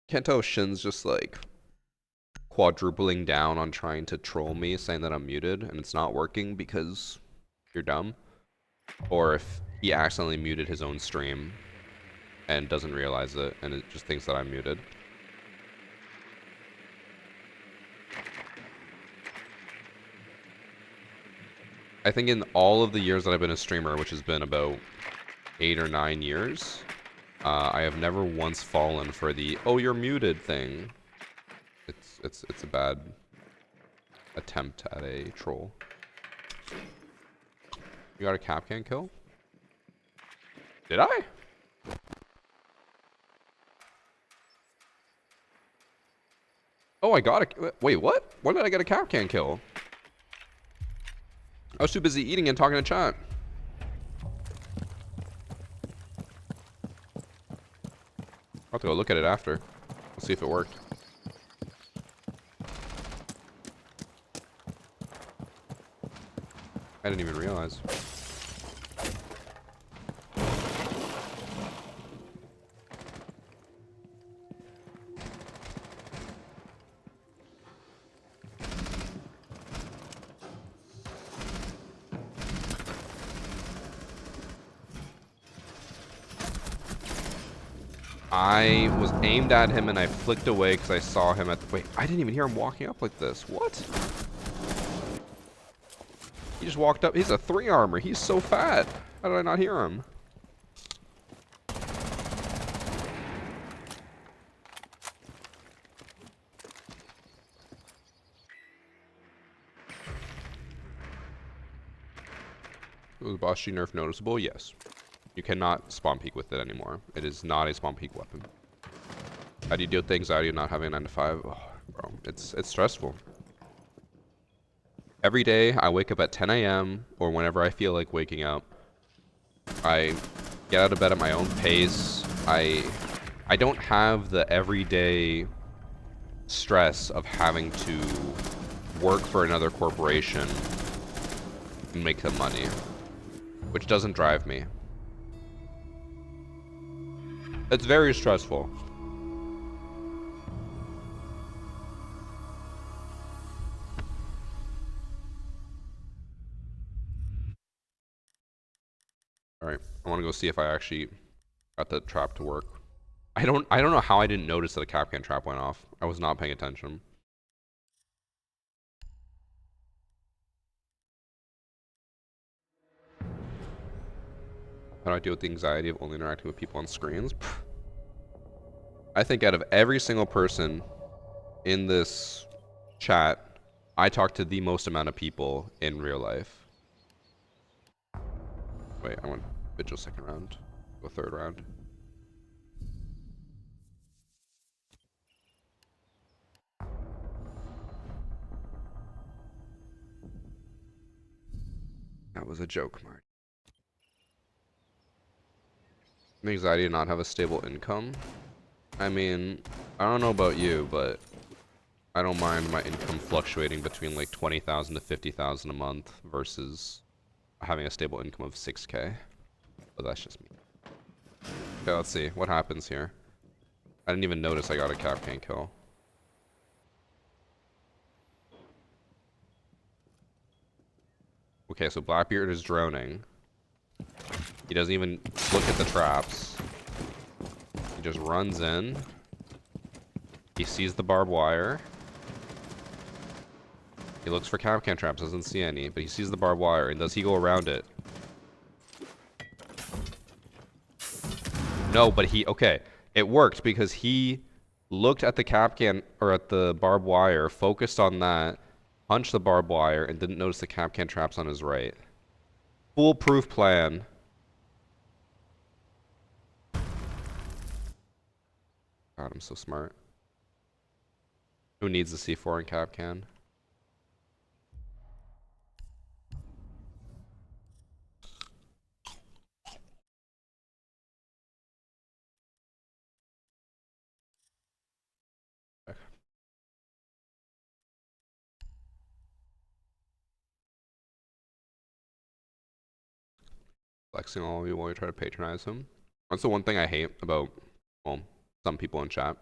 Can't tell if Shin's just like quadrupling down on trying to troll me saying that I'm muted and it's not working because you're dumb, or if he accidentally muted his own stream and doesn't realize it and it just thinks that I'm muted. I think in all of the years that I've been a streamer, which has been about 8 or 9 years, I have never once fallen for the "oh, you're muted" thing. It's a bad attempt at a troll. You got a Capcan kill? Did I? Oh, I got a... Wait, what? When did I get a Capcan kill? I was too busy eating and talking to chat. I'll have to go look at it after. We'll see if it worked. I didn't even realize. I was aimed at him and I flicked away because I saw him at the... Wait, I didn't even hear him walking up like this. What? He just walked up. He's a 3 armor. He's so fat. How did I not hear him? Was BOSG nerf noticeable? Yes. You cannot spawn peek with it anymore. It is not a spawn peek weapon. How do you deal with the anxiety of not having a 9 to 5? Oh, bro, it's stressful. Every day I wake up at 10 a.m. or whenever I feel like waking up. I get out of bed at my own pace. I don't have the everyday stress of having to work for another corporation and make them money, which doesn't drive me. It's very stressful. Alright, I want to go see if I actually got the trap to work. I don't know how I didn't notice that a Capcan trap went off. I was not paying attention. How do I deal with the anxiety of only interacting with people on screens? I think out of every single person in this chat, I talk to the most amount of people in real life. Wait, I want Vigil second round. Go third round. That was a joke, Mark. The anxiety to not have a stable income. I mean, I don't know about you, but I don't mind my income fluctuating between like 20,000 to 50,000 a month versus having a stable income of 6K. But that's just me. Okay, let's see what happens here. I didn't even notice I got a Capcan kill. Okay, so Blackbeard is droning. He doesn't even look at the traps. He just runs in. He sees the barbed wire. He looks for Capcan traps, doesn't see any, but he sees the barbed wire, and does he go around it? No, but okay, it worked because he looked at the Capcan, or at the barbed wire, focused on that, punched the barbed wire, and didn't notice the Capcan traps on his right. Foolproof plan. God, I'm so smart. Who needs the C4 in Capcan? Flexing all of you while you try to patronize him. That's the one thing I hate about, well, some people in chat.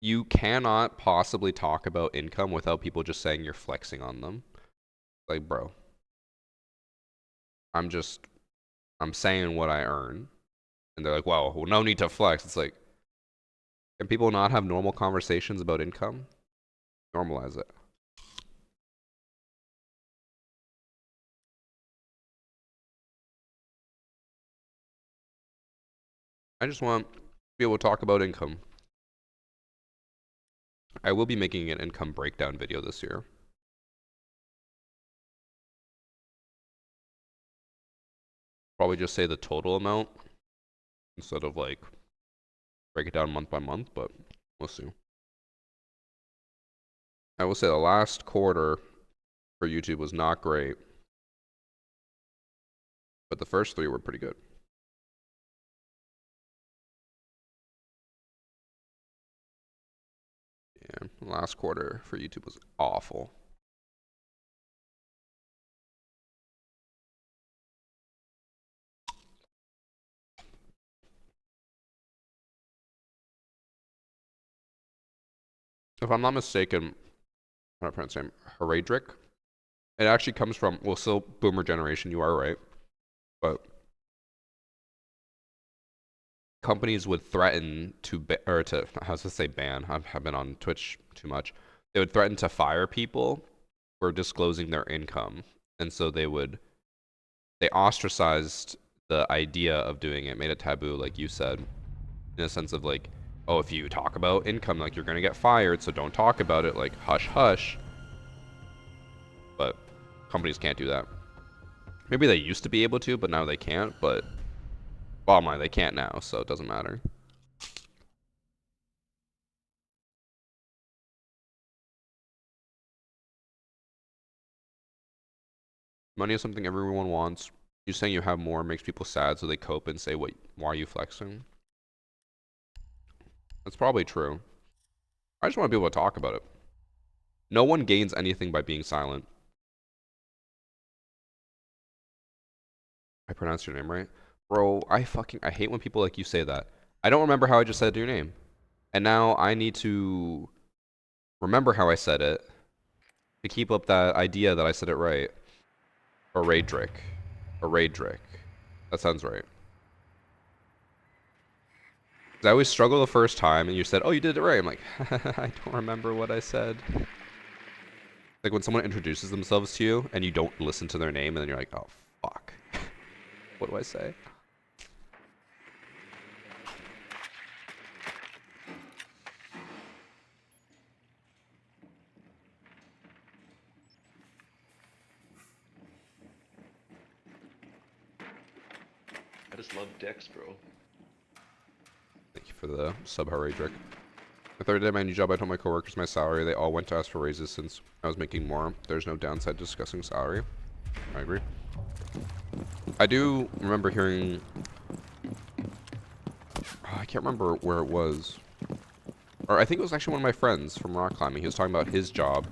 you cannot possibly talk about income without people just saying you're flexing on them. Like, bro, I'm saying what I earn. And they're like, well, no need to flex. It's like, can people not have normal conversations about income? Normalize it. I just want to be able to talk about income. I will be making an income breakdown video this year. Probably just say the total amount instead of like break it down month by month, but we'll see. I will say the last quarter for YouTube was not great, but the first 3 were pretty good. Yeah, last quarter for YouTube was awful. If I'm not mistaken, how do I pronounce his name? Heredrick. It actually comes from, well, still boomer generation, you are right. But companies would threaten to, I was to say ban, I've been on Twitch too much. They would threaten to fire people for disclosing their income. And so they ostracized the idea of doing it, made it taboo, like you said, in a sense of like, oh, if you talk about income, like you're gonna get fired, so don't talk about it, like hush hush. But companies can't do that. Maybe they used to be able to, but now they can't. But bottom line, they can't now, so it doesn't matter. Money is something everyone wants. You saying you have more makes people sad, so they cope and say, "What? Why are you flexing?" That's probably true. I just want to be able to talk about it. No one gains anything by being silent. I pronounced your name right? Bro, I hate when people like you say that. I don't remember how I just said your name. And now I need to remember how I said it to keep up that idea that I said it right. Heredrick. Heredrick. That sounds right. 'Cause I always struggle the first time and you said, oh, you did it right. I'm like, I don't remember what I said. Like when someone introduces themselves to you and you don't listen to their name and then you're like, oh, fuck. What do I say? I just love Dex, bro. Thank you for the sub, Heredrick. The third day of my new job, I told my coworkers my salary. They all went to ask for raises since I was making more. There's no downside to discussing salary. I agree. I do remember hearing... I can't remember where it was. Or I think it was actually one of my friends from rock climbing. He was talking about his job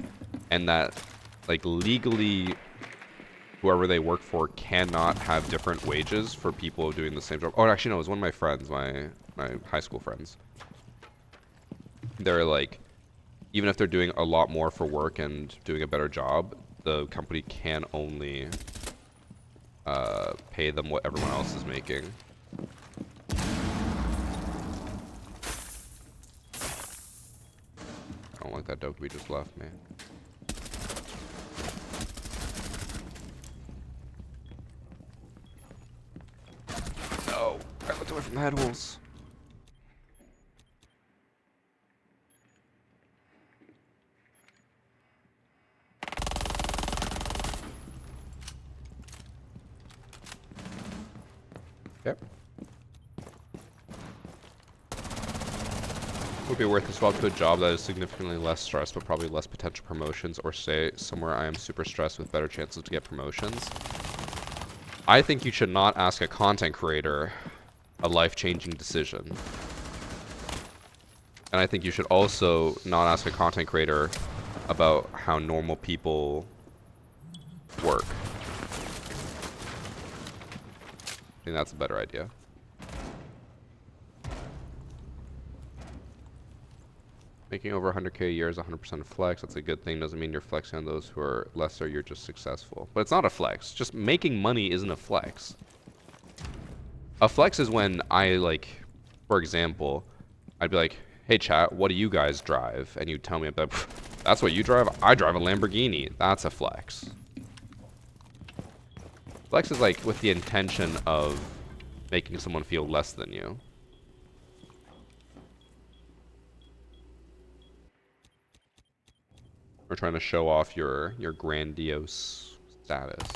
and that, like, legally, whoever they work for cannot have different wages for people doing the same job. Oh, actually, no, it was one of my friends, my high school friends. They're like, even if they're doing a lot more for work and doing a better job, the company can only pay them what everyone else is making. I don't like that Dokkaebi just left me. No, I looked away from the head holes. Yep. Would be worth a swap to a job that is significantly less stress, but probably less potential promotions, or stay somewhere I am super stressed with better chances to get promotions. I think you should not ask a content creator a life-changing decision. And I think you should also not ask a content creator about how normal people work. I think that's a better idea. Making over 100K a year is 100% flex. That's a good thing. Doesn't mean you're flexing on those who are lesser. You're just successful. But it's not a flex. Just making money isn't a flex. A flex is when I, like, for example, I'd be like, hey, chat, what do you guys drive? And you tell me, I'd be like, that's what you drive? I drive a Lamborghini. That's a flex. Flex is, like, with the intention of making someone feel less than you. Or trying to show off your grandiose status.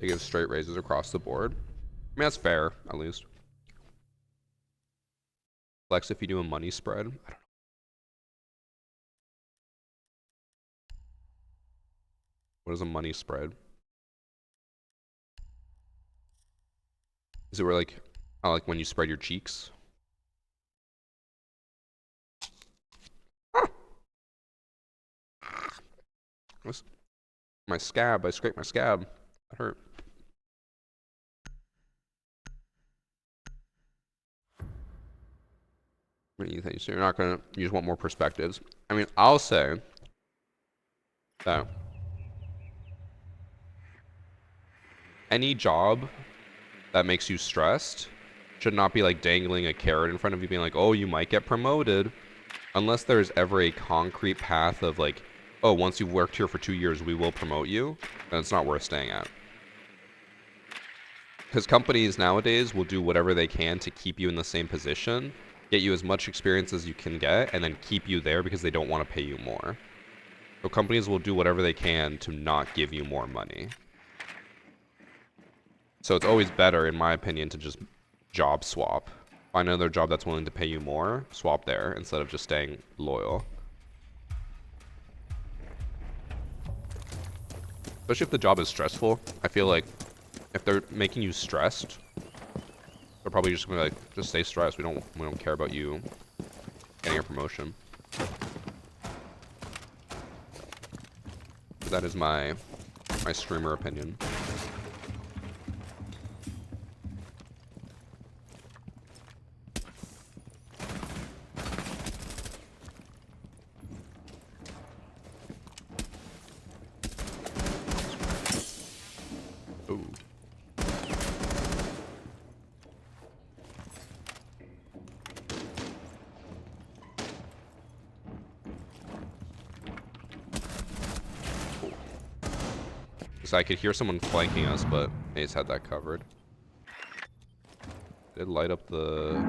They give straight raises across the board. I mean, that's fair, at least. Flex if you do a money spread. I don't know. What is a money spread? Is it where, like, like when you spread your cheeks? My scab. I scraped my scab. That hurt. What do you think? So you're not gonna. You just want more perspectives. I mean, I'll say that any job that makes you stressed should not be like dangling a carrot in front of you, being like, "Oh, you might get promoted," unless there's ever a concrete path of like, "Oh, once you've worked here for 2 years, we will promote you." Then it's not worth staying at. Because companies nowadays will do whatever they can to keep you in the same position, get you as much experience as you can get, and then keep you there because they don't want to pay you more. So companies will do whatever they can to not give you more money. So it's always better, in my opinion, to just job swap. Find another job that's willing to pay you more, swap there, instead of just staying loyal. Especially if the job is stressful. I feel like if they're making you stressed, they're probably just gonna be like, just stay stressed. We don't care about you getting a promotion. That is my streamer opinion. Ooh. So I could hear someone flanking us, but Ace had that covered. Did light up the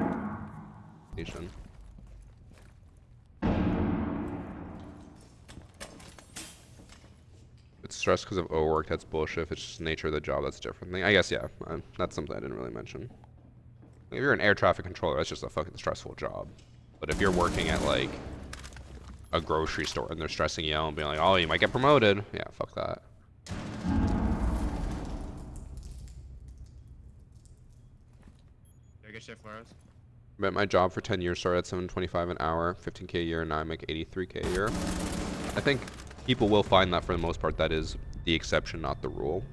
station. It's stress because of overwork. That's bullshit. If it's just the nature of the job, that's a different thing. I guess, yeah. That's something I didn't really mention. If you're an air traffic controller, that's just a fucking stressful job. But if you're working at, like, a grocery store and they're stressing you out and being like, oh, you might get promoted. Yeah, fuck that. Good shit for us. Been at my job for 10 years, started at $7.25 an hour, 15K a year, and now I make 83K a year. I think people will find that for the most part that is the exception, not the rule.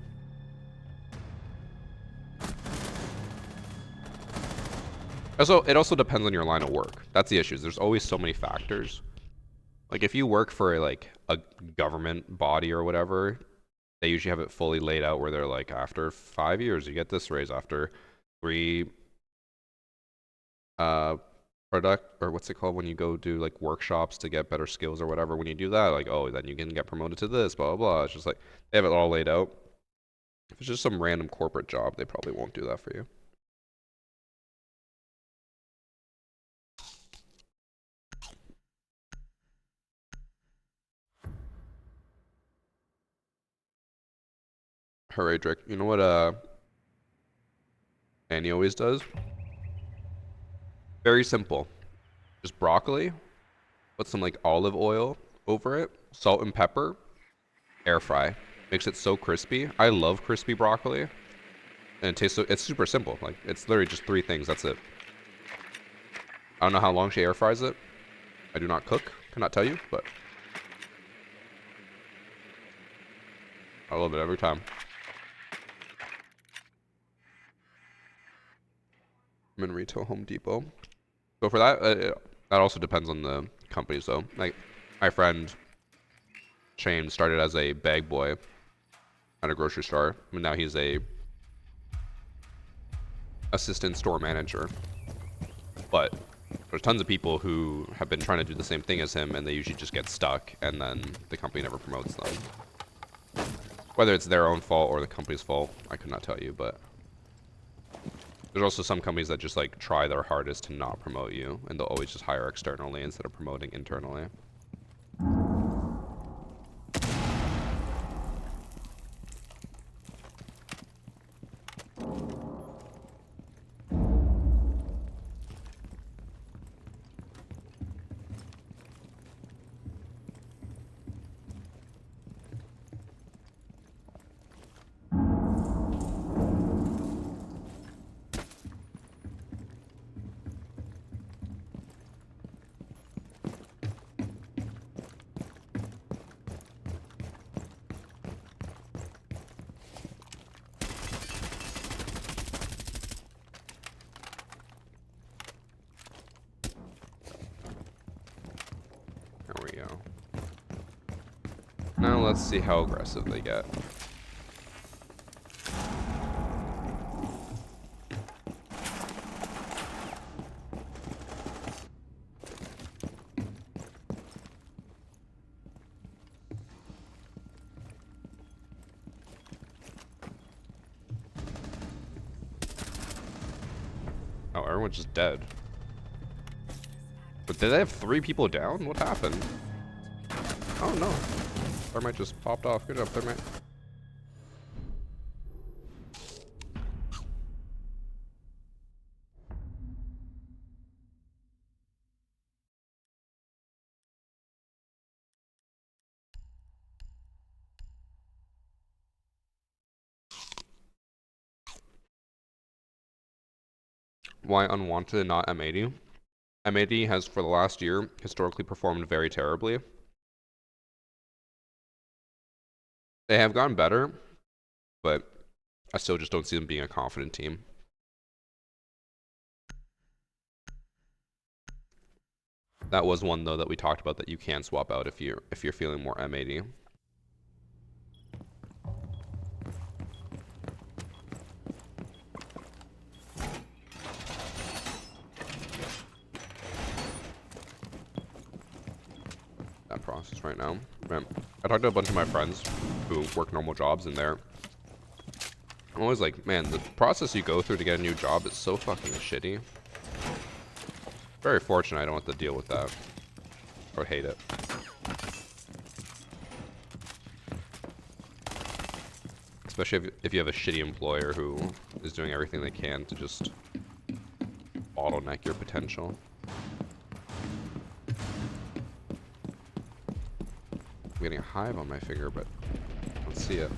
Also, it also depends on your line of work. That's the issue. There's always so many factors. Like if you work for like a government body or whatever, they usually have it fully laid out where they're like, after 5 years you get this raise, after 3 product, or what's it called when you go do like workshops to get better skills or whatever, when you do that, like, oh, then you can get promoted to this, blah blah blah. It's just like they have it all laid out. If it's just some random corporate job, they probably won't do that for you. Hooray, Drake. You know what Annie always does? Very simple. Just broccoli, put some like olive oil over it, salt and pepper, air fry. Makes it so crispy. I love crispy broccoli. And it tastes so, it's super simple. Like it's literally just 3 things, that's it. I don't know how long she air fries it. I do not cook, cannot tell you, but I love it every time. I'm in retail Home Depot. So for that, that also depends on the companies though. Like my friend Shane started as a bag boy at a grocery store, and now he's a assistant store manager. But there's tons of people who have been trying to do the same thing as him, and they usually just get stuck, and then the company never promotes them. Whether it's their own fault or the company's fault, I could not tell you, but there's also some companies that just like try their hardest to not promote you, and they'll always just hire externally instead of promoting internally. There we go. Now let's see how aggressive they get. Oh, everyone's just dead. But did they have 3 people down? What happened? Oh no. Thermite just popped off. Good job, Thermite. Why unwanted and not M80? M80 has, for the last year, historically performed very terribly. They have gotten better, but I still just don't see them being a confident team. That was one though that we talked about that you can swap out if you're feeling more M80. That process right now. Man, I talked to a bunch of my friends who work normal jobs, and I'm always like, man, the process you go through to get a new job is so fucking shitty. Very fortunate I don't have to deal with that. I would hate it. Especially if you have a shitty employer who is doing everything they can to just bottleneck your potential. I'm getting a hive on my finger, but I don't see it.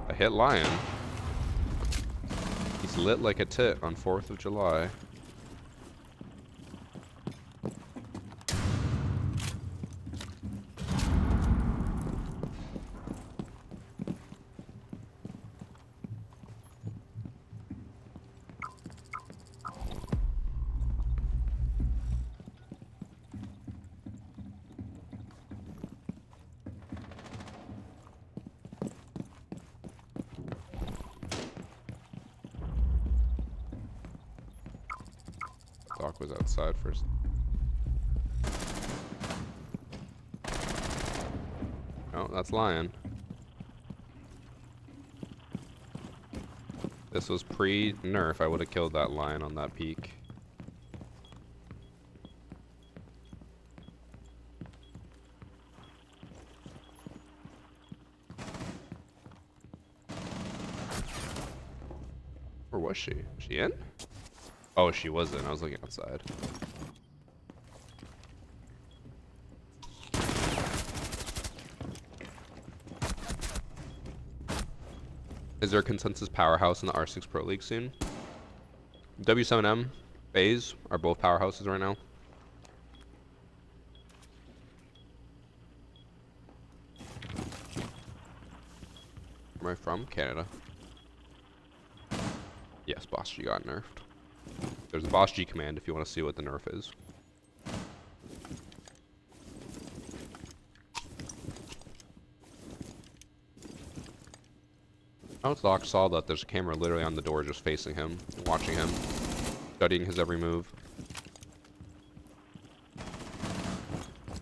I hit Lion. He's lit like a tit on 4th of July. Doc was outside first. Oh, that's Lion. This was pre-nerf. I would have killed that Lion on that peak. Where was she? Was she in? Oh, she was in. I was looking outside. Is there a consensus powerhouse in the R6 Pro League soon? W7M, FaZe are both powerhouses right now. Where am I from? Canada. Yes, BOSG got nerfed. There's a BOSG command if you want to see what the nerf is. Outlock saw that there's a camera literally on the door just facing him, watching him, studying his every move.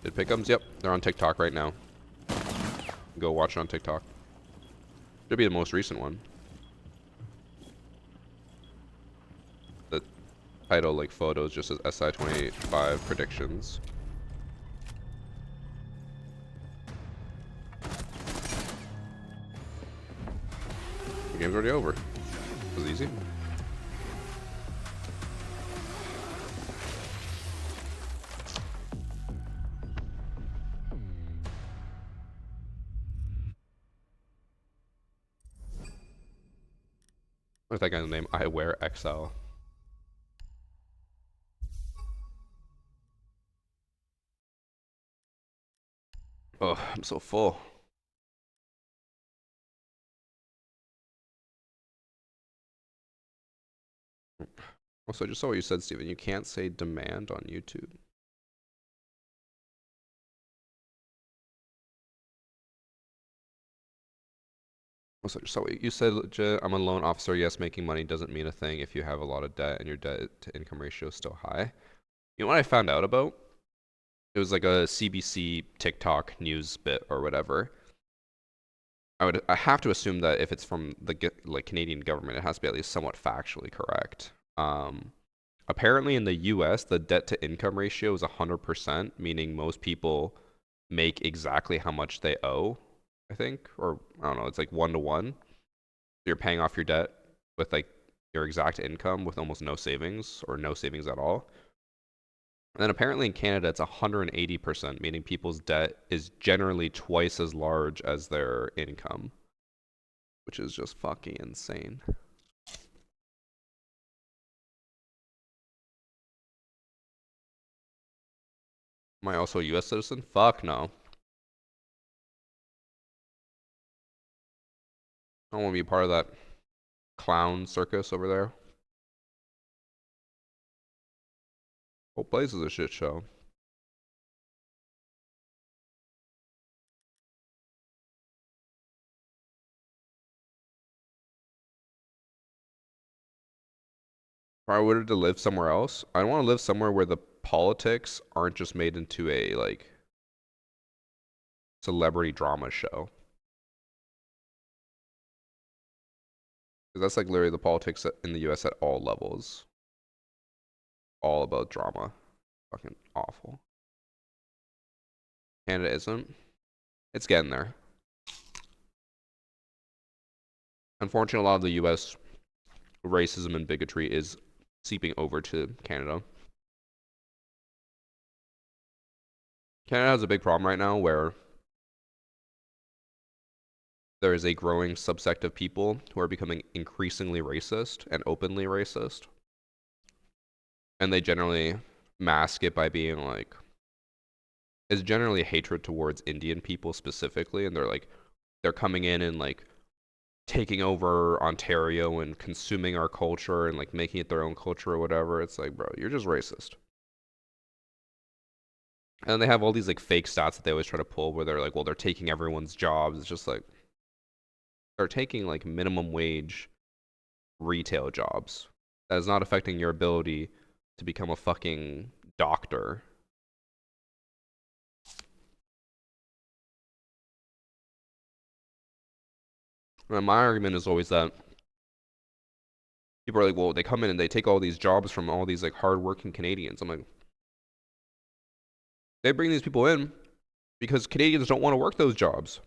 Did pickums? Yep, they're on TikTok right now. Go watch it on TikTok. Should be the most recent one. The title, like, photos just as SI25 predictions. The game's already over. It was easy. What's that guy's name? I wear XL. Oh, I'm so full. Also, I just saw what you said, Steven. You can't say demand on YouTube. Also, I just saw what you said, legit. I'm a loan officer. Yes, making money doesn't mean a thing if you have a lot of debt and your debt to income ratio is still high. You know what I found out about? It was like a CBC TikTok news bit or whatever. I have to assume that if it's from the like Canadian government, it has to be at least somewhat factually correct. Apparently in the US, the debt to income ratio is 100%, meaning most people make exactly how much they owe, I think, or I don't know, it's like 1-to-1. You're paying off your debt with like your exact income with almost no savings or no savings at all. And then apparently in Canada, it's 180%, meaning people's debt is generally twice as large as their income, which is just fucking insane. Am I also a US citizen? Fuck no. I don't want to be part of that clown circus over there. Whole place is a shit show. If I were to live somewhere else, I want to live somewhere where the politics aren't just made into a like celebrity drama show. Because that's like literally the politics in the US at all levels. All about drama. Fucking awful. Canada isn't. It's getting there. Unfortunately, a lot of the US racism and bigotry is seeping over to Canada. Canada has a big problem right now where there is a growing subsect of people who are becoming increasingly racist and openly racist. And they generally mask it by being like, it's generally hatred towards Indian people specifically. And they're coming in and like taking over Ontario and consuming our culture and like making it their own culture or whatever. It's like, bro, you're just racist. And they have all these like fake stats that they always try to pull where they're like, well, they're taking everyone's jobs. It's just like, they're taking like minimum wage retail jobs. That is not affecting your ability to become a fucking doctor. And my argument is always that people are like, well, they come in and they take all these jobs from all these like hardworking Canadians. I'm like, they bring these people in because Canadians don't want to work those jobs.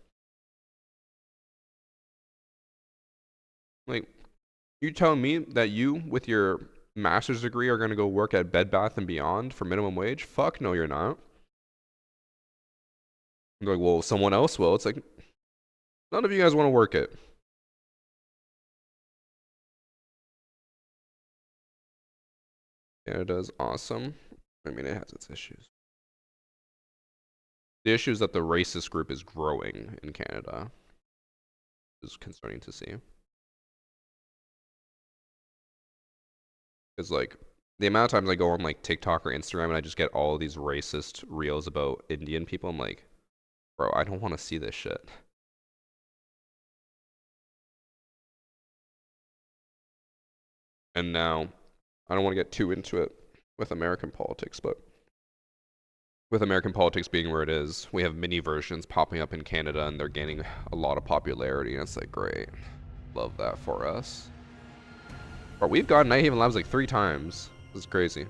Like, you telling me that you, with your master's degree, are going to go work at Bed Bath & Beyond for minimum wage? Fuck no, you're not. They're like, well, someone else will. It's like, none of you guys want to work it. Canada is awesome. I mean, it has its issues. The issue is that the racist group is growing in Canada. Is concerning to see. Because like the amount of times I go on like TikTok or Instagram and I just get all of these racist reels about Indian people, I'm like, bro, I don't want to see this shit. And now, I don't want to get too into it with American politics, but with American politics being where it is, we have mini versions popping up in Canada and they're gaining a lot of popularity, and it's like, great. Love that for us. But we've gotten Night Haven Labs like 3 times. This is crazy.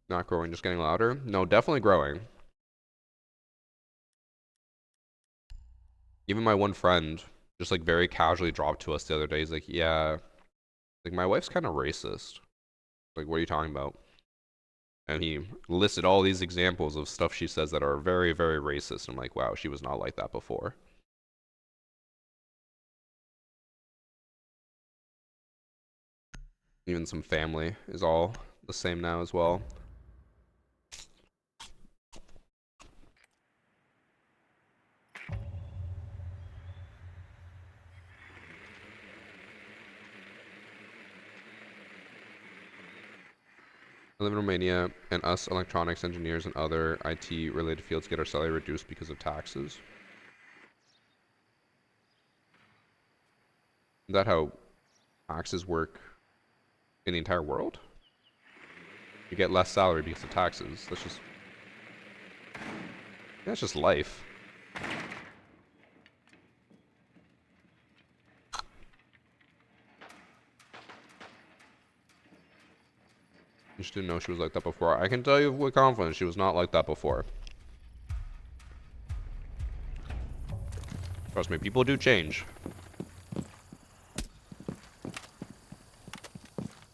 Not growing, just getting louder? No, definitely growing. Even my one friend just like very casually dropped to us the other day. He's like, yeah, like my wife's kind of racist. Like, what are you talking about? And he listed all these examples of stuff she says that are very, very racist. I'm like, wow, she was not like that before. Even some family is all the same now as well. I live in Romania, and us electronics engineers and other IT related fields get our salary reduced because of taxes. Is that how taxes work in the entire world? You get less salary because of taxes. That's just life. You just didn't know she was like that before. I can tell you with confidence she was not like that before. Trust me, people do change.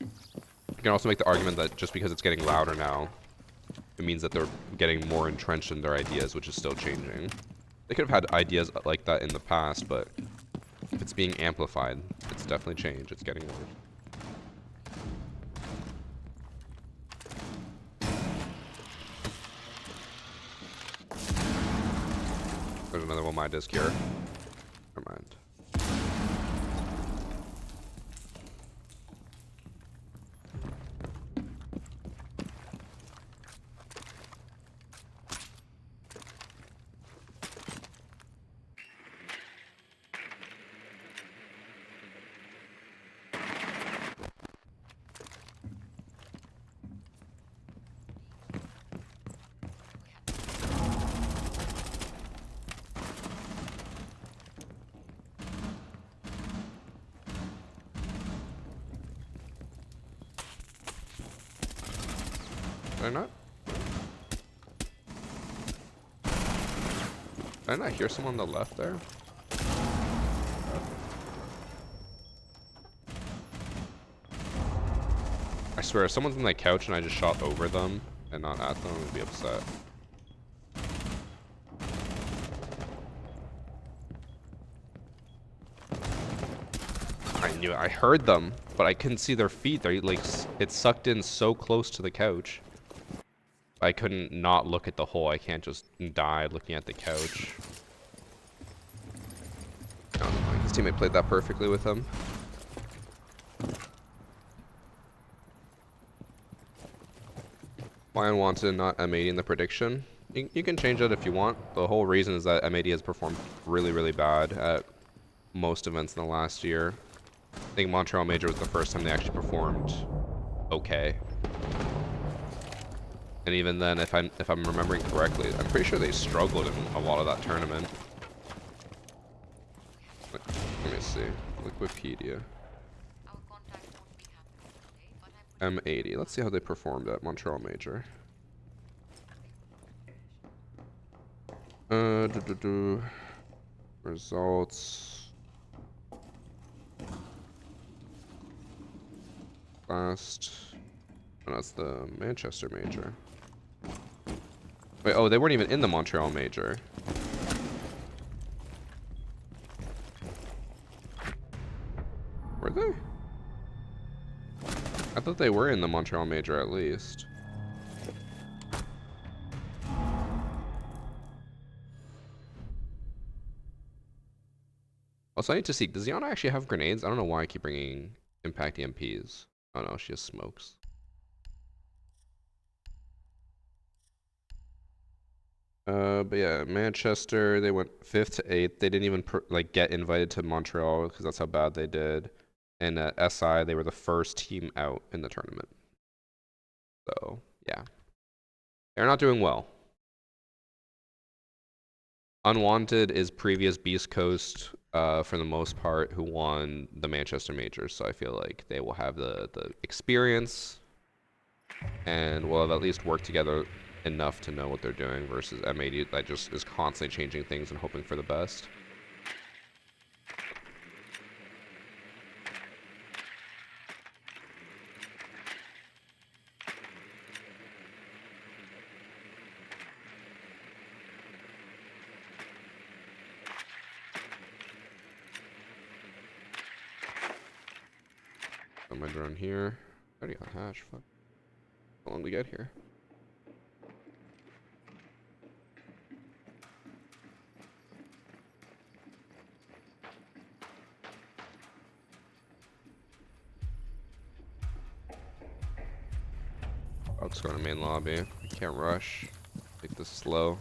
You can also make the argument that just because it's getting louder now, it means that they're getting more entrenched in their ideas, which is still changing. They could have had ideas like that in the past, but if it's being amplified, it's definitely changed. It's getting worse. There's another one on my disk here. Never mind. Did I not? Did I not hear someone on the left there? I swear, if someone's on that couch and I just shot over them and not at them, I'd be upset. I knew it. I heard them, but I couldn't see their feet. They're like, it sucked in so close to the couch. I couldn't not look at the hole. I can't just die looking at the couch. I don't know, his teammate played that perfectly with him. Why unwanted, not M80 in the prediction? You can change that if you want. The whole reason is that M80 has performed really, really bad at most events in the last year. I think Montreal Major was the first time they actually performed okay. And even then, if I'm remembering correctly, I'm pretty sure they struggled in a lot of that tournament. Let me see. Wikipedia. M80. Let's see how they performed at Montreal Major. Results. Last. Oh, that's the Manchester Major. Wait, oh, they weren't even in the Montreal Major. thought they were in the Montreal Major at least. Also, I need to see, does Yana actually have grenades? I don't know why I keep bringing impact EMPs. Oh no, she has smokes. But yeah, Manchester, they went 5th to 8th. They didn't even like get invited to Montreal because that's how bad they did. And at SI, they were the first team out in the tournament. So, yeah. They're not doing well. Unwanted is previous Beast Coast, for the most part, who won the Manchester Majors. So I feel like they will have the experience and will have at least worked together enough to know what they're doing versus M80 that just is constantly changing things and hoping for the best. Got my drone here. I already got hatch. Fuck. How long we get here? I'll just go to main lobby. I can't rush. Take this slow.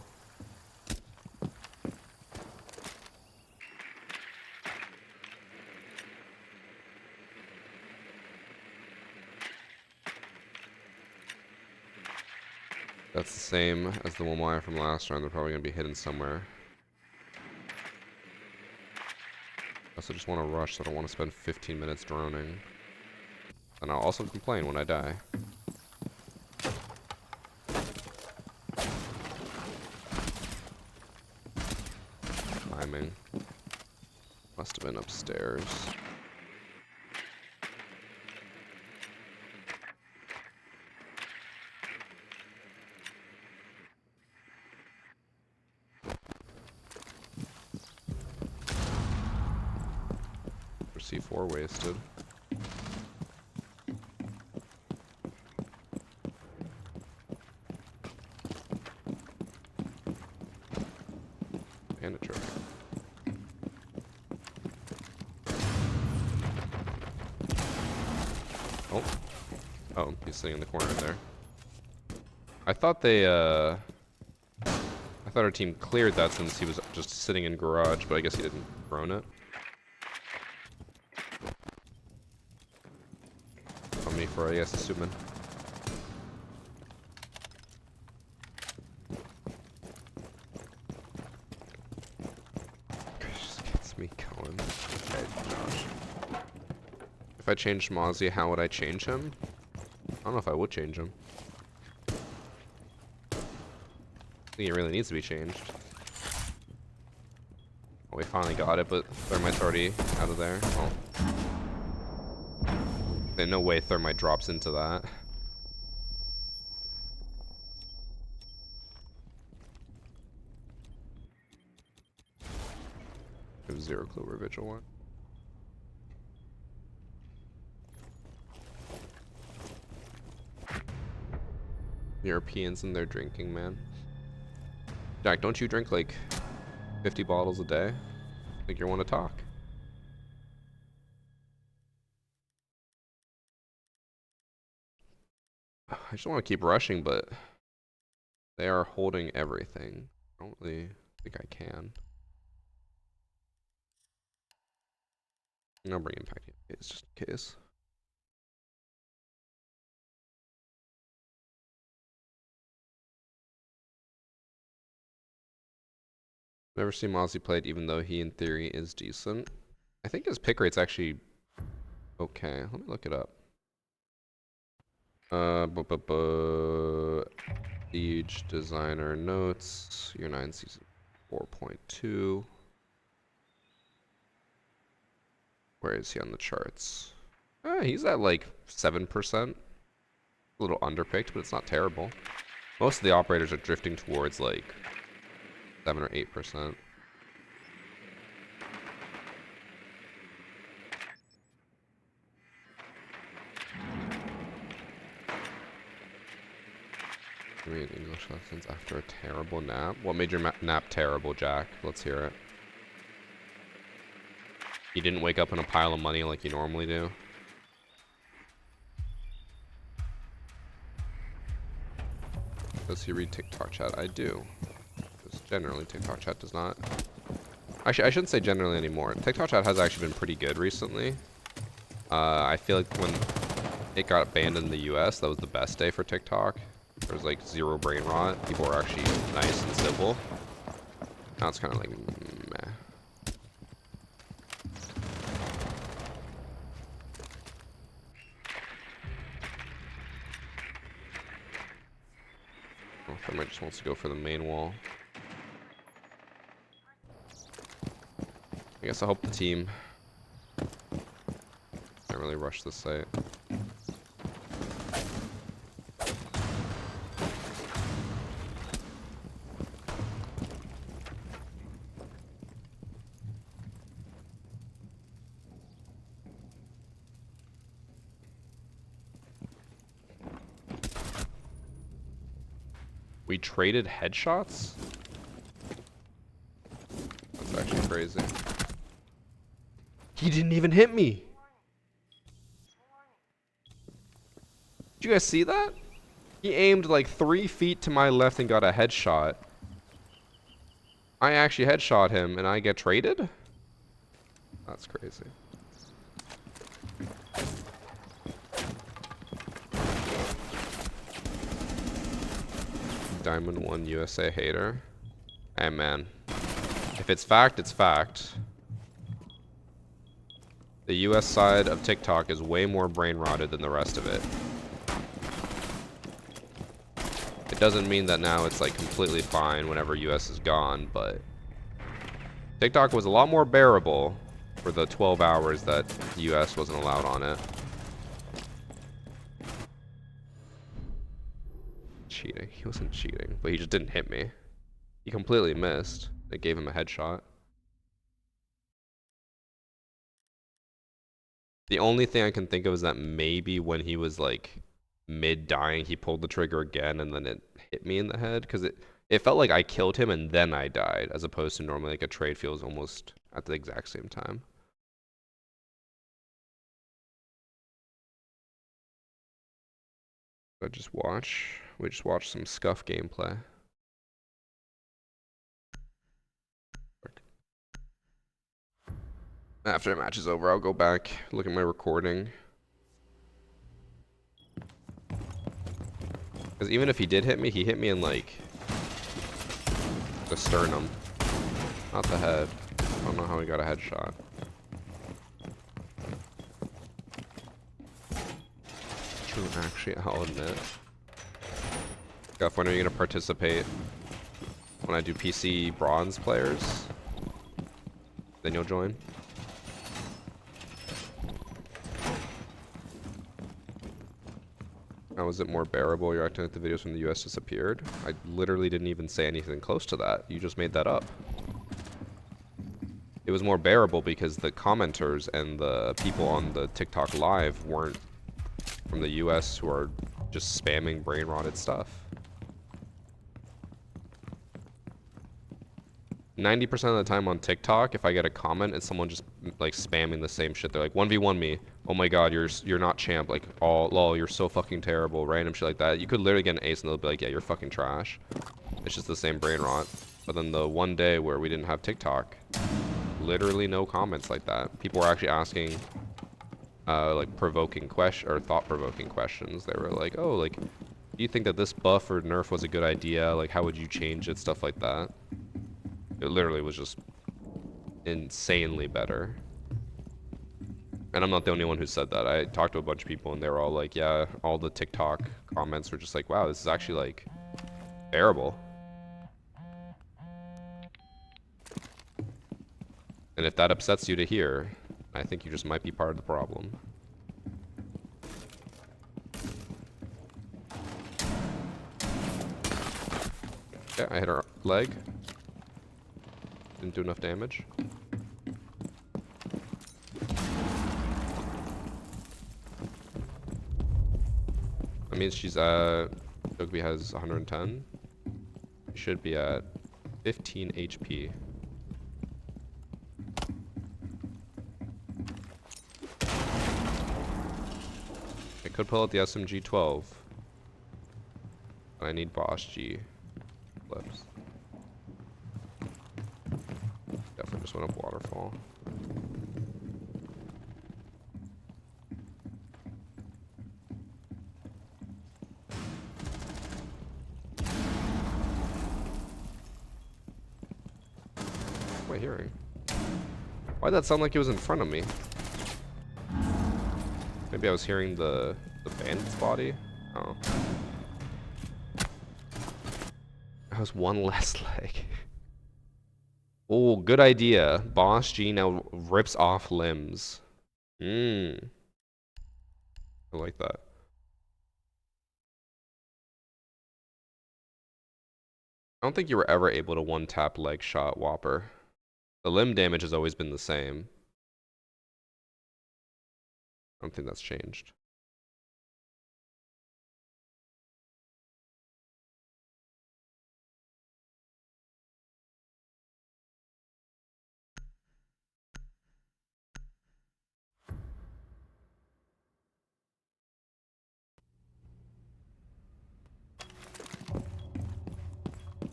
That's the same as the one wire from last round. They're probably going to be hidden somewhere. I also just want to rush, so I don't want to spend 15 minutes droning. And I'll also complain when I die. Timing. Must have been upstairs. C4 wasted. And a trophy. Oh. Oh, he's sitting in the corner there. I thought they, I thought our team cleared that since he was just sitting in garage, but I guess he didn't drone it. On me for, I guess, assuming. Just gets me going. Okay, Josh. If I changed Mozzie, how would I change him? I don't know if I would change him. I think it really needs to be changed. Oh, we finally got it, but Thermite's already out of there. Oh. There's no way Thermite drops into that. I have zero clue where Vigil went. Europeans and their drinking, man. Jack, don't you drink like 50 bottles a day? I think you want to talk. I just want to keep rushing, but they are holding everything. I don't really think I can. I'm gonna bring impact in case, just in case. Never seen Mozzie played, even though he in theory is decent. I think his pick rate's actually okay. Let me look it up. Siege designer notes. Year 9 season 4.2. Where is he on the charts? He's at like 7%. A little underpicked, but it's not terrible. Most of the operators are drifting towards like 7 or 8%. me English lessons after a terrible nap. What made your nap terrible, Jack? Let's hear it. You didn't wake up in a pile of money like you normally do. Does he read TikTok chat? I do. Because generally TikTok chat does not. Actually, I shouldn't say generally anymore. TikTok chat has actually been pretty good recently. I feel like when it got banned in the US, that was the best day for TikTok. There was like 0 brain rot. People were actually nice and civil. Now it's kind of like meh. Oh, Thermite just wants to go for the main wall. I guess I hope the team can't really rush this site. We traded headshots? That's actually crazy. He didn't even hit me! Did you guys see that? He aimed like 3 feet to my left and got a headshot. I actually headshot him and I get traded? That's crazy. Diamond 1 USA hater. Hey man. If it's fact, it's fact. The US side of TikTok is way more brain rotted than the rest of it. It doesn't mean that now it's like completely fine whenever US is gone, but TikTok was a lot more bearable for the 12 hours that the US wasn't allowed on it. Cheating. He wasn't cheating, but he just didn't hit me. He completely missed. It gave him a headshot. The only thing I can think of is that maybe when he was like mid-dying, he pulled the trigger again and then it hit me in the head, because it felt like I killed him and then I died, as opposed to normally like a trade feels almost at the exact same time. We just watch some scuff gameplay. After the match is over, I'll go back, look at my recording. Because even if he did hit me, he hit me in like the sternum, not the head. I don't know how he got a headshot. True, actually, I'll admit. Guff, when are you gonna participate? When I do PC bronze players? Then you'll join? How is it more bearable? You're acting like the videos from the US disappeared? I literally didn't even say anything close to that. You just made that up. It was more bearable because the commenters and the people on the TikTok live weren't from the US who are just spamming brain rotted stuff. 90% of the time on TikTok, if I get a comment, it's someone just like spamming the same shit. They're like, 1v1 me. Oh my god, you're not champ. Like, oh, lol, you're so fucking terrible. Random shit like that. You could literally get an ace and they'll be like, yeah, you're fucking trash. It's just the same brain rot. But then the one day where we didn't have TikTok, literally no comments like that. People were actually asking like provoking question or thought-provoking questions. They were like, oh, like, do you think that this buff or nerf was a good idea? Like, how would you change it? Stuff like that. It literally was just insanely better. And I'm not the only one who said that. I talked to a bunch of people and they were all like, yeah, all the TikTok comments were just like, wow, this is actually like bearable. And if that upsets you to hear, I think you just might be part of the problem. Okay, I hit her leg. Didn't do enough damage. That means she's Togepi has 110. He should be at 15 HP. I could pull out the SMG-12. But I need BOSG flips. Definitely just went up waterfall. What am I hearing? Why'd that sound like it was in front of me? Maybe I was hearing the bandit's body? Oh. That was one less leg. Oh, good idea. BOSG now rips off limbs. I like that. I don't think you were ever able to one-tap leg shot Whopper. The limb damage has always been the same. I don't think that's changed.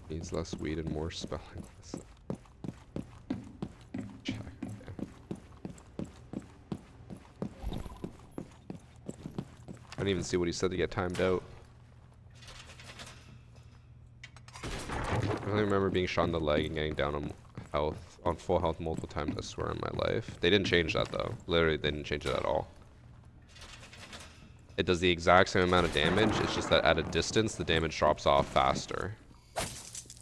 Needs less weed and more spelling. Check. Okay. I didn't even see what he said to get timed out. I only remember being shot in the leg and getting down on full health multiple times, I swear, in my life. They didn't change that though. Literally, they didn't change it at all. It does the exact same amount of damage, it's just that at a distance, the damage drops off faster.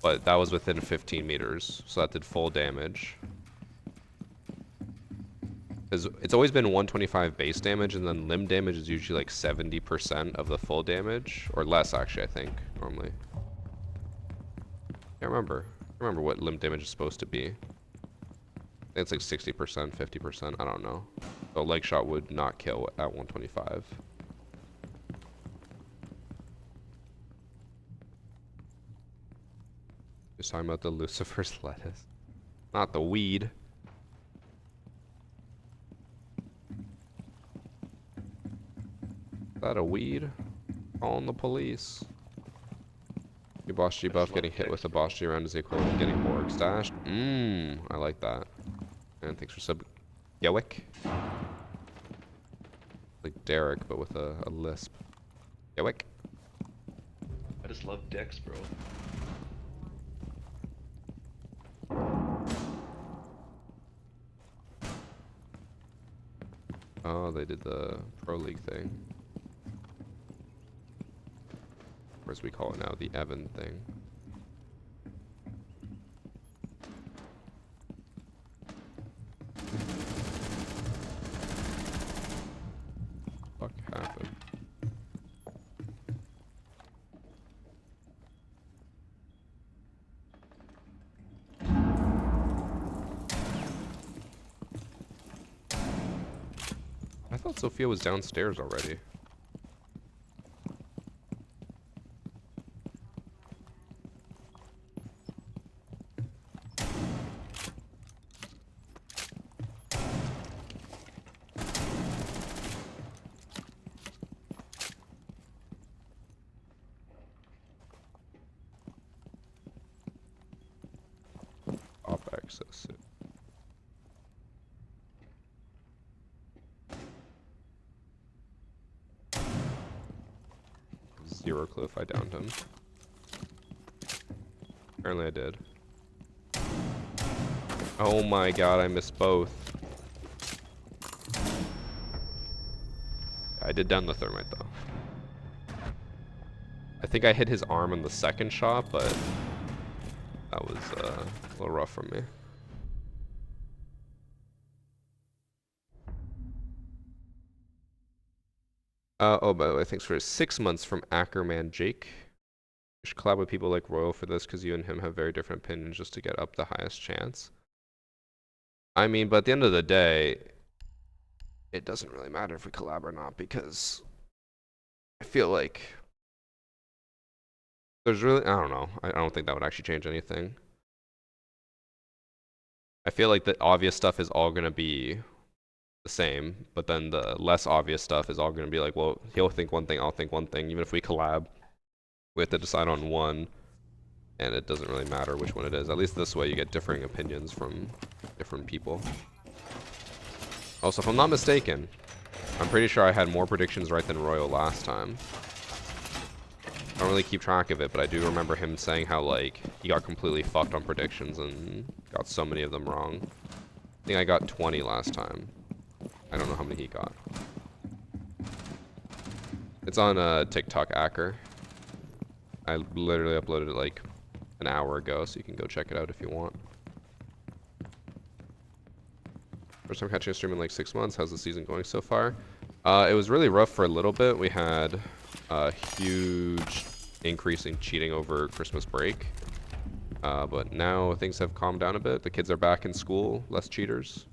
But that was within 15 meters, so that did full damage. Because it's always been 125 base damage, and then limb damage is usually like 70% of the full damage. Or less, actually, I think, normally. Can't remember. I can't remember what limb damage is supposed to be. I think it's like 60%, 50%, I don't know. So a leg shot would not kill at 125. Just talking about the Lucifer's lettuce. Not the weed. Is that a weed? Calling the police. Your boss G buff getting hit with a boss G round is equivalent to getting more stashed. I like that. And thanks for sub Yowick. Like Derek, but with a lisp. Yowick. I just love Dex, bro. Oh, they did the Pro League thing. Or as we call it now, the Evan thing. Fuck happened? I thought Sophia was downstairs already. Op access it. Zero clue if I downed him. Apparently I did. Oh my god, I missed both. I did down the thermite though. I think I hit his arm on the second shot, but that was a little rough for me. Oh, by the way, thanks for 6 months from Ackerman Jake. You should collab with people like Royal for this because you and him have very different opinions just to get up the highest chance. I mean, but at the end of the day, it doesn't really matter if we collab or not because I feel like There's really, I don't know. I don't think that would actually change anything. I feel like the obvious stuff is all gonna be the same, but then the less obvious stuff is all gonna be like, well, he'll think one thing, I'll think one thing. Even if we collab, we have to decide on one, and it doesn't really matter which one it is. At least this way you get differing opinions from different people. Also, if I'm not mistaken, I'm pretty sure I had more predictions right than Royal last time. I don't really keep track of it, but I do remember him saying how, like, he got completely fucked on predictions and got so many of them wrong. I think I got 20 last time. I don't know how many he got. It's on TikTok Acker. I literally uploaded it like an hour ago, so you can go check it out if you want. First time catching a stream in like 6 months. How's the season going so far? It was really rough for a little bit. We had a huge increase in cheating over Christmas break. But now things have calmed down a bit. The kids are back in school, less cheaters.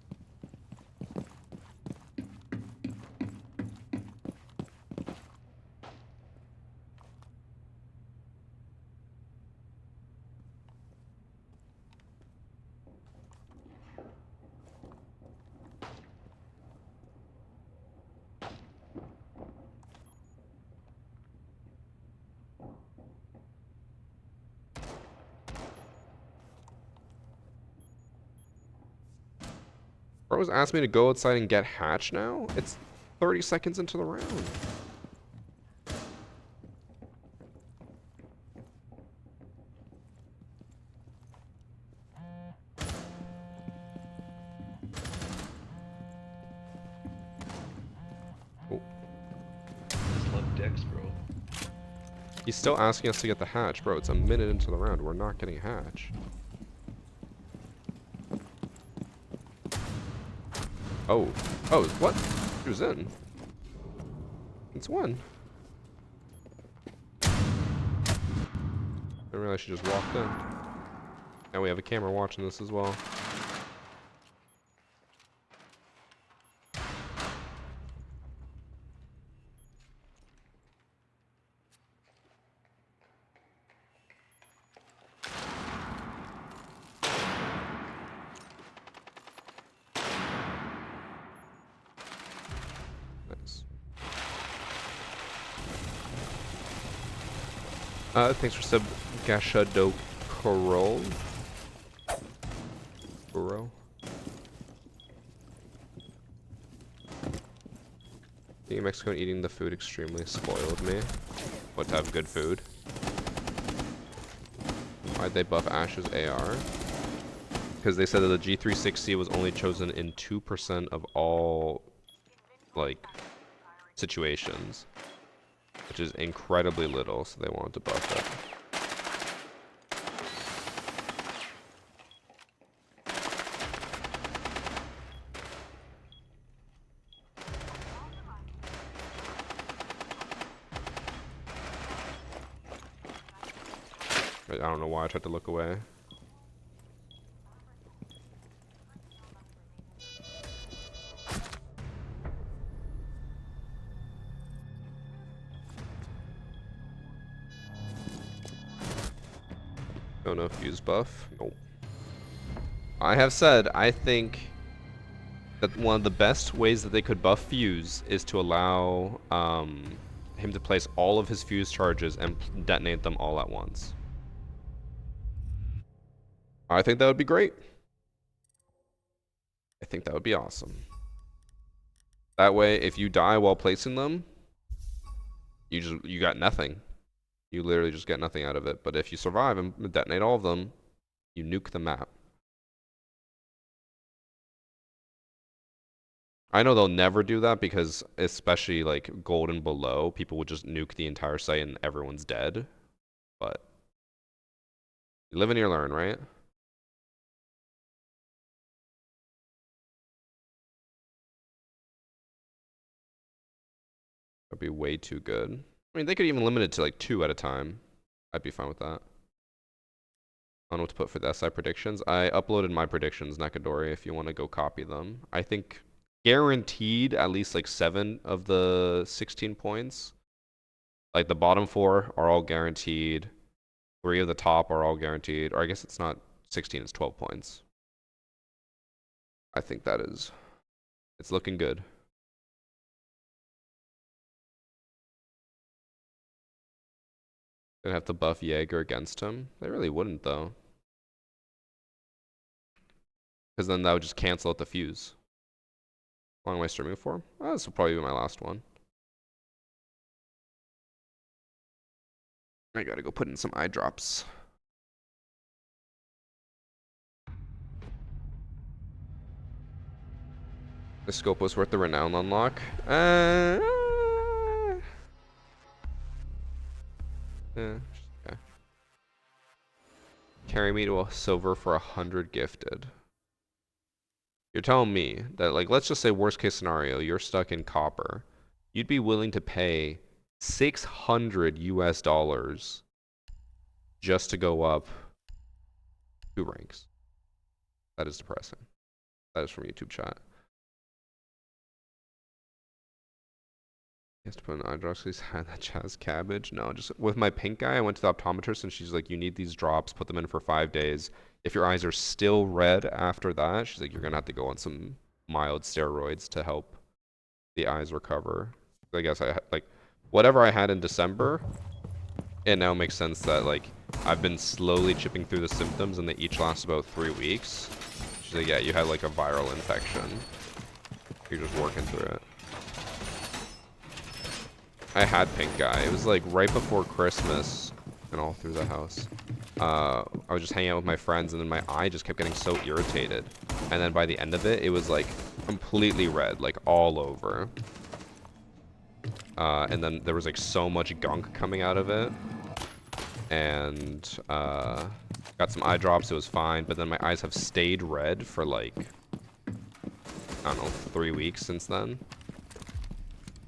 Bro's asked me to go outside and get hatch now? It's 30 seconds into the round. Oh. I just love Dex, bro. He's still asking us to get the hatch. Bro, it's a minute into the round. We're not getting hatch. Oh. Oh, what? He was in. It's one. I didn't realize she just walked in. Now we have a camera watching this as well. Nice. Thanks for sub Gasha Do Corol. Being in Mexico and eating the food extremely spoiled me. What to have good food? Why'd they buff Ash's AR? Because they said that the G360 was only chosen in 2% of all, like, situations. Which is incredibly little, so they wanted to buff it. I don't know why I tried to look away. Don't know fuse buff. Nope. I have said I think that one of the best ways that they could buff fuse is to allow him to place all of his fuse charges and detonate them all at once. I think that would be great. I think that would be awesome. That way, if you die while placing them, you got nothing. You literally just get nothing out of it. But if you survive and detonate all of them, you nuke the map. I know they'll never do that because, especially like gold and below, people would just nuke the entire site and everyone's dead. But you live and you learn, right? That'd be way too good. I mean, they could even limit it to like 2 at a time. I'd be fine with that. I don't know what to put for the SI predictions. I uploaded my predictions, Nakadori, if you want to go copy them. I think guaranteed at least like 7 of the 16 points. Like the bottom 4 are all guaranteed. 3 of the top are all guaranteed. Or I guess it's not 16, it's 12 points. I think that is. It's looking good. Gonna have to buff Jaeger against him. They really wouldn't though. Because then that would just cancel out the fuse. How long am I streaming for? Oh, this will probably be my last one. I gotta go put in some eye drops. The scope was worth the renown unlock. Yeah. Okay. Carry me to a silver for 100 gifted. You're telling me that, like, let's just say worst case scenario, you're stuck in copper. You'd be willing to pay 600 US dollars just to go up 2 ranks. That is depressing. That is from YouTube chat. He has to put an eye drops because he's had that Chaz cabbage. No, just with my pink guy, I went to the optometrist and she's like, you need these drops, put them in for 5 days. If your eyes are still red after that, she's like, you're gonna have to go on some mild steroids to help the eyes recover. I guess like whatever I had in December, it now makes sense that like I've been slowly chipping through the symptoms and they each last about 3 weeks. She's like, yeah, you had like a viral infection. You're just working through it. I had pink eye. It was like right before Christmas and all through the house. I was just hanging out with my friends and then my eye just kept getting so irritated. And then by the end of it, it was like completely red, like all over. And then there was like so much gunk coming out of it. And got some eye drops, it was fine. But then my eyes have stayed red for like, I don't know, 3 weeks since then.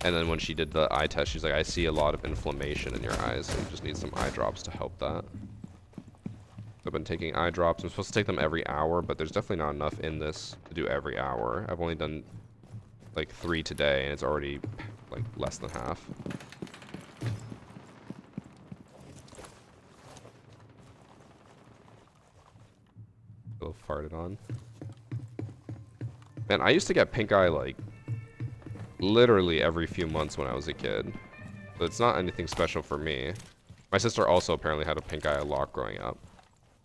And then when she did the eye test, she's like, I see a lot of inflammation in your eyes, so you just need some eye drops to help that. I've been taking eye drops. I'm supposed to take them every hour, but there's definitely not enough in this to do every hour. I've only done like 3 today, and it's already like less than half. A little farted on. Man, I used to get pink eye like literally every few months when I was a kid. So it's not anything special for me. My sister also apparently had a pink eye a lot growing up.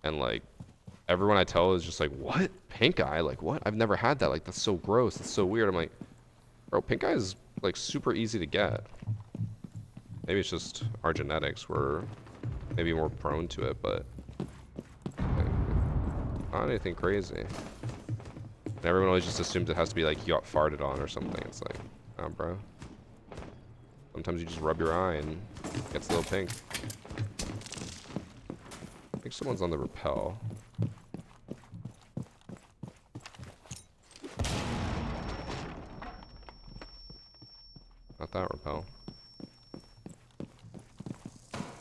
And like everyone I tell is just like, what? Pink eye? Like what? I've never had that. Like that's so gross. It's so weird. I'm like, bro, pink eye is like super easy to get. Maybe it's just our genetics. We're maybe more prone to it, but not anything crazy. And everyone always just assumes it has to be like you got farted on or something. It's like, nah, bro. Sometimes you just rub your eye and it gets a little pink. I think someone's on the rappel. Not that rappel.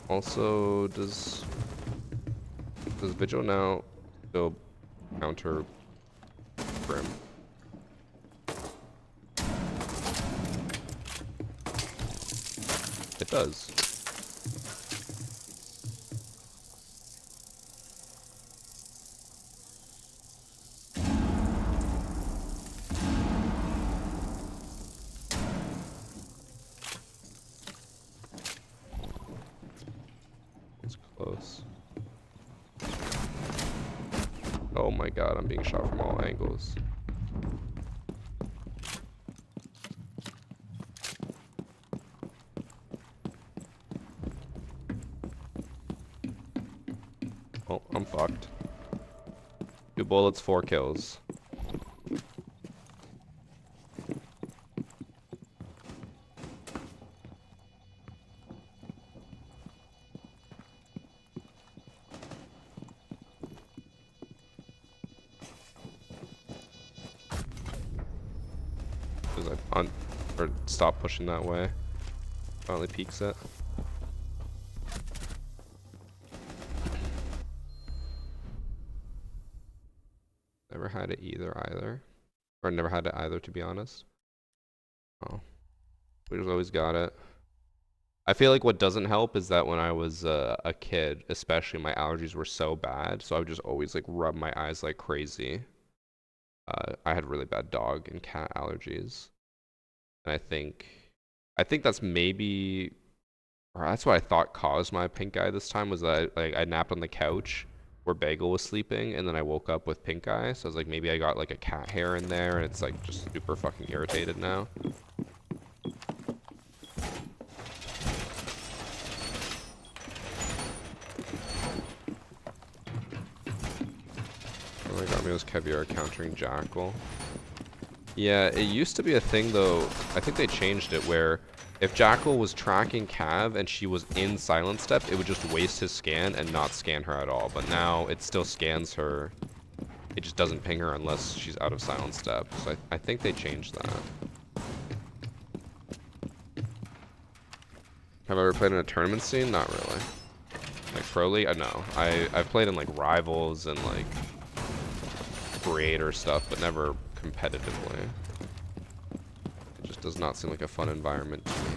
Also, does Vigil now still counter Grim? It does. It's close. Oh my god, I'm being shot from all angles. Oh, I'm fucked. 2 bullets, 4 kills. Or stop pushing that way. Finally peeks it. Never had it either. Or never had it either, to be honest. Oh. We just always got it. I feel like what doesn't help is that when I was a kid, especially, my allergies were so bad, so I would just always like rub my eyes like crazy. I had really bad dog and cat allergies, and I think that's maybe, or that's what I thought caused my pink eye this time, was that I napped on the couch where Bagel was sleeping, and then I woke up with pink eye. So I was like, maybe I got like a cat hair in there, and it's like just super fucking irritated now. Oh, they got me was Caviar countering Jackal. Yeah, it used to be a thing though. I think they changed it where if Jackal was tracking Cav and she was in silent step, it would just waste his scan and not scan her at all. But now it still scans her. It just doesn't ping her unless she's out of silent step. So I think they changed that. Have I ever played in a tournament scene? Not really. Like Pro League? No. I've played in like Rivals and like Creator stuff, but never competitively. It just does not seem like a fun environment to me.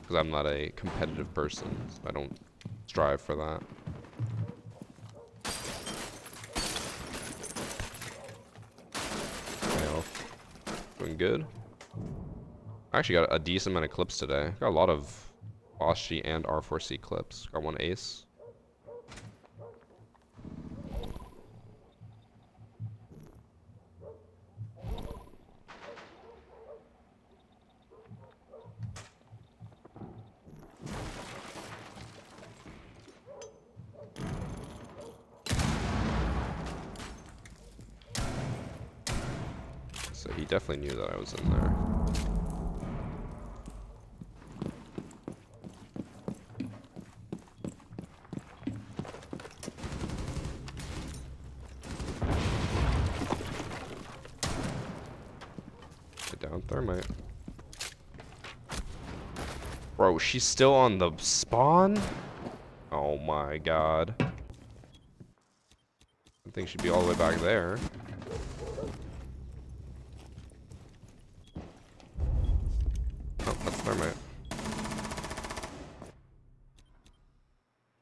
Because I'm not a competitive person, so I don't strive for that. Doing good. I actually got a decent amount of clips today. Got a lot of BOSG and R4C clips. Got one ace. So he definitely knew that I was in there. Get down thermite. Bro, she's still on the spawn? Oh my god. I think she'd be all the way back there. Oh, that's thermite.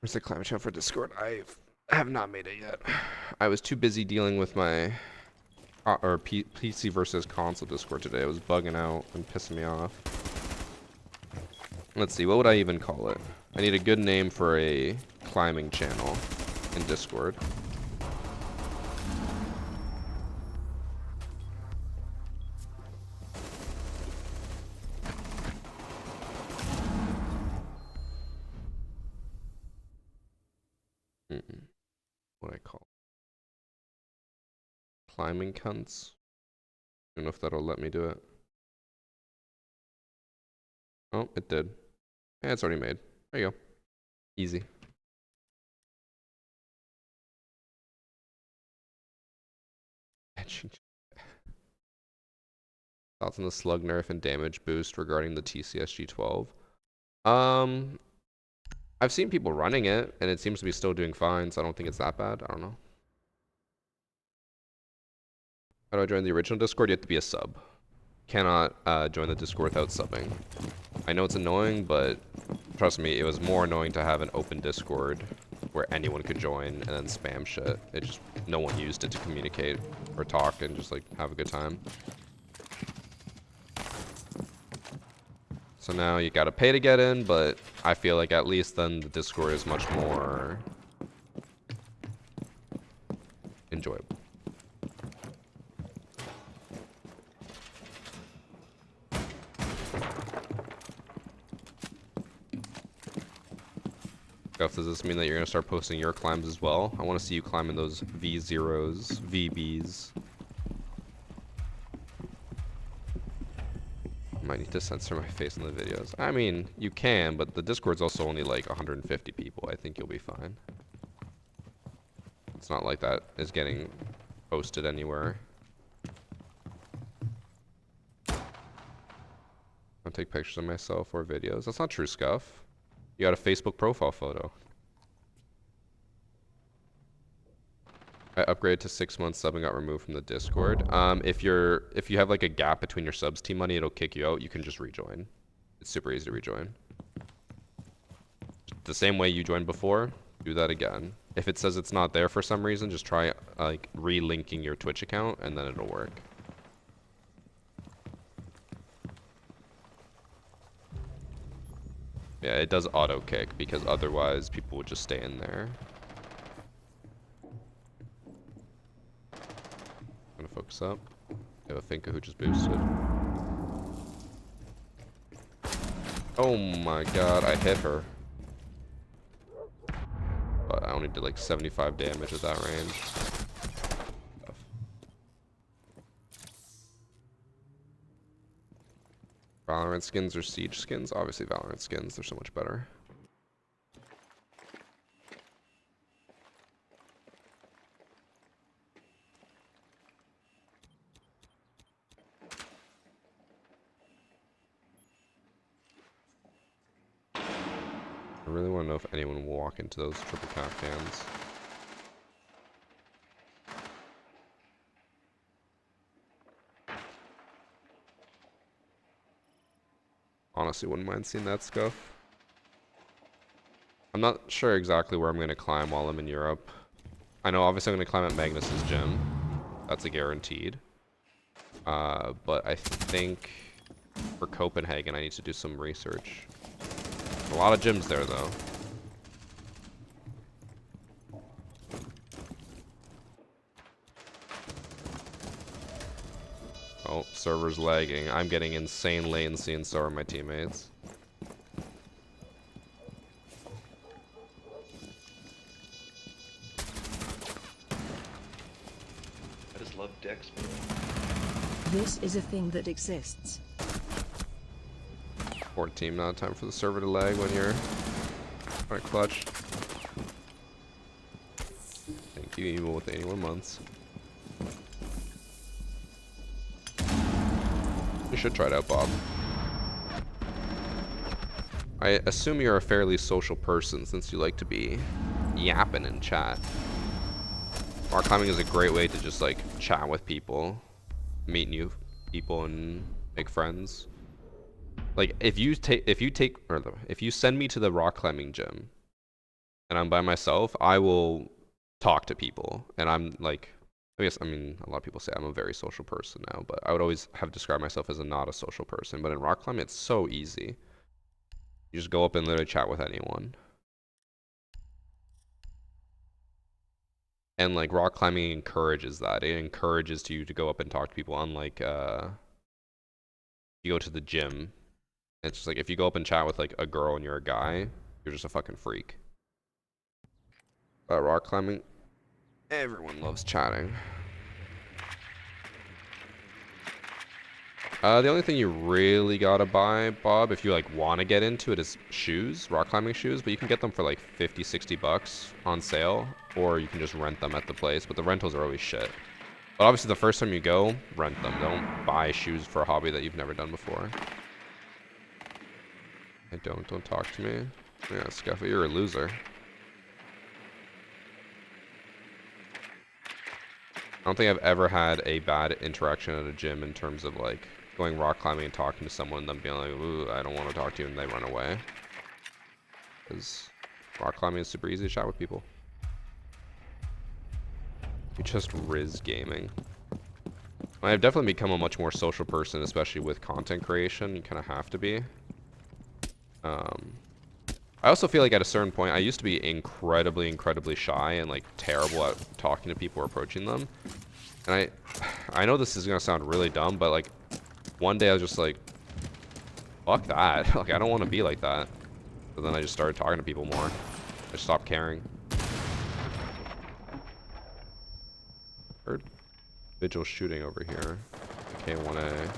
Where's the climate channel for Discord? I have not made it yet. I was too busy dealing with my PC versus console Discord today. It was bugging out and pissing me off. Let's see, what would I even call it? I need a good name for a climbing channel in Discord. What I call it? Climbing cunts. I don't know if that'll let me do it. Oh, it did. Yeah, it's already made. There you go. Easy. Thoughts on the slug nerf and damage boost regarding the TCSG-12? I've seen people running it, and it seems to be still doing fine, so I don't think it's that bad. I don't know. How do I join the original Discord? You have to be a sub. Cannot join the Discord without subbing. I know it's annoying, but trust me, it was more annoying to have an open Discord where anyone could join and then spam shit. It just, no one used it to communicate or talk and just like have a good time. So now you gotta pay to get in, but I feel like at least then the Discord is much more enjoyable. Guff, does this mean that you're gonna start posting your climbs as well? I want to see you climbing those V0s, VBs. Might need to censor my face in the videos. I mean, you can, but the Discord's also only like 150 people. I think you'll be fine. It's not like that is getting posted anywhere. I'll take pictures of myself or videos. That's not true, Scuff. You got a Facebook profile photo. I upgraded to 6 months sub and got removed from the Discord. If you have like a gap between your subs team money, it'll kick you out. You can just rejoin. It's super easy to rejoin. the same way you joined before, do that again. If it says it's not there for some reason, just try like relinking your Twitch account and then it'll work. Yeah, it does auto kick because otherwise people would just stay in there. I'm gonna focus up. I have a Finka who just boosted. Oh my god, I hit her. But I only did like 75 damage at that range. Valorant skins or Siege skins? Obviously Valorant skins, they're so much better. I really want to know if anyone will walk into those triple caftans. Honestly, wouldn't mind seeing that scuff. I'm not sure exactly where I'm going to climb while I'm in Europe. I know obviously I'm going to climb at Magnus's gym. That's a guaranteed. But I think for Copenhagen I need to do some research. A lot of gyms there though. Oh, server's lagging. I'm getting insane latency and so are my teammates. I just love Dex, bro. This is a thing that exists. 14, not time for the server to lag when you're trying to clutch. Thank you, even with 81 months. You should try it out, Bob. I assume you're a fairly social person since you like to be yapping in chat. Rock climbing is a great way to just like chat with people, meet new people, and make friends. Like if you send me to the rock climbing gym and I'm by myself, I will talk to people. And I'm like, I mean, a lot of people say I'm a very social person now, but I would always have described myself as not a social person. But in rock climbing, it's so easy. You just go up and literally chat with anyone. And like rock climbing encourages that. It encourages you to go up and talk to people, unlike you go to the gym. It's just like if you go up and chat with like a girl and you're a guy, you're just a fucking freak. But rock climbing, everyone loves chatting. The only thing you really gotta buy, Bob, if you like want to get into it, is shoes, rock climbing shoes. But you can get them for like 50, 60 bucks on sale, or you can just rent them at the place. But the rentals are always shit. But obviously, the first time you go, rent them. Don't buy shoes for a hobby that you've never done before. Don't talk to me. Yeah, Scuffy, you're a loser. I don't think I've ever had a bad interaction at a gym in terms of like going rock climbing and talking to someone and them being like, ooh, I don't want to talk to you, and they run away. Because rock climbing is super easy to chat with people. You just Riz gaming. I've definitely become a much more social person, especially with content creation. You kind of have to be. I also feel like at a certain point, I used to be incredibly shy and like terrible at talking to people or approaching them. And I know this is gonna sound really dumb, but like one day I was just like, fuck that. Like I don't want to be like that. So then I just started talking to people more. I just stopped caring. Heard Vigil shooting over here. K1A.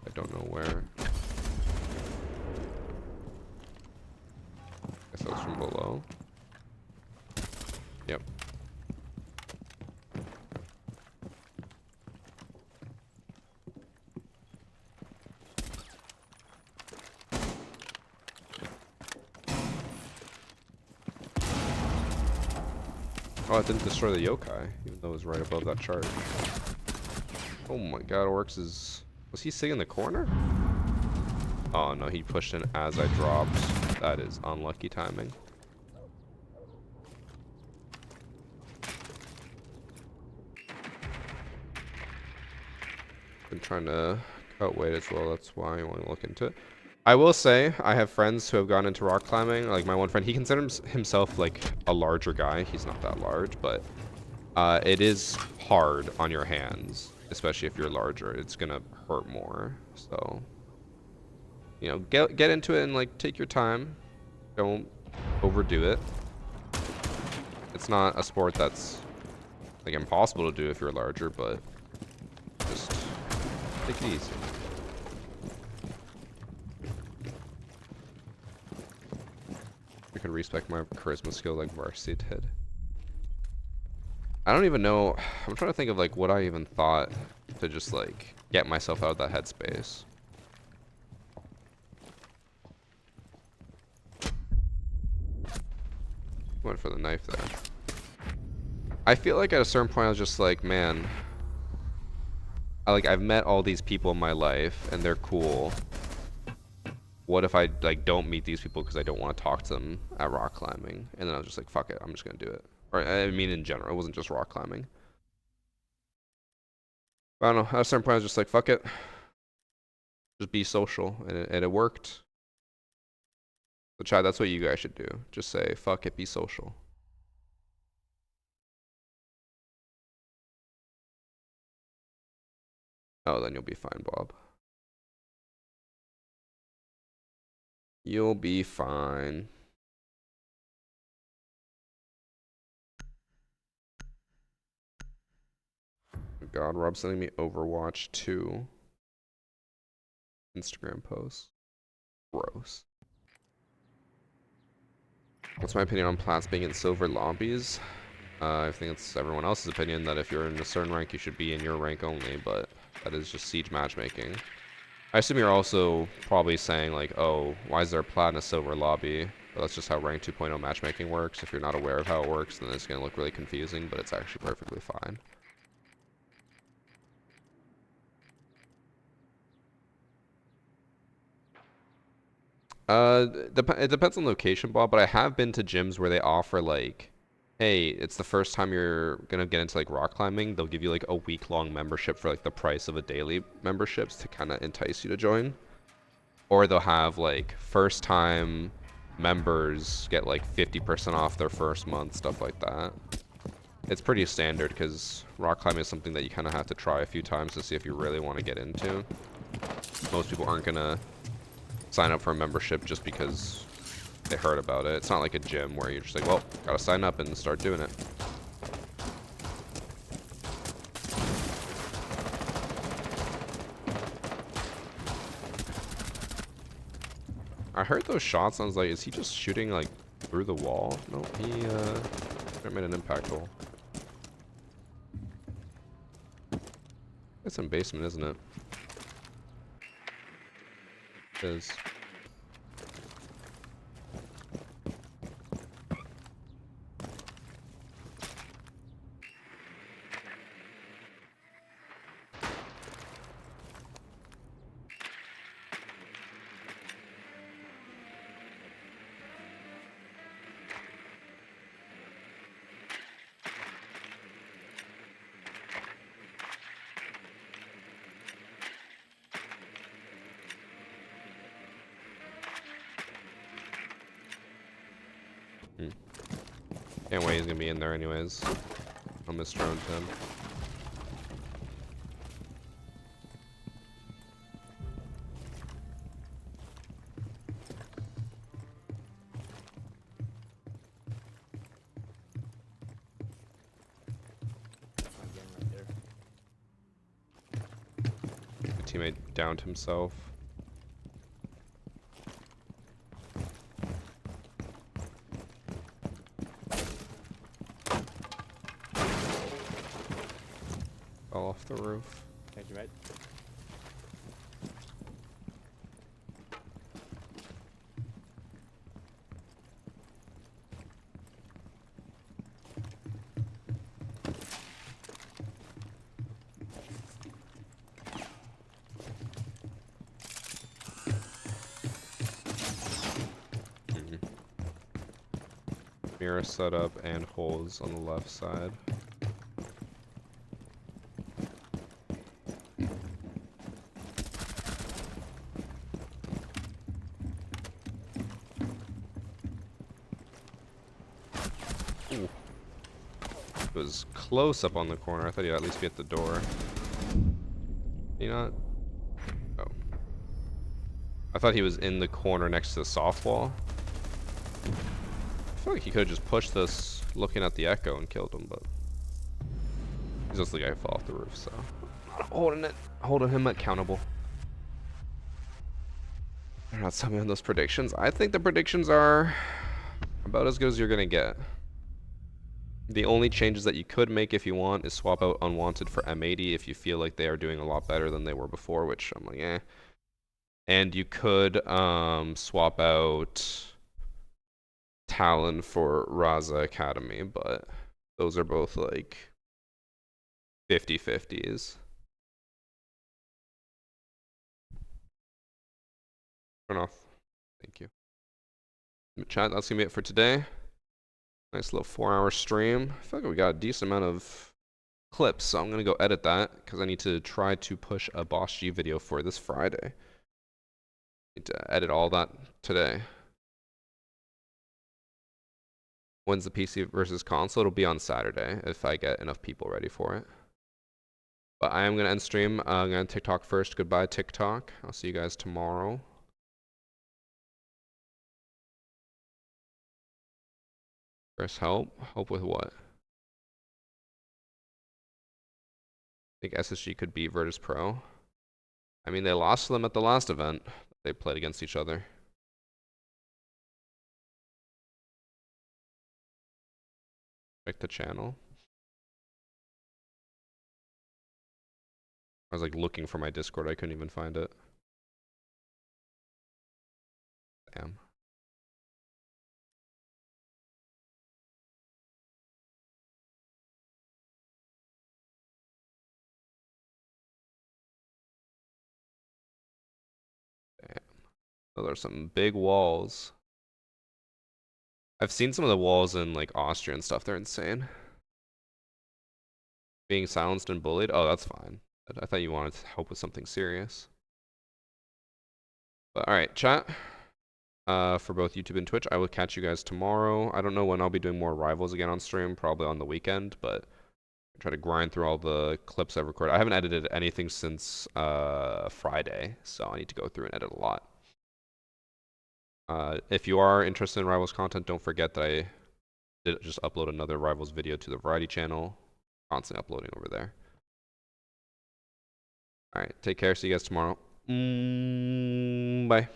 I don't know where. Guess that was from below. Yep. Oh, it didn't destroy the yokai, even though it was right above that chart. Oh my god, Orcs is... Was he sitting in the corner? Oh no, he pushed in as I dropped. That is unlucky timing. Been trying to cut weight as well, that's why I want to look into it. I will say, I have friends who have gone into rock climbing. Like my one friend, he considers himself like a larger guy. He's not that large, but it is hard on your hands, especially if you're larger. It's gonna hurt more. So, you know, get into it and like take your time. Don't overdo it. It's not a sport that's like impossible to do if you're larger, but just take it easy. I could respec my charisma skill like Varsity did. I don't even know. I'm trying to think of like what I even thought to just like get myself out of that headspace. Went for the knife there. I feel like at a certain point I was just like, man, I've met all these people in my life and they're cool. What if I like don't meet these people because I don't want to talk to them at rock climbing? And then I was just like, fuck it, I'm just gonna do it. Or I mean in general, it wasn't just rock climbing. But I don't know, at a certain point I was just like, fuck it. Just be social, and it worked. So Chad, that's what you guys should do. Just say, fuck it, be social. Oh, then you'll be fine, Bob. You'll be fine. God, Rob's sending me Overwatch 2 Instagram posts. Gross. What's my opinion on plats being in silver lobbies? I think it's everyone else's opinion that if you're in a certain rank, you should be in your rank only, but that is just siege matchmaking. I assume you're also probably saying like, oh, why is there a plat in a silver lobby? But that's just how rank 2.0 matchmaking works. If you're not aware of how it works, then it's going to look really confusing, but it's actually perfectly fine. It depends on location, Bob, but I have been to gyms where they offer like, hey, it's the first time you're gonna get into like rock climbing. They'll give you like a week-long membership for like the price of a daily memberships to kind of entice you to join. Or they'll have like first time members get like 50% off their first month, stuff like that. It's pretty standard because rock climbing is something that you kind of have to try a few times to see if you really want to get into. Most people aren't gonna sign up for a membership just because they heard about it. It's not like a gym where you're just like, well, gotta sign up and start doing it. I heard those shots, and I was like, is he just shooting like through the wall? No, he made an impact hole. It's in basement, isn't it? It is. Can't wait, he's gonna be in there anyways. I'll miss drone to him. The teammate downed himself. Fell off the roof. Thank you, mate. mirror setup and holes on the left side. Ooh. It was close up on the corner. I thought he'd at least be at the door. You not? Oh. I thought he was in the corner next to the soft wall. I feel like he could have just pushed this looking at the echo and killed him, but he's just the guy who fell off the roof, so I'm holding him accountable. They're not telling me on those predictions. I think the predictions are about as good as you're gonna get. The only changes that you could make if you want is swap out Unwanted for M80 if you feel like they are doing a lot better than they were before, which I'm like, eh. And you could swap out Talon for Raza Academy, but those are both like 50-50s. Turn off. Thank you. Chat, that's gonna be it for today. Nice little 4-hour stream. I feel like we got a decent amount of clips, so I'm gonna go edit that because I need to try to push a BOSG video for this Friday. Need to edit all that today. When's the PC versus console? It'll be on Saturday if I get enough people ready for it. But I am gonna end stream. I'm gonna TikTok first. Goodbye, TikTok. I'll see you guys tomorrow. Chris, help? Help with what? I think SSG could beat Virtus Pro. I mean, they lost to them at the last event. They played against each other. Check the channel. I was like looking for my Discord. I couldn't even find it. Damn. Those are some big walls. I've seen some of the walls in like Austria and stuff. They're insane. Being silenced and bullied? Oh, that's fine. I thought you wanted to help with something serious. But alright, chat. For both YouTube and Twitch, I will catch you guys tomorrow. I don't know when I'll be doing more Rivals again on stream. Probably on the weekend, but I try to grind through all the clips I've recorded. I haven't edited anything since Friday, so I need to go through and edit a lot. If you are interested in Rivals content, don't forget that I did just upload another Rivals video to the Variety channel. Constantly uploading over there. Alright, take care. See you guys tomorrow. Bye.